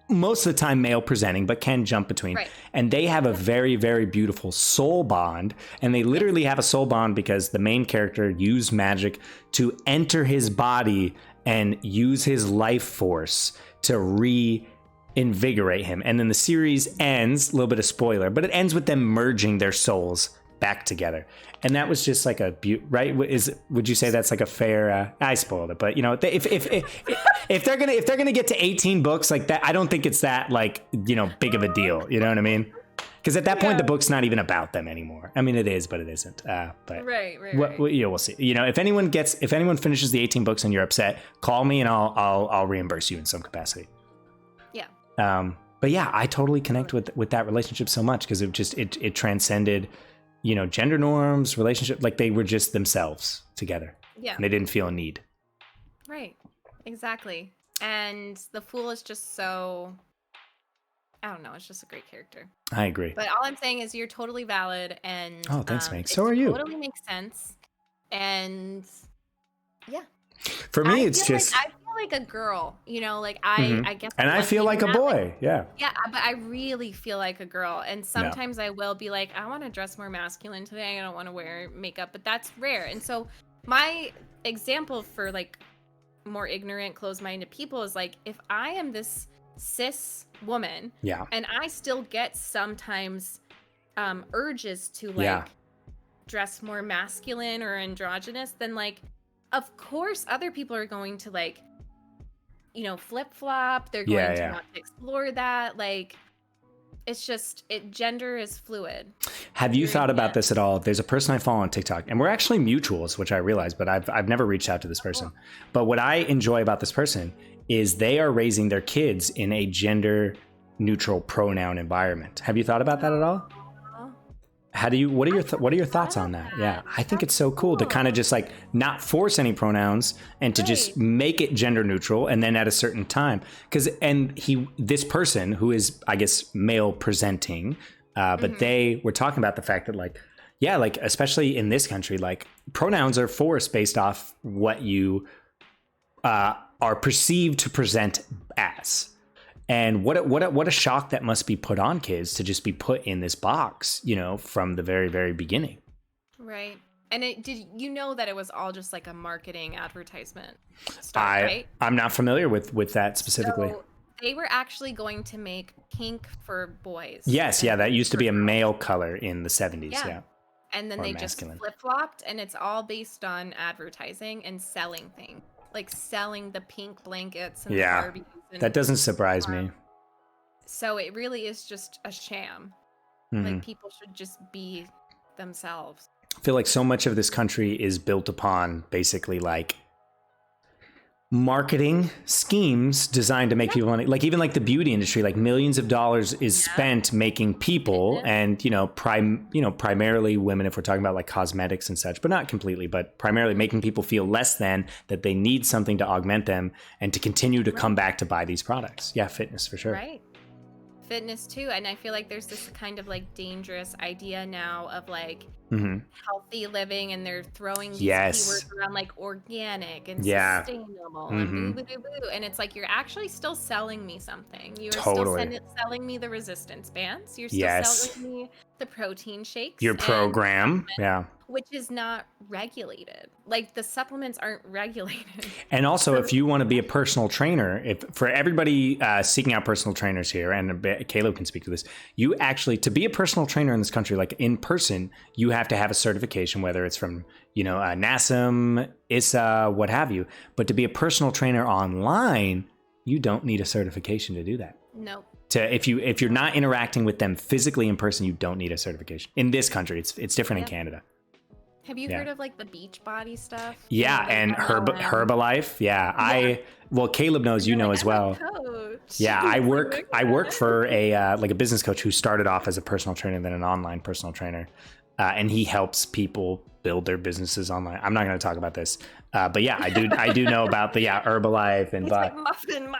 most of the time male presenting, but can jump between. Right. And they have a very, very beautiful soul bond. And they literally have a soul bond because the main character used magic to enter his body and use his life force to reinvigorate him. And then the series ends, a little bit of spoiler, but it ends with them merging their souls back together. And that was just like right? Would you say that's like a fair? I spoiled it, but you know, if they're gonna get to 18 books like that, I don't think it's that like, you know, big of a deal. You know what I mean? Because at that point, the book's not even about them anymore. I mean, it is, but it isn't. But right. We'll see. You know, if anyone finishes the 18 books and you're upset, call me and I'll reimburse you in some capacity. Yeah. But yeah, I totally connect with that relationship so much because it transcended, you know, gender norms, relationship, like they were just themselves together. Yeah. And they didn't feel a need. Right. Exactly. And the Fool is just so, I don't know, it's just a great character. I agree. But all I'm saying is you're totally valid, and oh, thanks, Meg. So are you. Totally makes sense. And yeah. For me, it's just I feel like a girl, you know, like I guess. And I feel like a boy. Yeah. Yeah, but I really feel like a girl, and sometimes I will be like, I want to dress more masculine today. I don't want to wear makeup, but that's rare. And so my example for like more ignorant, closed-minded people is like, if I am this cis woman, and I still get sometimes urges to like dress more masculine or androgynous, then like, of course, other people are going to like, you know, flip-flop. They're going to want to explore that. Like, it's just, gender is fluid. Have you thought about this at all? There's a person I follow on TikTok, and we're actually mutuals, which I realize, but I've never reached out to this person. But what I enjoy about this person is they are raising their kids in a gender neutral pronoun environment. Have you thought about that at all? What are your thoughts on that? Yeah, I think it's so cool to kind of just like not force any pronouns and to just make it gender neutral, and then at a certain time, this person who is, I guess, male presenting, but they were talking about the fact that like especially in this country, like pronouns are forced based off what you are perceived to present as. And what a shock that must be put on kids to just be put in this box, you know, from the very, very beginning. Right. And did you know that it was all just like a marketing advertisement stuff, right? I'm not familiar with that specifically. So they were actually going to make pink for boys. Yes, that used to be a male color in the 70s, yeah. And then they masculine. Just flip-flopped, and it's all based on advertising and selling things. Like selling the pink blankets and the Barbies. And that doesn't surprise me. So it really is just a sham. Like people should just be themselves. I feel like so much of this country is built upon basically like marketing schemes designed to make people money. Like even like the beauty industry, like millions of dollars is spent making people and, you know, primarily women, if we're talking about like cosmetics and such, but not completely, but primarily making people feel less than, that they need something to augment them and to continue to come back to buy these products. Yeah. Fitness for sure. Right. Fitness too. And I feel like there's this kind of like dangerous idea now of like healthy living, and they're throwing these keywords around like organic and sustainable and boo, boo, boo, boo. And it's like, you're actually still selling me something. You're still selling me the resistance bands. You're still selling me the protein shakes. Your program. Which is not regulated. Like the supplements aren't regulated. And also, if you want to be a personal trainer, for everybody seeking out personal trainers here, and Caleb can speak to this, you actually, to be a personal trainer in this country, like in person, you have to have a certification, whether it's from, you know, NASM, ISSA, what have you. But to be a personal trainer online, you don't need a certification to do that. Nope. If you're not interacting with them physically in person, you don't need a certification. In this country, it's different in Canada. Have you heard of like the beach body stuff? Yeah, and Herbalife. Yeah, well, Caleb knows, you know, as well. Yeah, I work for a like a business coach who started off as a personal trainer, then an online personal trainer, and he helps people build their businesses online. I'm not going to talk about this, but yeah, I do know about the Herbalife and like muffin.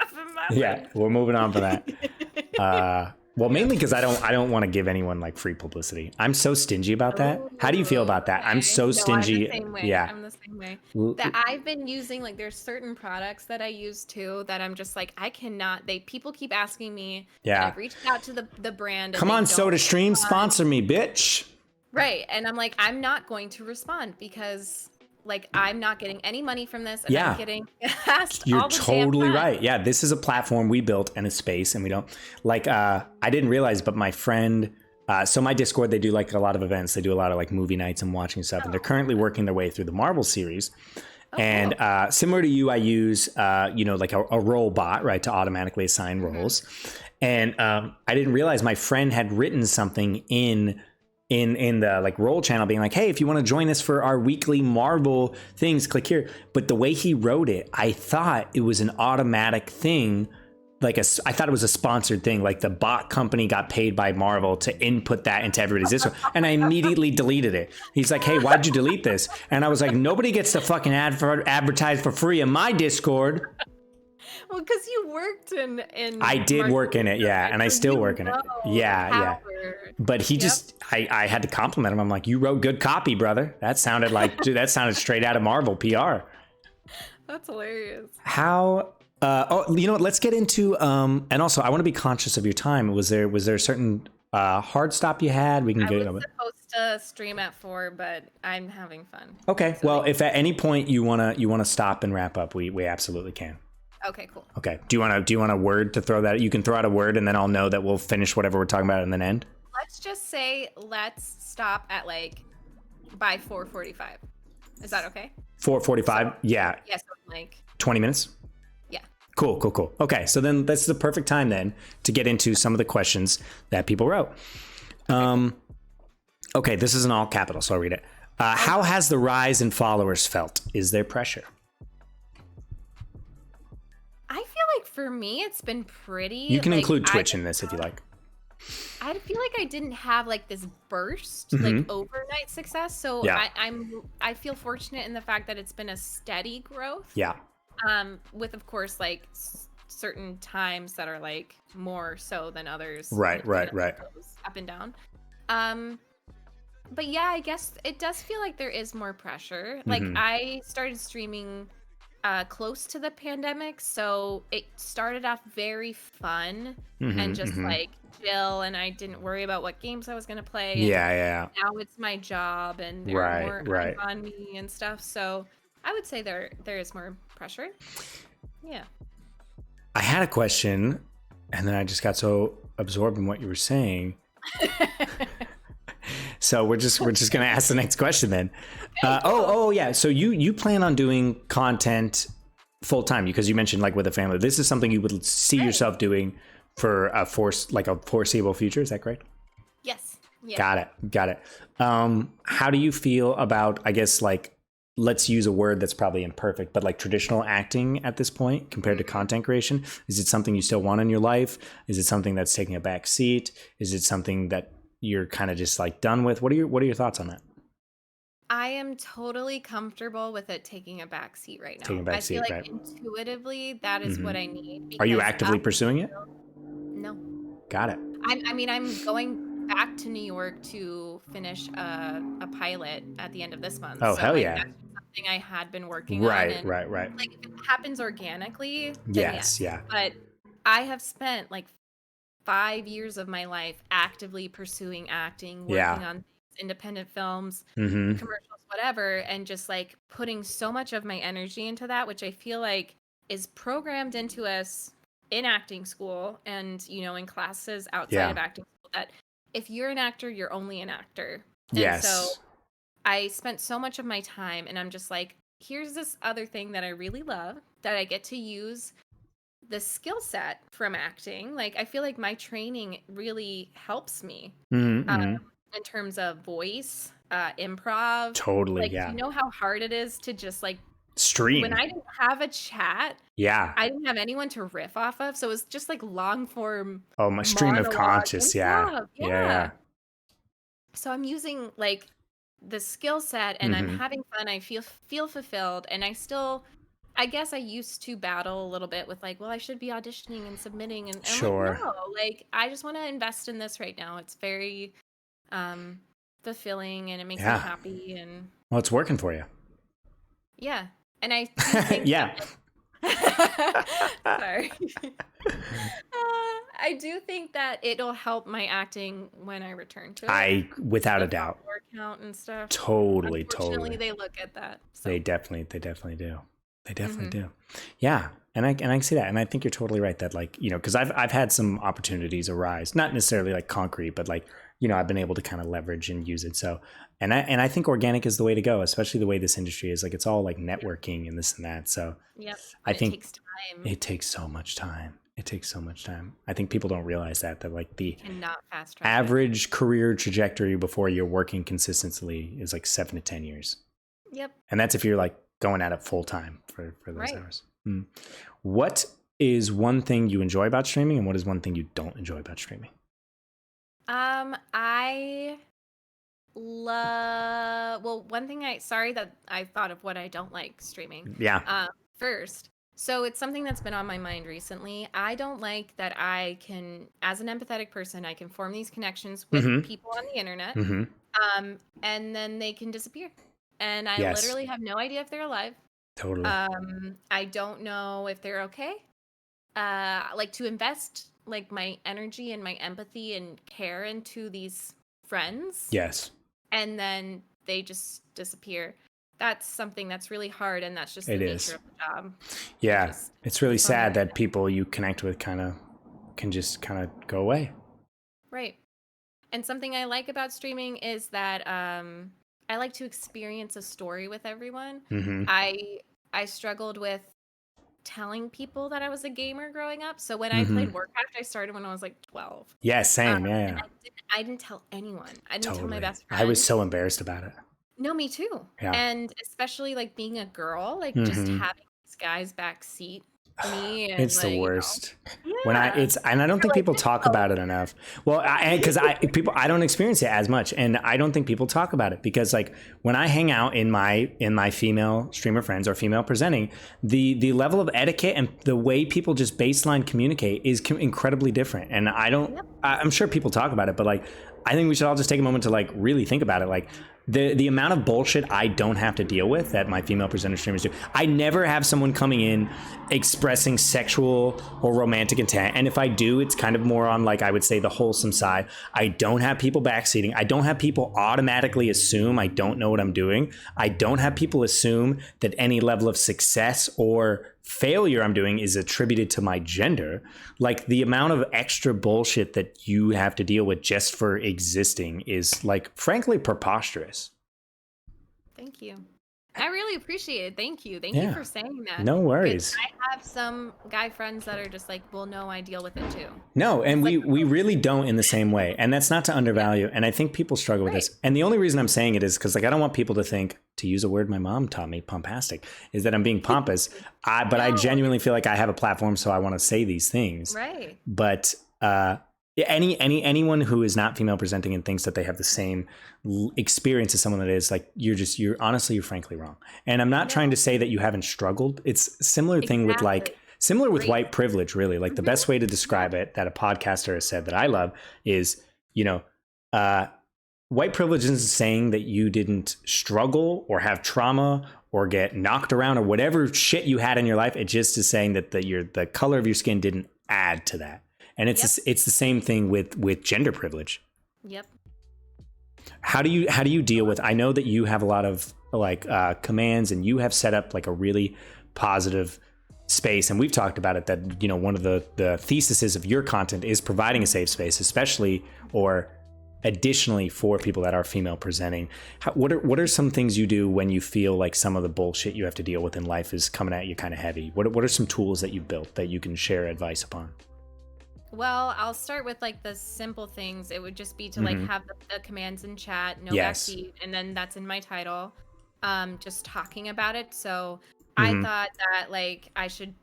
Yeah, we're moving on from that. Well, mainly because I don't want to give anyone like free publicity. I'm so stingy about that. How do you feel about that? I'm so stingy. I'm the same way. Yeah, I'm the same way. That I've been using, like, there's certain products that I use too that I'm just like, I cannot. People keep asking me. Yeah. I've reached out to the brand. Come on, SodaStream, sponsor me, bitch. Right, and I'm like, I'm not going to respond because, like, I'm not getting any money from this, and I'm getting asked. You're totally right. Yeah, this is a platform we built and a space, and we don't like. I didn't realize, but my friend. So my Discord, they do like a lot of events. They do a lot of like movie nights and watching stuff, and they're currently working their way through the Marvel series. And similar to you, I use like a role bot, right, to automatically assign roles. And I didn't realize my friend had written something in the like roll channel being like, hey, if you want to join us for our weekly Marvel things, click here. But the way he wrote it, I thought it was an automatic thing. I thought it was a sponsored thing. Like the bot company got paid by Marvel to input that into everybody's Discord. And I immediately deleted it. He's like, hey, why'd you delete this? And I was like, nobody gets to fucking advertise for free in my Discord. Well, because you worked in I did work in it, yeah, and I still work in it. Yeah. But he just, I had to compliment him. I'm like, you wrote good copy, brother. That sounded like, dude, that sounded straight out of Marvel PR. That's hilarious. How, you know what, let's get into, and also I want to be conscious of your time. Was there a certain hard stop you had? We can get it. I was supposed to stream at 4, but I'm having fun. Okay, so well, if at any point you wanna stop and wrap up, we absolutely can. Okay, cool. Okay. Do you want a word to throw that? You can throw out a word and then I'll know that we'll finish whatever we're talking about and then end. Let's just say let's stop at by 4:45. Is that okay? 4:45? So, yeah. Yeah, so 20 minutes? Yeah. Cool. Okay. So then that's the perfect time then to get into some of the questions that people wrote. Okay, this is in all capital, so I'll read it. How has the rise in followers felt? Is there pressure? I feel like for me, it's been pretty. You can include Twitch in this if you like. I feel like I didn't have this burst, overnight success. So yeah. I feel fortunate in the fact that it's been a steady growth. Yeah. With of course certain times that are more so than others. Right. Up and down. But yeah, I guess it does feel like there is more pressure. I started streaming close to the pandemic, so it started off very fun and just chill, and I didn't worry about what games I was gonna play. Yeah. Now it's my job, and there are more eyes on me and stuff. So I would say there is more pressure. Yeah. I had a question, and then I just got so absorbed in what you were saying. So we're just gonna ask the next question then. Okay, yeah. So you plan on doing content full time because you mentioned with a family. This is something you would see yourself doing for a foreseeable future. Is that correct? Yes. Yeah. Got it. How do you feel about, I guess, let's use a word that's probably imperfect, but traditional acting at this point compared to content creation? Is it something you still want in your life? Is it something that's taking a back seat? Is it something that you're kind of just done with? What are your thoughts on that? I am totally comfortable with it taking a back seat right now. I feel intuitively that is what I need. Are you actively pursuing it? No. Got it. I'm going back to New York to finish a pilot at the end of this month. Oh, so, hell yeah. That's something I had been working on. Right. If it happens organically, then yes. Yeah. But I have spent 5 years of my life actively pursuing acting, working on independent films, commercials, whatever, and just putting so much of my energy into that, which I feel is programmed into us in acting school and in classes outside of acting school, that if you're an actor, you're only an actor. And so I spent so much of my time, and I'm just here's this other thing that I really love that I get to use the skill set from acting. I feel my training really helps me in terms of voice, improv. Totally, yeah. You know how hard it is to just stream. When I didn't have a chat, I didn't have anyone to riff off of, so it was just long form. Oh, my stream of conscious, yeah. So I'm using the skill set, and I'm having fun. I feel fulfilled, and I guess I used to battle a little bit with well, I should be auditioning and submitting, and sure. No, I just want to invest in this right now. It's very fulfilling, and it makes me happy, and well, it's working for you. Yeah, and I think sorry. I do think that it'll help my acting when I return to it. Without a doubt. Count and stuff. Totally. They look at that. So. They definitely do. They definitely do. Yeah. And I can see that. And I think you're totally right that because I've had some opportunities arise, not necessarily concrete, but I've been able to kind of leverage and use it. So, and I think organic is the way to go, especially the way this industry is. It's all networking and this and that. So yep. I think it takes time. It takes so much time. It takes so much time. I think people don't realize that like the cannot fast track average career trajectory before you're working consistently is like 7 to 10 years. Yep. And that's if you're like going at it full time for those hours. What is one thing you enjoy about streaming, and what is one thing you don't enjoy about streaming? I love, well, one thing sorry that I thought of what I don't like streaming. Yeah. First. So it's something that's been on my mind recently. I don't like that I can, as an empathetic person, I can form these connections with people on the internet, and then they can disappear. And I literally have no idea if they're alive. Totally. I don't know if they're okay. Like to invest like my energy and my empathy and care into these friends. Yes. And then they just disappear. That's something that's really hard, and that's just the nature of the job. Yeah, it's really sad that people you connect with can just go away. Right. And something I like about streaming is that I like to experience a story with everyone. I struggled with telling people that I was a gamer growing up. So when I played Warcraft, I started when I was like 12. Yeah, same. And I didn't tell anyone. I didn't tell my best friend. I was so embarrassed about it. No, me too. Yeah. And especially like being a girl, like just having this guy's backseat me. And, it's like, the worst. You know, When I don't think people talk about it enough. Well, because I don't experience it as much, and I don't think people talk about it because like when I hang out in my female streamer friends or female presenting, the level of etiquette and the way people just baseline communicate is incredibly different. And I'm sure people talk about it, but like I think we should all just take a moment to like really think about it. Like the amount of bullshit I don't have to deal with that my female presenter streamers do. I never have someone coming in expressing sexual or romantic intent. And if I do, it's kind of more on like, I would say the wholesome side. I don't have people backseating. I don't have people automatically assume I don't know what I'm doing. I don't have people assume that any level of success or failure I'm doing is attributed to my gender. Like the amount of extra bullshit that you have to deal with just for existing is like frankly preposterous. Thank you. I really appreciate it. Thank you. Thank you for saying that. No worries. I have some guy friends that are just like, well, no, I deal with it too. No, and we really don't in the same way. And that's not to undervalue. And I think people struggle with this. And the only reason I'm saying it is because like I don't want people to think, to use a word my mom taught me, pompastic, is that I'm being pompous. But I genuinely feel like I have a platform, so I want to say these things. Right. But anyone who is not female presenting and thinks that they have the same experience as someone that is, like you're frankly wrong. And I'm not trying to say that you haven't struggled. It's a similar thing with white privilege, really. Like the best way to describe it that a podcaster has said that I love is, white privilege isn't saying that you didn't struggle or have trauma or get knocked around or whatever shit you had in your life. It just is saying that the color of your skin didn't add to that. And it's the same thing with gender privilege. Yep. How do you deal with? I know that you have a lot of like commands, and you have set up like a really positive space, and we've talked about it. That one of the theses of your content is providing a safe space, especially or additionally for people that are female presenting. What are some things you do when you feel like some of the bullshit you have to deal with in life is coming at you kind of heavy? What are some tools that you've built that you can share advice upon? Well, I'll start with like the simple things. It would just be to like have the commands in chat, no backseat, and then that's in my title. Just talking about it. So I thought that like I should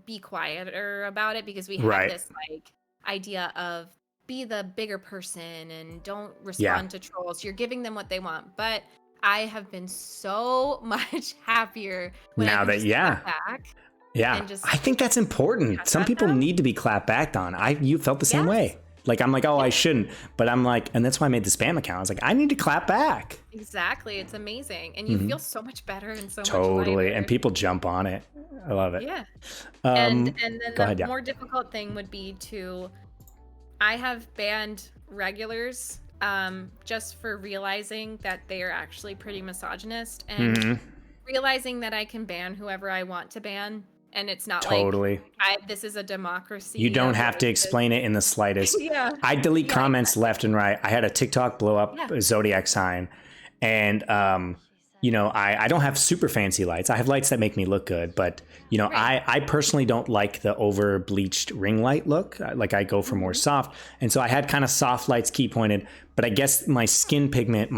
be quieter about it because we have this like idea of be the bigger person and don't respond to trolls. You're giving them what they want. But I have been so much happier when now I can that back. Yeah, I think that's important. Some people need to be clapped back on. You felt the same way. Like, I'm like, oh, I shouldn't. But I'm like, and that's why I made the spam account. I was like, I need to clap back. Exactly. It's amazing. And you feel so much better and so much Totally. lighter. And people jump on it. I love it. Yeah. And then the more difficult thing would be I have banned regulars just for realizing that they are actually pretty misogynist and realizing that I can ban whoever I want to ban. And it's not like this is a democracy. You don't have to explain it in the slightest. I delete comments left and right. I had a TikTok blow up a zodiac sign. And, I don't have super fancy lights. I have lights that make me look good, but right. I personally don't like the over bleached ring light look. Like I go for more soft. And so I had kind of soft lights key pointed, but I guess my skin pigment,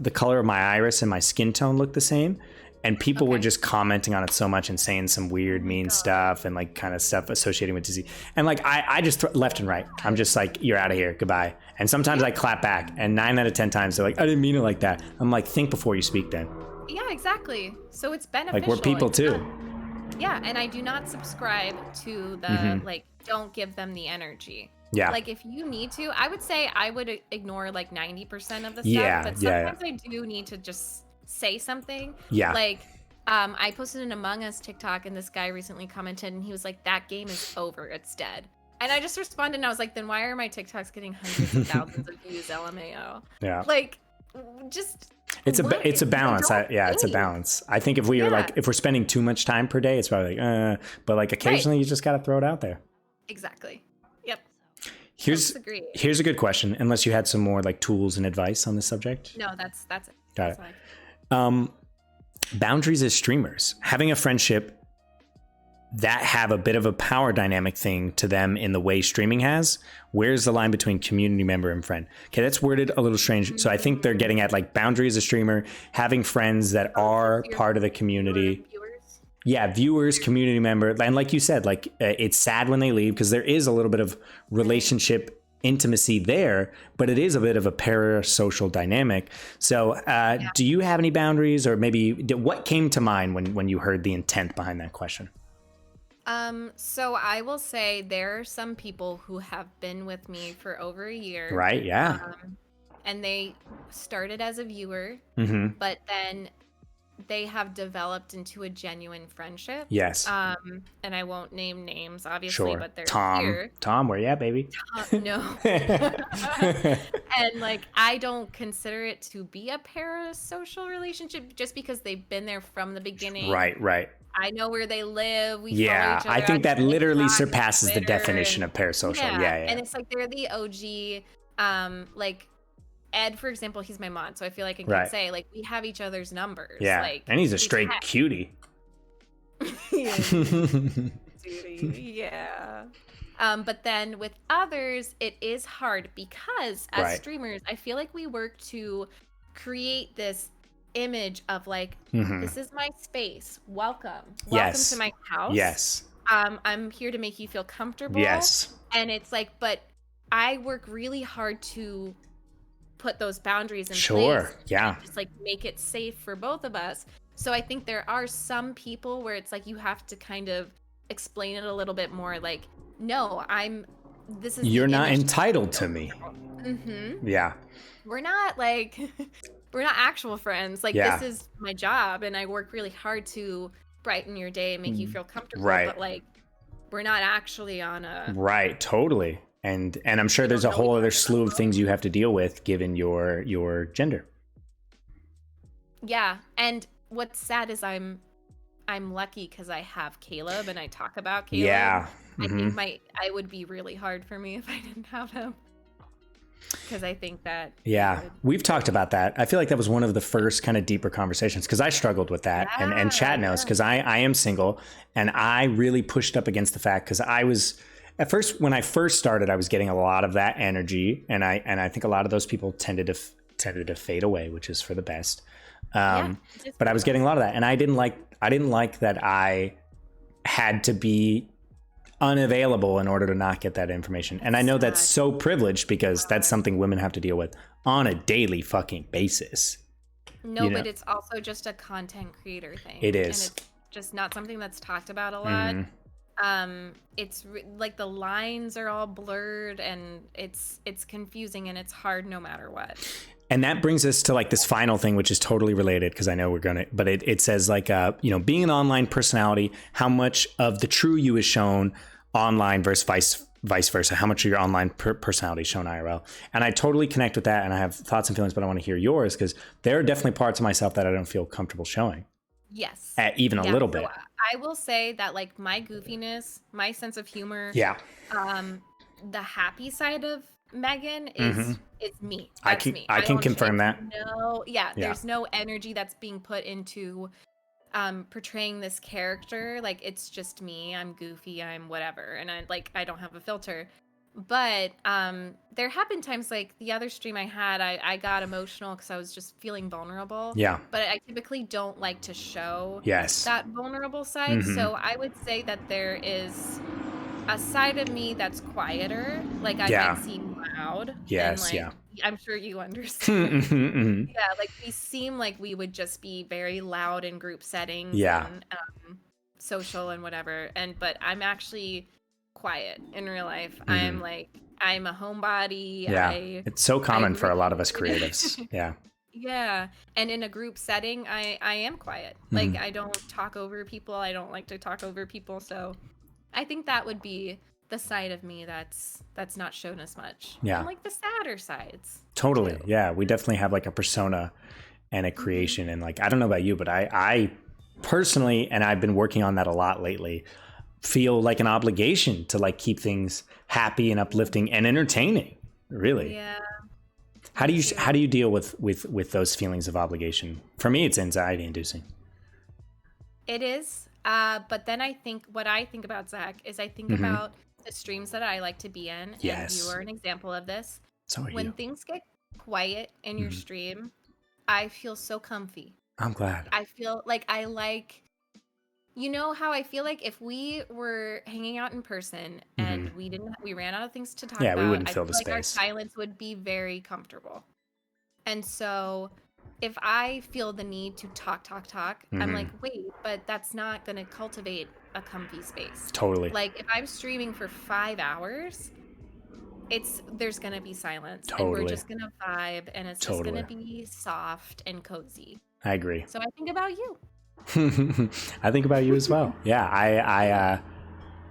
the color of my iris and my skin tone look the same. And people were just commenting on it so much and saying some weird, mean stuff and like kind of stuff associating with disease. And like, I just left and right. I'm just like, you're out of here. Goodbye. And sometimes I clap back, and 9 out of 10 times they're like, I didn't mean it like that. I'm like, think before you speak then. Yeah, exactly. So it's beneficial. Like, we're people too. Yeah. And I do not subscribe to the like, don't give them the energy. Yeah. Like if you need to, I would say I would ignore like 90% of the stuff, but sometimes I do need to just say something. Yeah. Like I posted an Among Us TikTok, and this guy recently commented, and he was like, that game is over, it's dead. And I just responded, and I was like, then why are my TikToks getting hundreds of thousands of views, LMAO? Yeah. Like, just it's a balance. It's a balance. I think if we are like, if we're spending too much time per day, it's probably like, but like occasionally you just got to throw it out there. Exactly. Yep. Here's a good question, unless you had some more like tools and advice on this subject. No, that's it. Got it. Boundaries as streamers, having a friendship that have a bit of a power dynamic thing to them in the way streaming has. Where's the line between community member and friend? Okay, that's worded a little strange. So I think they're getting at like boundaries as a streamer, having friends that are part of the community. Yeah, viewers, community member. And like you said, like it's sad when they leave because there is a little bit of relationship intimacy there, but it is a bit of a parasocial dynamic. So do you have any boundaries, or maybe what came to mind when you heard the intent behind that question? So I will say there are some people who have been with me for over a year. Right, yeah. And they started as a viewer, but then they have developed into a genuine friendship. Yes. And I won't name names, obviously, but they're here. Tom, where you at, baby? No. And like, I don't consider it to be a parasocial relationship just because they've been there from the beginning. Right. I know where they live. We follow each other. I think that literally surpasses the definition of parasocial. Yeah. And it's like they're the OG. Like Ed, for example, he's my mod, so I feel like I can say like we have each other's numbers. Yeah, like, and he's a straight cutie. Yeah. But then with others, it is hard because as streamers, I feel like we work to create this image of like, this is my space. Welcome to my house. Yes. I'm here to make you feel comfortable. Yes. And it's like, but I work really hard to put those boundaries in place. Yeah. Just like make it safe for both of us. So I think there are some people where it's like you have to kind of explain it a little bit more. Like, no, you're not entitled to me. Yeah. We're not like. We're not actual friends. Like, this is my job, and I work really hard to brighten your day and make you feel comfortable. Right. But, like, we're not actually on a... Right, totally. And I'm sure there's a whole other slew of things you have to deal with given your gender. Yeah, and what's sad is I'm lucky because I have Caleb, and I talk about Caleb. Yeah. I think it would be really hard for me if I didn't have him. Because I think that... Yeah, we've talked about that. I feel like that was one of the first kind of deeper conversations because I struggled with that. And Chat knows because I am single, and I really pushed up against the fact because I was... At first, when I first started, I was getting a lot of that energy, and I think a lot of those people tended to fade away, which is for the best. But I was getting a lot of that, and I didn't like that I had to be unavailable in order to not get that information. And I know that's so privileged because that's something women have to deal with on a daily fucking basis. No, but it's also just a content creator thing. It is. And it's just not something that's talked about a lot. It's like the lines are all blurred, and it's confusing, and it's hard no matter what. And that brings us to like this final thing, which is totally related because I know we're going to, but it says like, being an online personality, how much of the true you is shown online versus vice versa, how much of your online personality is shown IRL. And I totally connect with that. And I have thoughts and feelings, but I want to hear yours because there are definitely parts of myself that I don't feel comfortable showing. Yes. Even a little bit. I will say that like my goofiness, my sense of humor. Yeah. The happy side of Megan is me. That's me. I can confirm that. There's no energy that's being put into portraying this character. Like, it's just me. I'm goofy, I'm whatever, and I don't have a filter. But there have been times, like the other stream I had, I got emotional because I was just feeling vulnerable. Yeah. But I typically don't like to show yes. that vulnerable side. So I would say that there is a side of me that's quieter. Like, I might seem loud. Yes, and, like, I'm sure you understand. Yeah, like, we seem like we would just be very loud in group settings and social and whatever. But I'm actually quiet in real life. I'm a homebody. It's so common for a lot of us creatives. Yeah, and in a group setting, I am quiet. Like, I don't talk over people. I don't like to talk over people. So I think that would be the side of me that's not shown as much. And, like, the sadder sides. Totally. too. Yeah, we definitely have like a persona and a creation, and like, I don't know about you, but I personally, and I've been working on that a lot lately, feel like an obligation to like keep things happy and uplifting and entertaining, really. Yeah. How do you deal with those feelings of obligation? For me, it's anxiety inducing. It is. But then what I think about, Zach, is I think about the streams that I like to be in. Yes. And you are an example of this. So are when you. things get quiet in your stream, I feel so comfy. I'm glad. I feel like you know how I feel like if we were hanging out in person and we ran out of things to talk about, we wouldn't fill the like space. Our silence would be very comfortable. And so if I feel the need to talk, I'm like, wait, but that's not going to cultivate a comfy space. Totally. Like, if I'm streaming for 5 hours, there's going to be silence. Totally. And we're just going to vibe, and it's just going to be soft and cozy. I agree. So I think about you. I think about you as well. Yeah,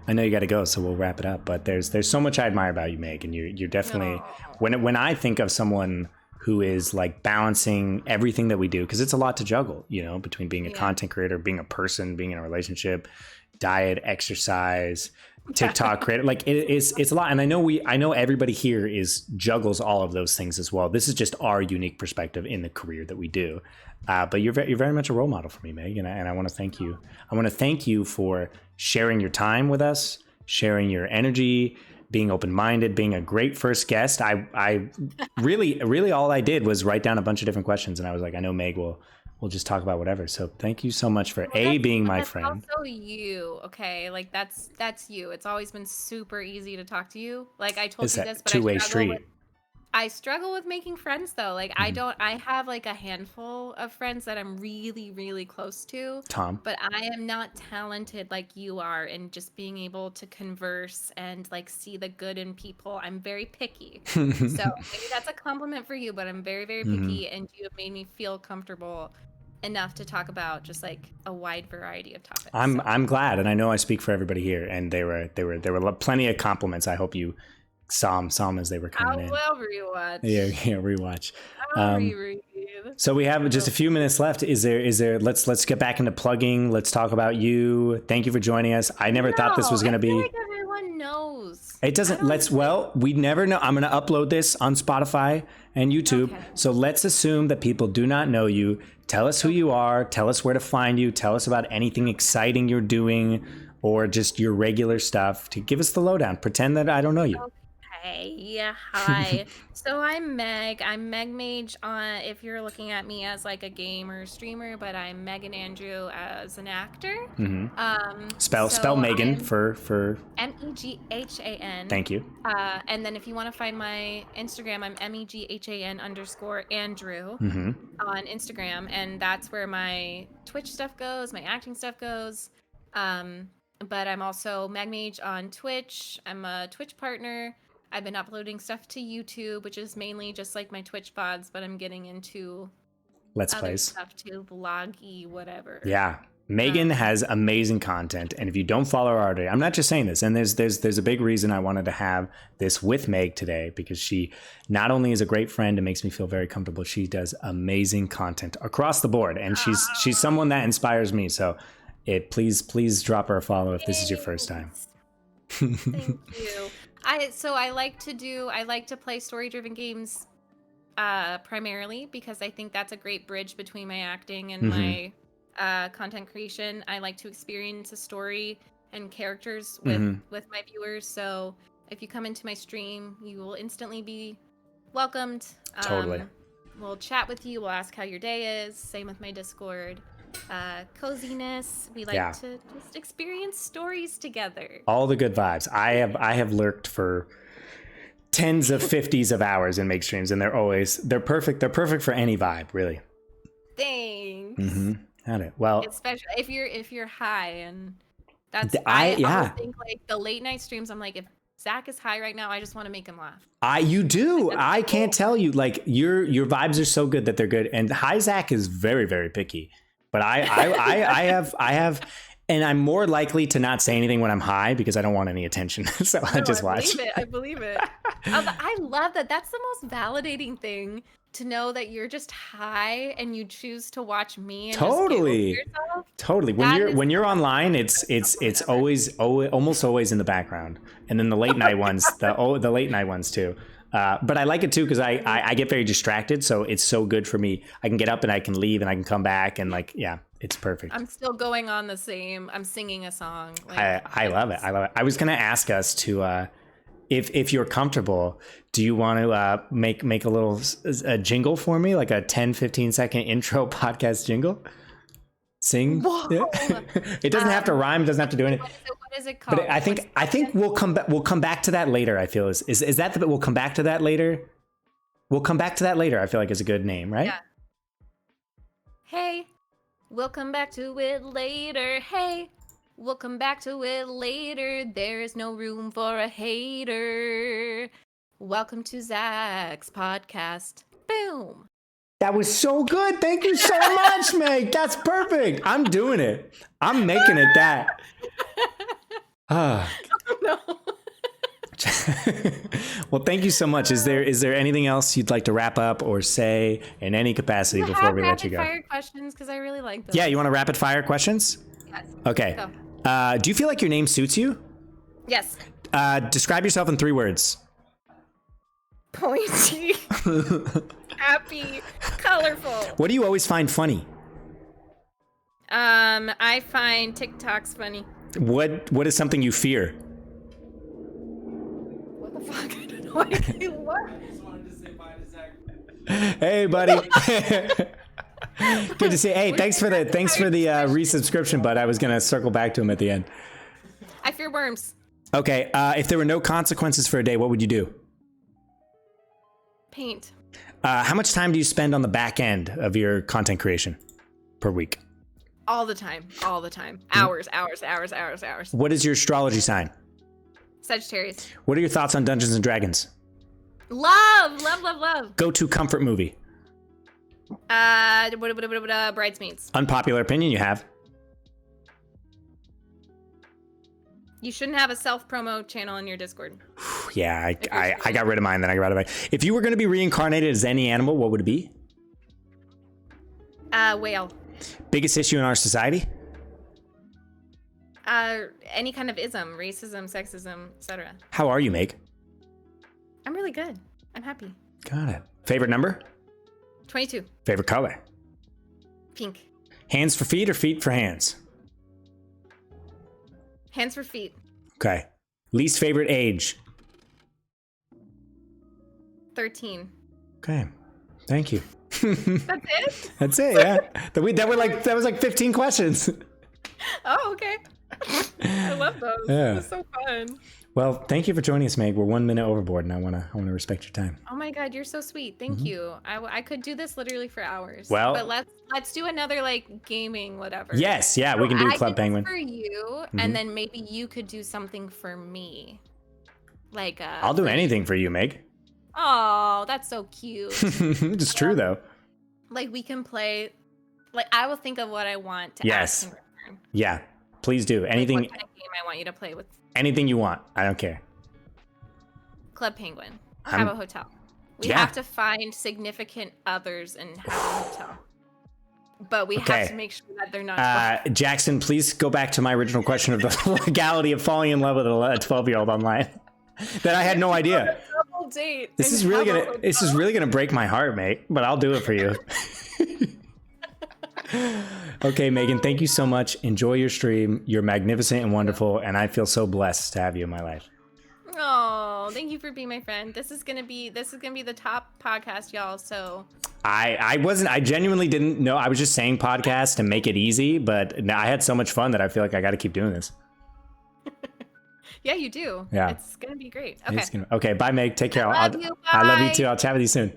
I know you got to go, so we'll wrap it up. But there's so much I admire about you, Meg, and you're definitely when I think of someone who is like balancing everything that we do, because it's a lot to juggle, you know, between being a content creator, being a person, being in a relationship, diet, exercise, TikTok creator, like it's a lot. And I know everybody here juggles all of those things as well. This is just our unique perspective in the career that we do. But you're very much a role model for me, Meg, and I want to thank you. I want to thank you for sharing your time with us, sharing your energy, being open-minded, being a great first guest. I really all I did was write down a bunch of different questions, and I was like, I know Meg will just talk about whatever. So thank you so much for being my friend. Also you, okay? Like that's you. It's always been super easy to talk to you. Like, I told you this, but two-way street. I struggle with making friends, though. Like, I have like a handful of friends that I'm really, really close to. Tom. But I am not talented like you are in just being able to converse and like see the good in people. I'm very picky. So maybe that's a compliment for you, but I'm very, very picky, and you have made me feel comfortable enough to talk about just like a wide variety of topics. I'm glad, and I know I speak for everybody here, and there were plenty of compliments. I hope you saw them as they were coming in. I will rewatch. Yeah, rewatch. I'll reread. So we have just a few minutes left. Is there? Let's get back into plugging. Let's talk about you. Thank you for joining us. I never thought this was going to be. I feel like everyone knows. It doesn't. We never know. I'm going to upload this on Spotify and YouTube. Okay. So let's assume that people do not know you. Tell us who you are. Tell us where to find you. Tell us about anything exciting you're doing, or just your regular stuff. To give us the lowdown. Pretend that I don't know you. Okay. Hi. So I'm Meg. I'm MegMage if you're looking at me as like a gamer streamer, but I'm Megan Andrew as an actor. Spell Megan for MEGHAN. Thank you. And then if you want to find my Instagram, I'm MEGHAN_Andrew on Instagram, and that's where my Twitch stuff goes, my acting stuff goes. But I'm also MegMage on Twitch. I'm a Twitch partner. I've been uploading stuff to YouTube, which is mainly just like my Twitch VODs, but I'm getting into Let's other Plays stuff too, vloggy, whatever. Yeah. Megan has amazing content, and if you don't follow her already, I'm not just saying this, and there's a big reason I wanted to have this with Meg today, because she not only is a great friend and makes me feel very comfortable, she does amazing content across the board, and she's someone that inspires me. So please drop her a follow if this is your first time. Thank you. I like to play story-driven games primarily because I think that's a great bridge between my acting and my content creation. I like to experience a story and characters with my viewers. So if you come into my stream, you will instantly be welcomed. Totally. We'll chat with you. We'll ask how your day is. Same with my Discord. Coziness. We like to just experience stories together. All the good vibes. I have lurked for tens of 50s of hours in Make streams, and they're perfect. They're perfect for any vibe, really. Thanks. Got it. Well, especially if you're high, and that's I always think like the late night streams. I'm like, if Zach is high right now, I just want to make him laugh. You do. Like, I can't tell you. Like your vibes are so good that they're good. And high Zach is very, very picky. But I have, and I'm more likely to not say anything when I'm high because I don't want any attention. So I just watch. I believe it. I love that. That's the most validating thing, to know that you're just high and you choose to watch me. And totally. Totally. When you're online, it's always almost always in the background, and then the late night ones, the late night ones too. But I like it too because I get very distracted, so it's so good for me. I can get up and I can leave and I can come back, and like, yeah, it's perfect. I'm still going on the same. I'm singing a song. Like, I love it. I love it. I was gonna ask us to, if you're comfortable, do you want to make a jingle for me, like a 10-15 second intro podcast jingle? Sing. Yeah. It doesn't have to rhyme. It doesn't have to do anything. What is it called? But I think we'll come back to that later. I feel is that we'll come back to that later. We'll come back to that later. I feel like is a good name, right? Yeah. Hey, we'll come back to it later. Hey, we'll come back to it later. There is no room for a hater. Welcome to Zach's podcast. Boom. That was so good. Thank you so much, Meg. That's perfect. I'm doing it. I'm making it that. Oh, no. Well, thank you so much. Is there anything else you'd like to wrap up or say in any capacity before we let you go? Rapid fire questions, because I really like those. Yeah, you want to rapid fire questions? Yes. Okay. Do you feel like your name suits you? Yes. Describe yourself in 3 words. Pointy. Happy. Colorful. What do you always find funny? I find TikToks funny. What is something you fear? What the fuck? I don't know. What? I just wanted to say bye to Zach. Hey, buddy. Good to see you. Hey, thanks for the resubscription, bud. I was gonna circle back to him at the end. I fear worms. Okay. If there were no consequences for a day, what would you do? Paint. How much time do you spend on the back end of your content creation per week? All the time. Hours. What is your astrology sign? Sagittarius. What are your thoughts on Dungeons and Dragons? Love. Go-to comfort movie? Bridesmaids. Unpopular opinion you have? You shouldn't have a self-promo channel in your Discord. Yeah, I got rid of mine, then I got rid of mine. If you were going to be reincarnated as any animal, what would it be? Whale. Biggest issue in our society? Any kind of ism, racism, sexism, etc. How are you, Meg? I'm really good. I'm happy. Got it. Favorite number? 22. Favorite color? Pink. Hands for feet or feet for hands? Hands for feet. Okay. Least favorite age? 13. Okay. Thank you. That's it? That's it, yeah. That was like 15 questions. Oh, okay. I love those. Yeah. It was so fun. Well, thank you for joining us, Meg. We're 1 minute overboard, and I wanna respect your time. Oh my God, you're so sweet. Thank you. I could do this literally for hours. Well, but let's do another like gaming whatever. Yes, yeah, we can do Club Penguin for you, and then maybe you could do something for me. Like I'll do anything for you, Meg. Oh, that's so cute. It's true though. Like we can play. Like I will think of what I want to yes. ask in return. Yeah, please do anything. Like what kind of game I want you to play with. Anything you want. I don't care. Club Penguin. Have a hotel. We have to find significant others and have a hotel. But we have to make sure that they're not. Jackson, please go back to my original question of the legality of falling in love with a 12-year-old online. that I had no idea. Double date. This is really gonna break my heart, mate. But I'll do it for you. Okay, Megan, thank you so much. Enjoy your stream. You're magnificent and wonderful, and I feel so blessed to have you in my life. Oh, thank you for being my friend. This is gonna be the top podcast, y'all. So I genuinely didn't know. I was just saying podcast to make it easy, but I had so much fun that I feel like I got to keep doing this. Yeah, you do. Yeah, it's gonna be great. Okay. Okay, bye, Meg. Take care. I love you. Bye. I love you too. I'll chat with you soon.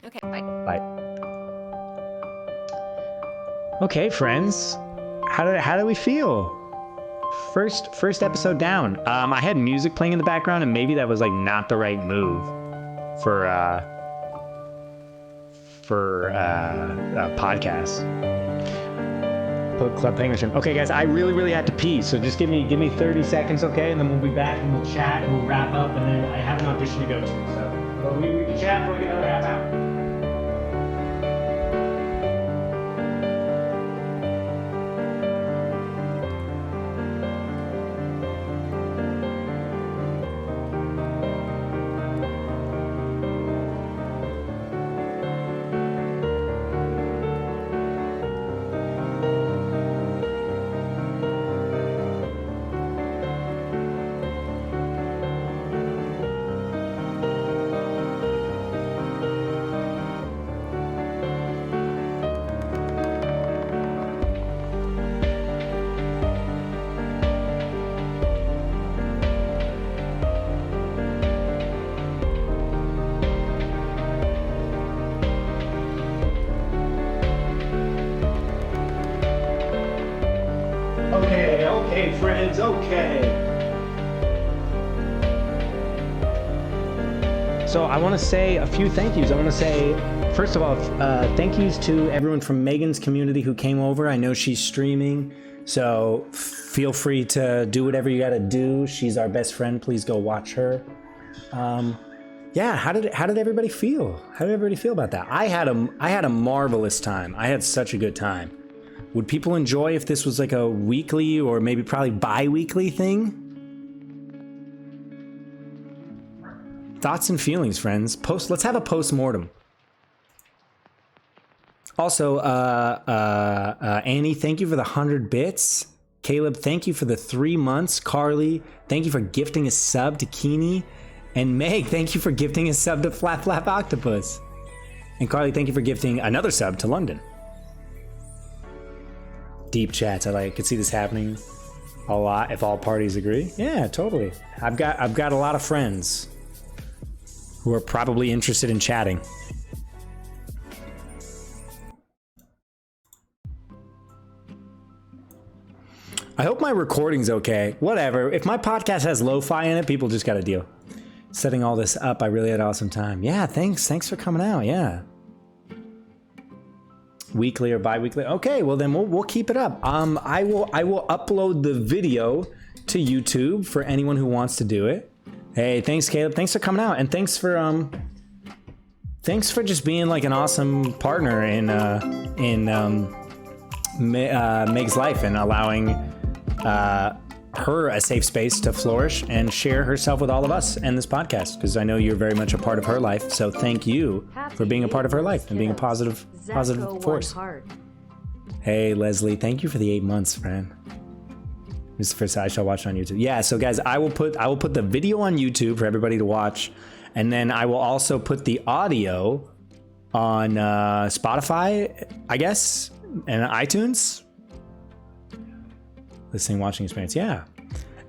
Okay, bye. Bye. Okay, friends. How do we feel? First episode down. I had music playing in the background, and maybe that was like not the right move for podcasts. Club Penguin stream. Okay, guys, I really had to pee, so just give me 30 seconds, okay, and then we'll be back and we'll chat and we'll wrap up, and then I have an audition to go to. So we can chat before we get another half hour. Okay, friends, okay. So I want to say a few thank yous. I want to say, first of all, thank yous to everyone from Megan's community who came over. I know she's streaming, so feel free to do whatever you got to do. She's our best friend. Please go watch her. Yeah, how did everybody feel? How did everybody feel about that? I had a marvelous time. I had such a good time. Would people enjoy if this was like a weekly or maybe probably bi-weekly thing? Thoughts and feelings, friends. Let's have a post-mortem. Also, Annie, thank you for the 100 bits. Caleb, thank you for the 3 months. Carly, thank you for gifting a sub to Keeney. And Meg, thank you for gifting a sub to Flap Flap Octopus. And Carly, thank you for gifting another sub to London. Deep chats. I could see this happening a lot if all parties agree. Yeah, totally. I've got a lot of friends who are probably interested in chatting. I hope my recording's okay. Whatever. If my podcast has lo-fi in it, people just got to deal. Setting all this up, I really had an awesome time. Yeah, thanks for coming out. Yeah. Weekly or bi-weekly. Okay, well then we'll keep it up. I will upload the video to YouTube for anyone who wants to do it. Hey, thanks Caleb. Thanks for coming out, and thanks for just being like an awesome partner in Meg's life and allowing her a safe space to flourish and share herself with all of us and this podcast, because I know you're very much a part of her life. So thank you for being a part of her life and being a positive force. Hey Leslie, thank you for the 8 months, friend. This is the first time I shall watch on YouTube. Yeah, so guys, I will put the video on YouTube for everybody to watch, and then I will also put the audio on Spotify, I guess, and iTunes. Listening, watching experience, yeah.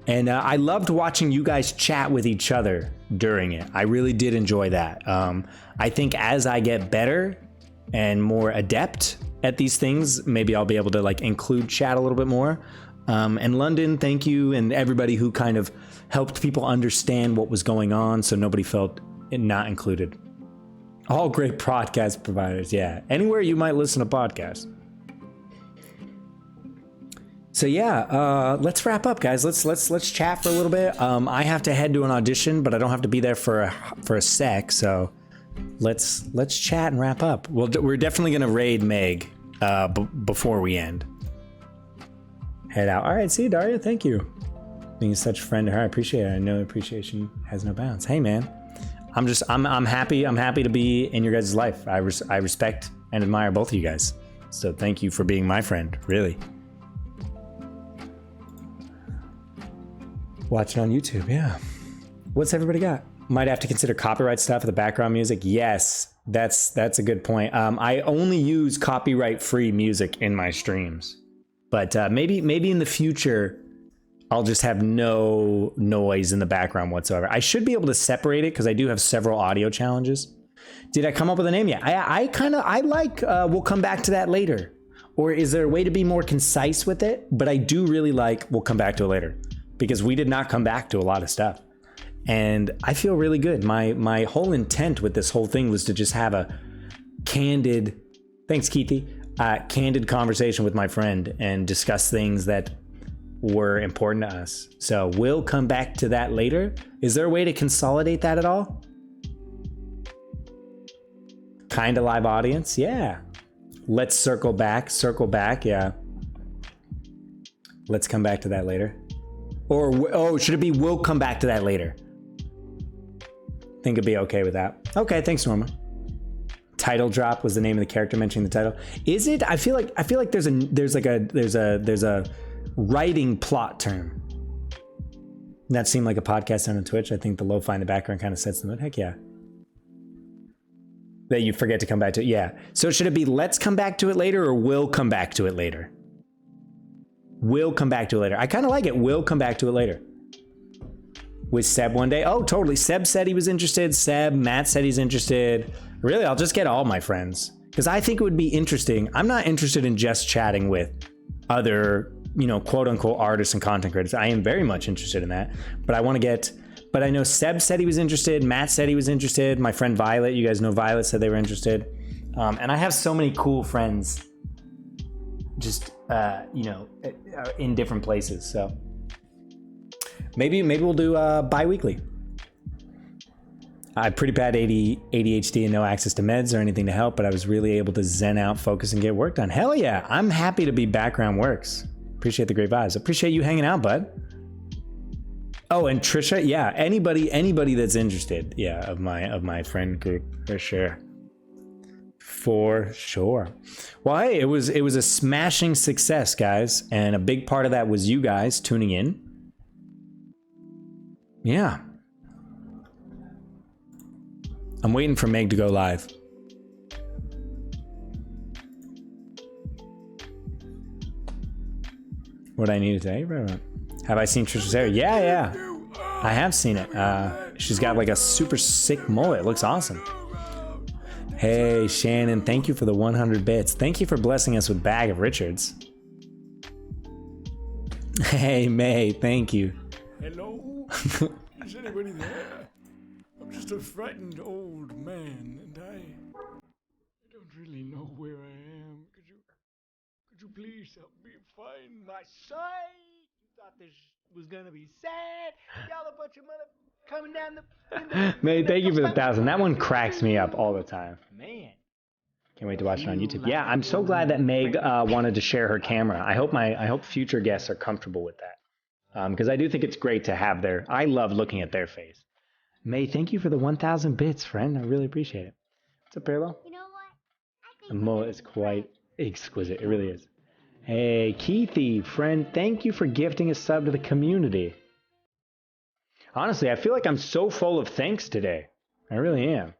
And I loved watching you guys chat with each other during it. I really did enjoy that. I think as I get better and more adept at these things, maybe I'll be able to like include chat a little bit more. And London, thank you, and everybody who kind of helped people understand what was going on so nobody felt not included. All great podcast providers, yeah. Anywhere you might listen to podcasts. So yeah, let's wrap up, guys. Let's chat for a little bit. I have to head to an audition, but I don't have to be there for a sec. So let's chat and wrap up. Well, we're definitely gonna raid Meg before we end. Head out. All right, see you, Daria. Thank you. being such a friend to her. I appreciate it. I know appreciation has no bounds. Hey, man. I'm happy. I'm happy to be in your guys' life. I respect and admire both of you guys. So thank you for being my friend, really. Watching on YouTube, yeah. What's everybody got? Might have to consider copyright stuff for the background music. Yes, that's a good point. I only use copyright-free music in my streams, but maybe in the future I'll just have no noise in the background whatsoever. I should be able to separate it because I do have several audio challenges. Did I come up with a name yet? I like we'll come back to that later. Or is there a way to be more concise with it? But I do really like we'll come back to it later because we did not come back to a lot of stuff. And I feel really good. My whole intent with this whole thing was to just have a candid, thanks Keithy, candid conversation with my friend and discuss things that were important to us. So we'll come back to that later. Is there a way to consolidate that at all? Kind of live audience, yeah. Let's circle back, yeah. Let's come back to that later. Or, should it be we'll come back to that later? Think it'd be okay with that. Okay, thanks, Norma. Title drop was the name of the character mentioning the title. Is it? I feel like there's a writing plot term. That seemed like a podcast on Twitch. I think the lo-fi in the background kind of sets the mood. Heck yeah. That you forget to come back to it. Yeah. So should it be let's come back to it later or we'll come back to it later? We'll come back to it later. I kind of like it. We'll come back to it later. With Seb one day. Oh, totally. Seb said he was interested. Matt said he's interested. Really, I'll just get all my friends. Because I think it would be interesting. I'm not interested in just chatting with other, quote unquote artists and content creators. I am very much interested in that. But I know Seb said he was interested. Matt said he was interested. My friend Violet, you guys know Violet, said they were interested. And I have so many cool friends just, in different places. So maybe we'll do bi-weekly. I have pretty bad ADHD and no access to meds or anything to help, but I was really able to zen out, focus, and get work done. Hell yeah. I'm happy to be background works. Appreciate the great vibes. Appreciate you hanging out, bud. Oh, and Trisha, yeah, anybody that's interested, yeah, of my friend group, for sure. For sure. Well, hey, it was a smashing success, guys, and a big part of that was you guys tuning in. Yeah. I'm waiting for Meg to go live. What I need to tell you? Have I seen Trisha's hair? Yeah. I have seen it. She's got like a super sick mullet. It looks awesome. Hey, Shannon, thank you for the 100 bits. Thank you for blessing us with Bag of Richards. Hey, May, thank you. Hello? Is anybody there? I'm just a frightened old man, and I don't really know where I am. Could you please help me find my son? You thought this was gonna be sad? Y'all a bunch of mother coming down the... May, thank you for the 1,000. That one cracks me up all the time. Man. Can't wait to watch it on YouTube. Yeah, I'm so glad that Meg wanted to share her camera. I hope future guests are comfortable with that. Because I do think it's great to have I love looking at their face. May, thank you for the 1,000 bits, friend. I really appreciate it. What's up, Parallel? You know what? The mullet is quite exquisite. It really is. Hey, Keithy, friend, thank you for gifting a sub to the community. Honestly, I feel like I'm so full of thanks today. I really am.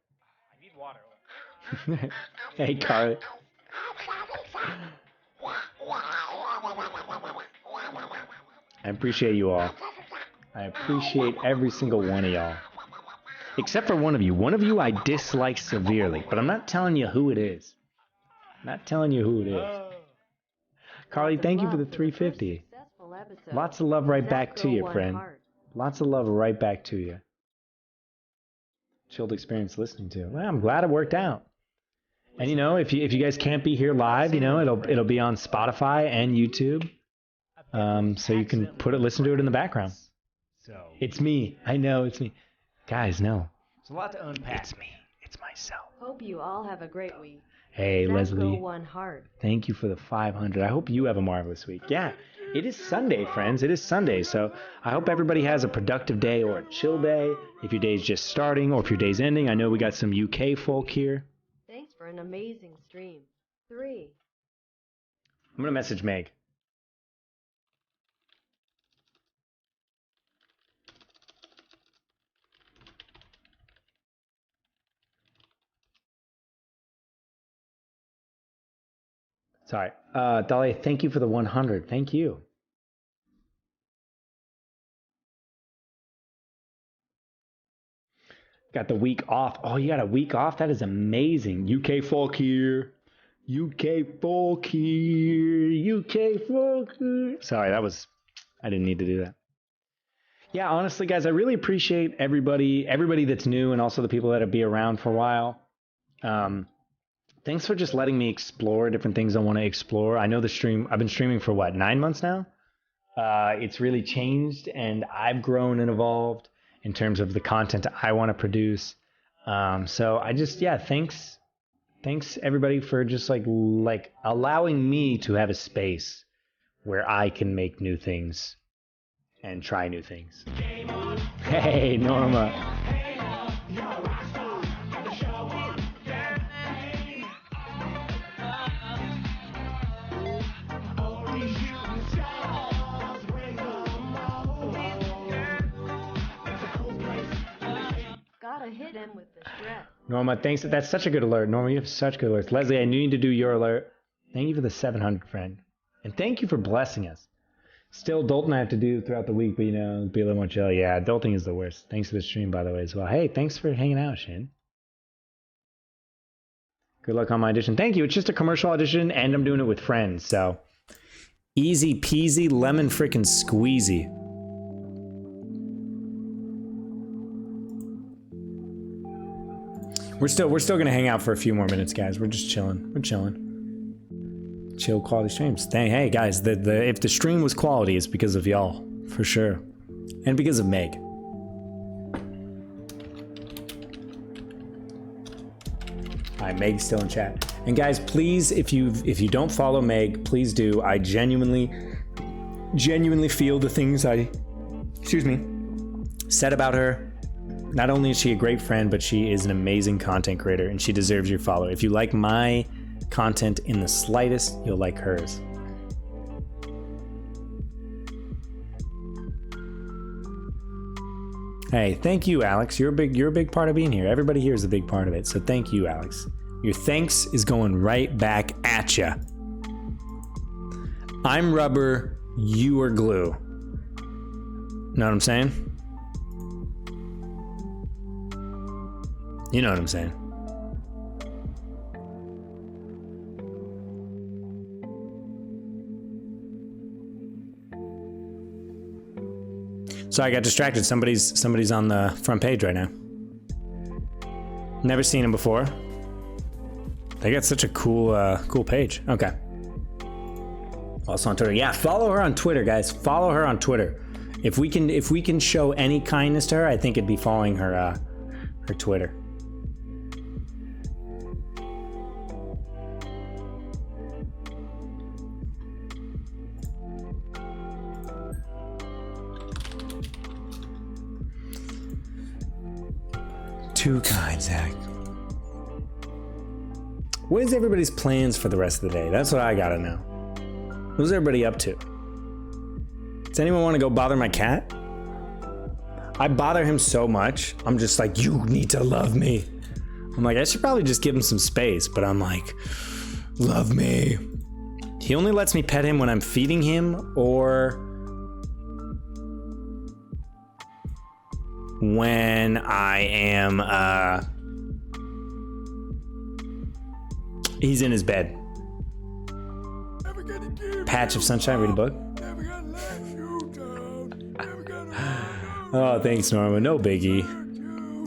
I need water. Hey, Carly. I appreciate you all. I appreciate every single one of y'all. Except for one of you. One of you I dislike severely, but I'm not telling you who it is. Carly, thank you for the 350. Lots of love right back to you, friend. Lots of love right back to you. Chilled experience listening to. Well, I'm glad it worked out. And if you guys can't be here live, it'll be on Spotify and YouTube. So you can listen to it in the background. It's me. I know it's me. Guys, no. It's a lot to unpack. It's me. It's myself. Hope you all have a great week. Hey, Leslie. Thank you for the 500. I hope you have a marvelous week. Yeah, it is Sunday, friends. It is Sunday. So I hope everybody has a productive day or a chill day. If your day's just starting or if your day's ending. I know we got some UK folk here. Thanks for an amazing stream. 3. I'm going to message Meg. Sorry. Dolly, thank you for the 100. Thank you. Got the week off. Oh, you got a week off? That is amazing. UK folk here. UK folk here. UK folk here. Sorry, I didn't need to do that. Yeah, honestly, guys, I really appreciate everybody that's new and also the people that'll be around for a while. Thanks for just letting me explore different things I want to explore. I know I've been streaming for 9 months now? It's really changed and I've grown and evolved in terms of the content I want to produce. So I just, thanks everybody for just like allowing me to have a space where I can make new things and try new things. Hey, Norma. Hit him with the stress. Norma, thanks. That's such a good alert. Norma, you have such good alerts. Leslie, I need to do your alert. Thank you for the 700, friend. And thank you for blessing us. Still, adulting I have to do throughout the week, but be a little more chill. Yeah, adulting is the worst. Thanks for the stream, by the way, as well. Hey, thanks for hanging out, Shin. Good luck on my audition. Thank you. It's just a commercial audition, and I'm doing it with friends, so easy peasy, lemon frickin' squeezy. We're still gonna hang out for a few more minutes, guys. We're just chilling. We're chilling. Chill quality streams. Hey guys, if the stream was quality, it's because of y'all, for sure, and because of Meg. Hi, Meg's still in chat. And guys, please, if you don't follow Meg, please do. I genuinely feel the things I said about her. Not only is she a great friend, but she is an amazing content creator and she deserves your follow. If you like my content in the slightest, you'll like hers. Hey, thank you, Alex. You're a big part of being here. Everybody here is a big part of it. So thank you, Alex. Your thanks is going right back at ya. I'm rubber, you are glue. Know what I'm saying? You know what I'm saying. So I got distracted. Somebody's on the front page right now. Never seen him before. They got such a cool page. Okay. Also on Twitter. Yeah, follow her on Twitter, guys. Follow her on Twitter. If we can show any kindness to her, I think it'd be following her Twitter. Too kind, Zach. What is everybody's plans for the rest of the day? That's what I gotta know. What's everybody up to? Does anyone want to go bother my cat? I bother him so much. I'm just like, you need to love me. I'm like, I should probably just give him some space, but I'm like, love me. He only lets me pet him when I'm feeding him or when I am, he's in his bed. Patch of sunshine, read a book. Oh, thanks, Norma. No biggie.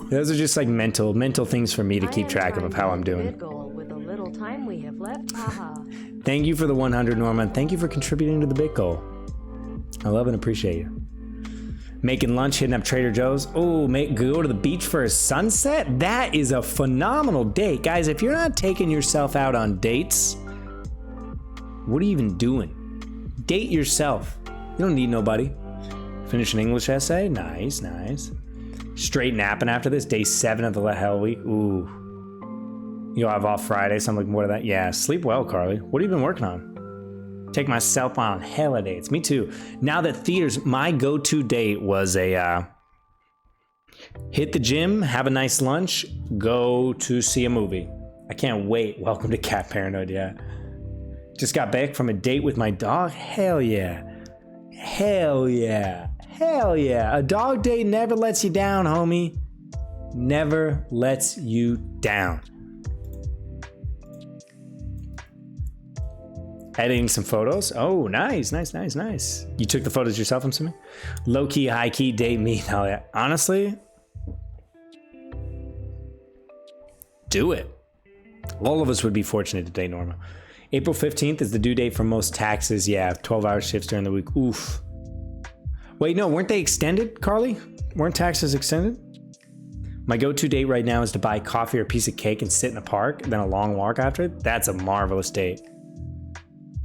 Those are just like mental things for me to keep track of how I'm doing. With the little time we have left. Thank you for the 100, Norma. Thank you for contributing to the big goal. I love and appreciate you. Making lunch, hitting up Trader Joe's. Oh, go to the beach for a sunset? That is a phenomenal date. Guys, if you're not taking yourself out on dates, what are you even doing? Date yourself. You don't need nobody. Finish an English essay? Nice, nice. Straight napping after this. Day 7 of the hell week. Ooh. You'll have off Friday, so I'm looking forward to that. Yeah, sleep well, Carly. What have you been working on? Take myself on hella dates. Me too. Now that theaters, my go-to date was a hit the gym, have a nice lunch, go to see a movie. I can't wait. Welcome to Cat Paranoid, yeah. Just got back from a date with my dog. Hell yeah. Hell yeah. Hell yeah. A dog date never lets you down, homie. Never lets you down. Editing some photos. Oh, nice, nice, nice, nice. You took the photos yourself, I'm assuming? Low key, high key, date me. Hell yeah. Honestly, do it. All of us would be fortunate to date Norma. April 15th is the due date for most taxes. Yeah, 12-hour shifts during the week. Oof. Wait, no, weren't they extended, Carly? Weren't taxes extended? My go-to date right now is to buy coffee or a piece of cake and sit in a park, then a long walk after it. That's a marvelous date.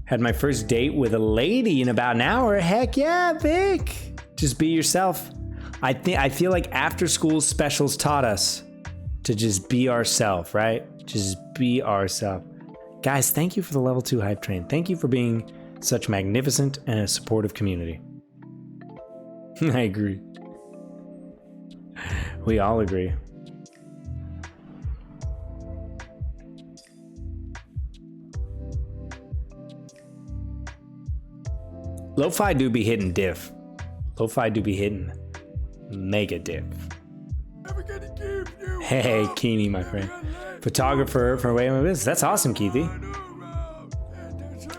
Had my first date with a lady in about an hour. Heck yeah, Vic. Just be yourself. I feel like after school specials taught us to just be ourselves, right? Just be ourselves. Guys, thank you for the level 2 hype train. Thank you for being such magnificent and a supportive community. I agree. We all agree. Lo-fi do be hitting diff. Lo-fi do be hitting mega diff. Hey, Keeney, my friend. Photographer for Way of My Business. That's awesome, Keithy.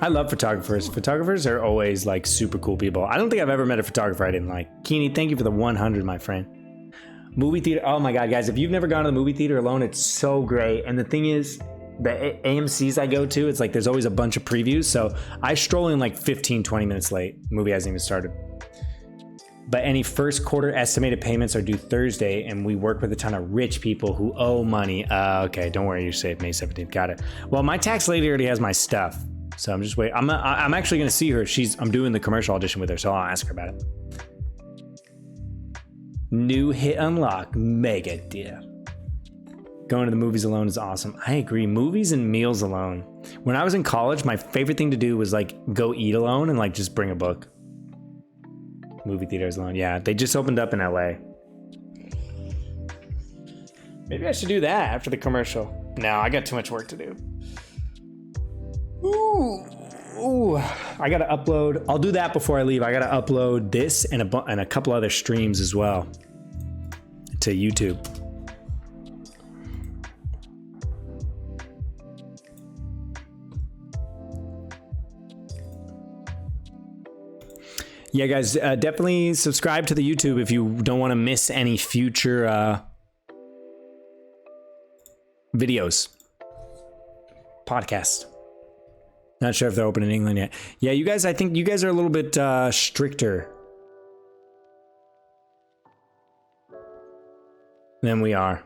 I love photographers. Photographers are always like super cool people. I don't think I've ever met a photographer I didn't like. Keeney, thank you for the 100, my friend. Movie theater. Oh my God, guys, if you've never gone to the movie theater alone, it's so great. And the thing is, the AMCs I go to, it's like there's always a bunch of previews. So I stroll in like 15, 20 minutes late. The movie hasn't even started. But any first quarter estimated payments are due Thursday, and we work with a ton of rich people who owe money. Okay, don't worry, you're safe. May 17th, got it. Well, my tax lady already has my stuff, so I'm just waiting. I'm actually gonna see her. I'm doing the commercial audition with her, so I'll ask her about it. New hit unlock, mega deal. Going to the movies alone is awesome. I agree. Movies and meals alone. When I was in college, my favorite thing to do was like go eat alone and like just bring a book. Movie theaters alone. Yeah, they just opened up in LA. Maybe I should do that after the commercial. No, I got too much work to do. Ooh, I gotta upload. I'll do that before I leave. I gotta upload this and a couple other streams as well to YouTube. Yeah, guys, definitely subscribe to the YouTube if you don't want to miss any future videos. Podcast. Not sure if they're open in England yet. Yeah, you guys, I think you guys are a little bit stricter than we are.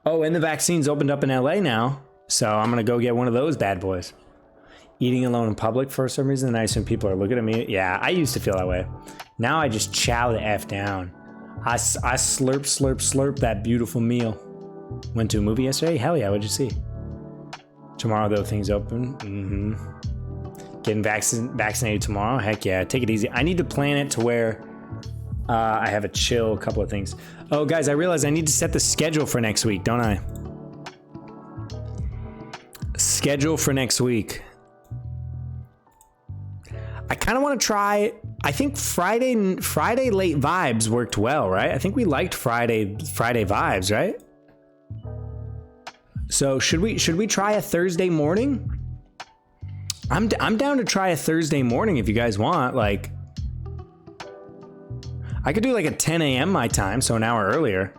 Oh, and the vaccine's opened up in LA now, so I'm going to go get one of those bad boys. Eating alone in public for some reason, nice when people are looking at me. Yeah, I used to feel that way. Now I just chow the F down. I slurp that beautiful meal. Went to a movie yesterday? Hell yeah, what'd you see? Tomorrow though, things open. Getting vaccinated tomorrow? Heck yeah, take it easy. I need to plan it to where I have a chill couple of things. Oh guys, I realize I need to set the schedule for next week, don't I? Schedule for next week. I kind of want to try. I think Friday late vibes worked well, right? I think we liked Friday vibes, right? So should we try a Thursday morning? I'm down to try a Thursday morning if you guys want. Like, I could do like a 10 a.m. my time, so an hour earlier.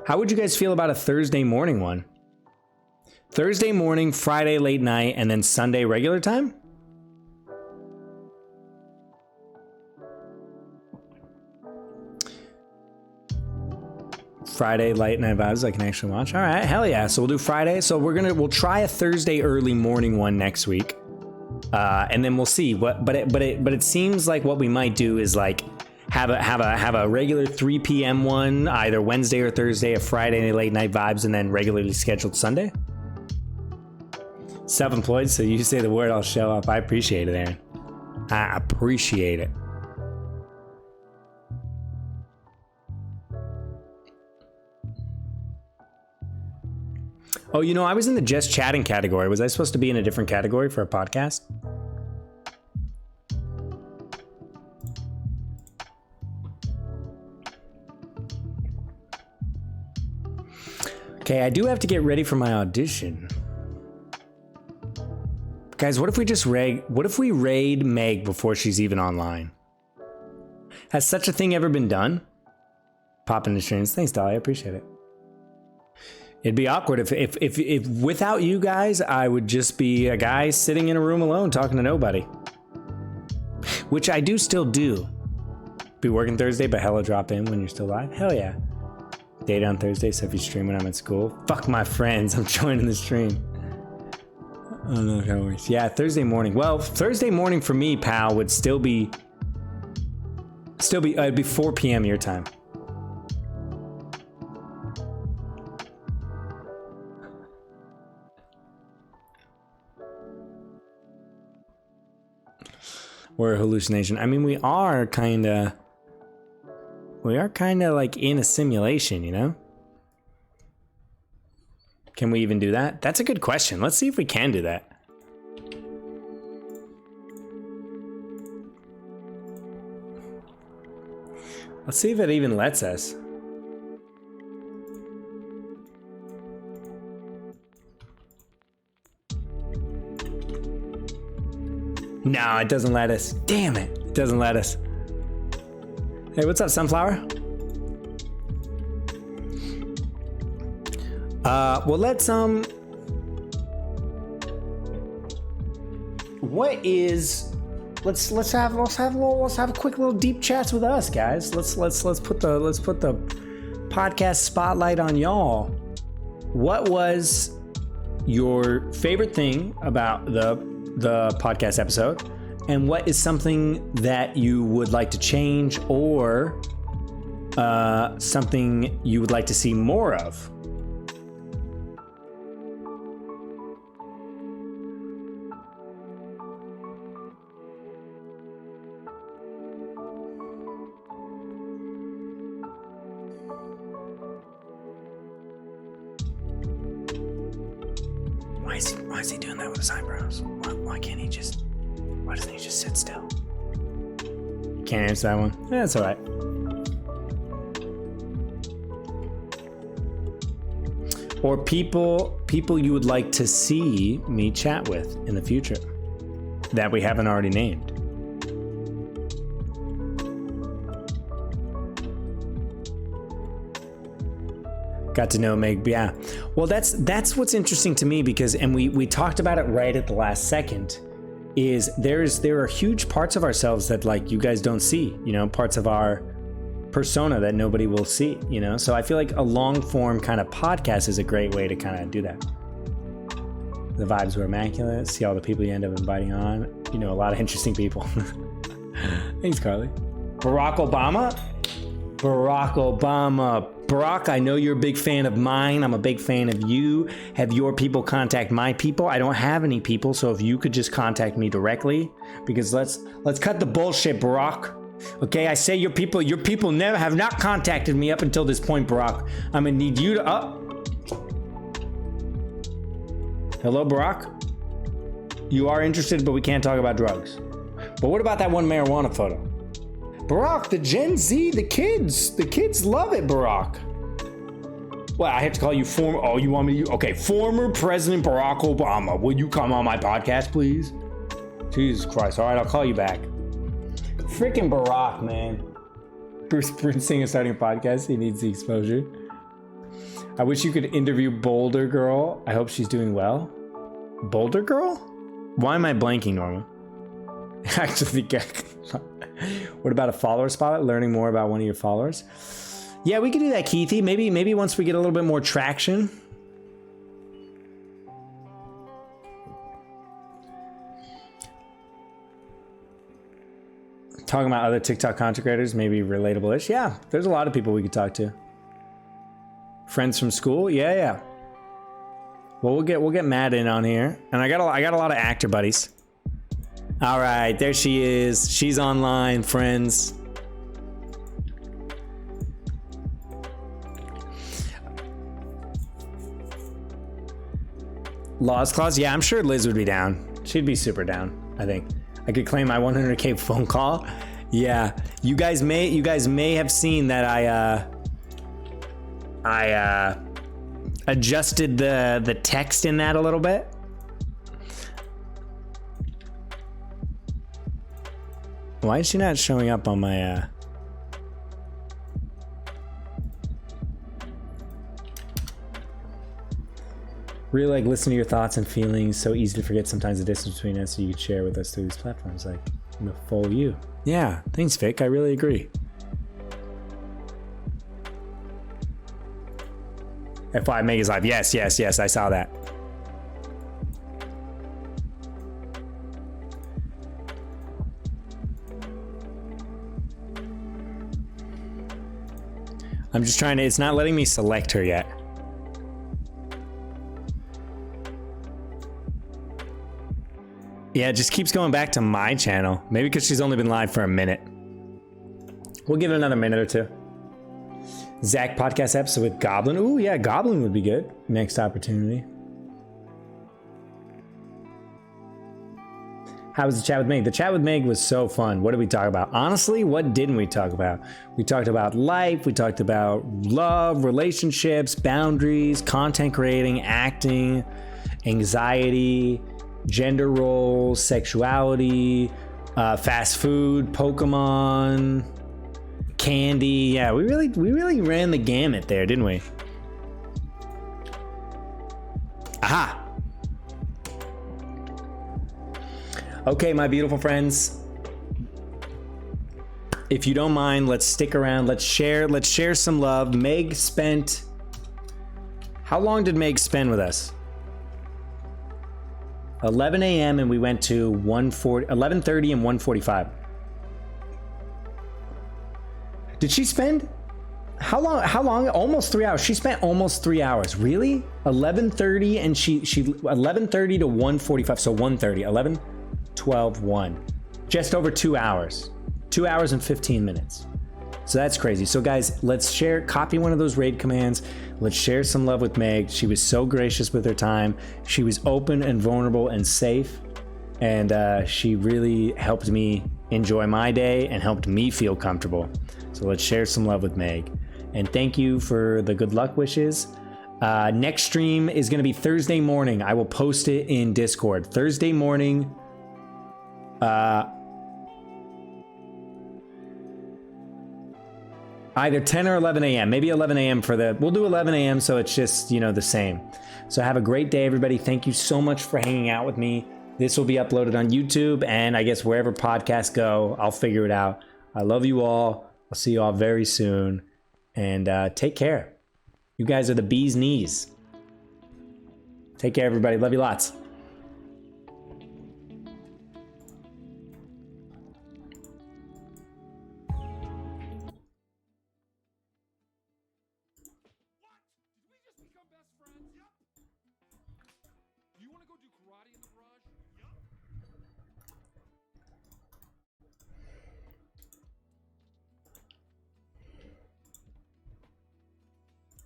How would you guys feel about a Thursday morning one? Thursday morning, Friday late night, and then Sunday regular time? Friday late night vibes I can actually watch. All right, hell yeah. So we'll do Friday. So we'll try a Thursday early morning one next week. And then we'll see but it seems like what we might do is like have a regular 3 p.m. one, either Wednesday or Thursday, a Friday late night vibes, and then regularly scheduled Sunday. Self-employed, so you say the word, I'll show up. I appreciate it, Aaron. I appreciate it. Oh, you know, I was in the just chatting category. Was I supposed to be in a different category for a podcast? Okay, I do have to get ready for my audition. Guys, what if we raid Meg before she's even online? Has such a thing ever been done? Pop in the streams. Thanks, Dolly. I appreciate it. It'd be awkward if without you guys, I would just be a guy sitting in a room alone talking to nobody. Which I do still do. Be working Thursday, but hella drop in when you're still live. Hell yeah. Date on Thursday, so if you stream when I'm at school. Fuck my friends, I'm joining the stream. Oh no, how it works. Yeah, Thursday morning. Well, Thursday morning for me, pal, would still be it'd be 4 p.m. your time. We're a hallucination. I mean, we are kind of like in a simulation, you know? Can we even do that? That's a good question. Let's see if we can do that. Let's see if it even lets us. No, it doesn't let us. Damn it. It doesn't let us. Hey, what's up, Sunflower? Well, let's have a quick little deep chats with us, guys. Let's put the podcast spotlight on y'all. What was your favorite thing about the podcast episode, and what is something that you would like to change, or something you would like to see more of? Why is he doing that with his eyebrows? Why can't he just... Why doesn't he just sit still? Can't answer that one. Yeah, that's alright. Or people you would like to see me chat with in the future that we haven't already named. Got to know Meg, yeah. Well, that's what's interesting to me, because, and we talked about it right at the last second, is there are huge parts of ourselves that, like, you guys don't see, you know, parts of our persona that nobody will see, you know? So I feel like a long form kind of podcast is a great way to kind of do that. The vibes were immaculate. See all the people you end up inviting on. You know, a lot of interesting people. Thanks, Carly. Barack Obama. Barack, I know you're a big fan of mine. I'm a big fan of you. Have your people contact my people. I don't have any people, so if you could just contact me directly, because let's cut the bullshit, Barack. Okay, I say your people never have not contacted me up until this point, Barack. I'm gonna need you to Hello, Barack? You are interested, but we can't talk about drugs. But what about that one marijuana photo? Barack, the Gen Z, the kids love it, Barack. Well, I have to call you you want me to? Okay, former President Barack Obama. Will you come on my podcast, please? Jesus Christ. All right, I'll call you back. Freaking Barack, man. Bruce Springsteen is starting a podcast. He needs the exposure. I wish you could interview Boulder Girl. I hope she's doing well. Boulder Girl? Why am I blanking, Norma? Actually, what about a follower spotlight? Learning more about one of your followers? Yeah, we could do that, Keithy. Maybe once we get a little bit more traction. Talking about other TikTok content creators, maybe relatable-ish. Yeah, there's a lot of people we could talk to. Friends from school? Yeah. Well, we'll get Matt in on here, and I got a lot of actor buddies. All right, there she is. She's online, friends. Lost Clause? Yeah, I'm sure Liz would be down. She'd be super down, I think. I could claim my 100K phone call. Yeah, you guys may have seen that I adjusted the text in that a little bit. Why is she not showing up on my Really like listening to your thoughts and feelings. So easy to forget sometimes the distance between us, so you could share with us through these platforms. Like, I'm a full you. Yeah, thanks, Vic. I really agree. F5 Meg is live. Yes, I saw that. I'm just trying to, it's not letting me select her yet. Yeah, it just keeps going back to my channel. Maybe because she's only been live for a minute. We'll give it another minute or two. Zach podcast episode with Goblin. Ooh, yeah, Goblin would be good. Next opportunity. How was the chat with Meg? The chat with Meg was so fun. What did we talk about? Honestly, what didn't we talk about? We talked about life. We talked about love, relationships, boundaries, content creating, acting, anxiety, gender roles, sexuality, fast food, Pokemon, candy. Yeah, we really ran the gamut there, didn't we? Aha! Okay, my beautiful friends. If you don't mind, let's stick around. Let's share some love. Meg spent... How long did Meg spend with us? 11 a.m. and we went to 11:30 and 1:45. Did she spend how long? Almost 3 hours. She spent almost 3 hours. Really? 11:30 and she 11:30 to 1:45. So 1:30, 11, 12, 1. Just over 2 hours. 2 hours and 15 minutes. So that's crazy. So guys, let's copy one of those raid commands. Let's share some love with Meg. She was so gracious with her time. She was open and vulnerable and safe. And she really helped me enjoy my day and helped me feel comfortable. So let's share some love with Meg. And thank you for the good luck wishes. Next stream is going to be Thursday morning. I will post it in Discord. Thursday morning. Either 10 or 11 a.m. Maybe 11 a.m. we'll do 11 a.m. so it's just, the same. So have a great day, everybody. Thank you so much for hanging out with me. This will be uploaded on YouTube and I guess wherever podcasts go, I'll figure it out. I love you all. I'll see you all very soon. And take care. You guys are the bee's knees. Take care, everybody. Love you lots.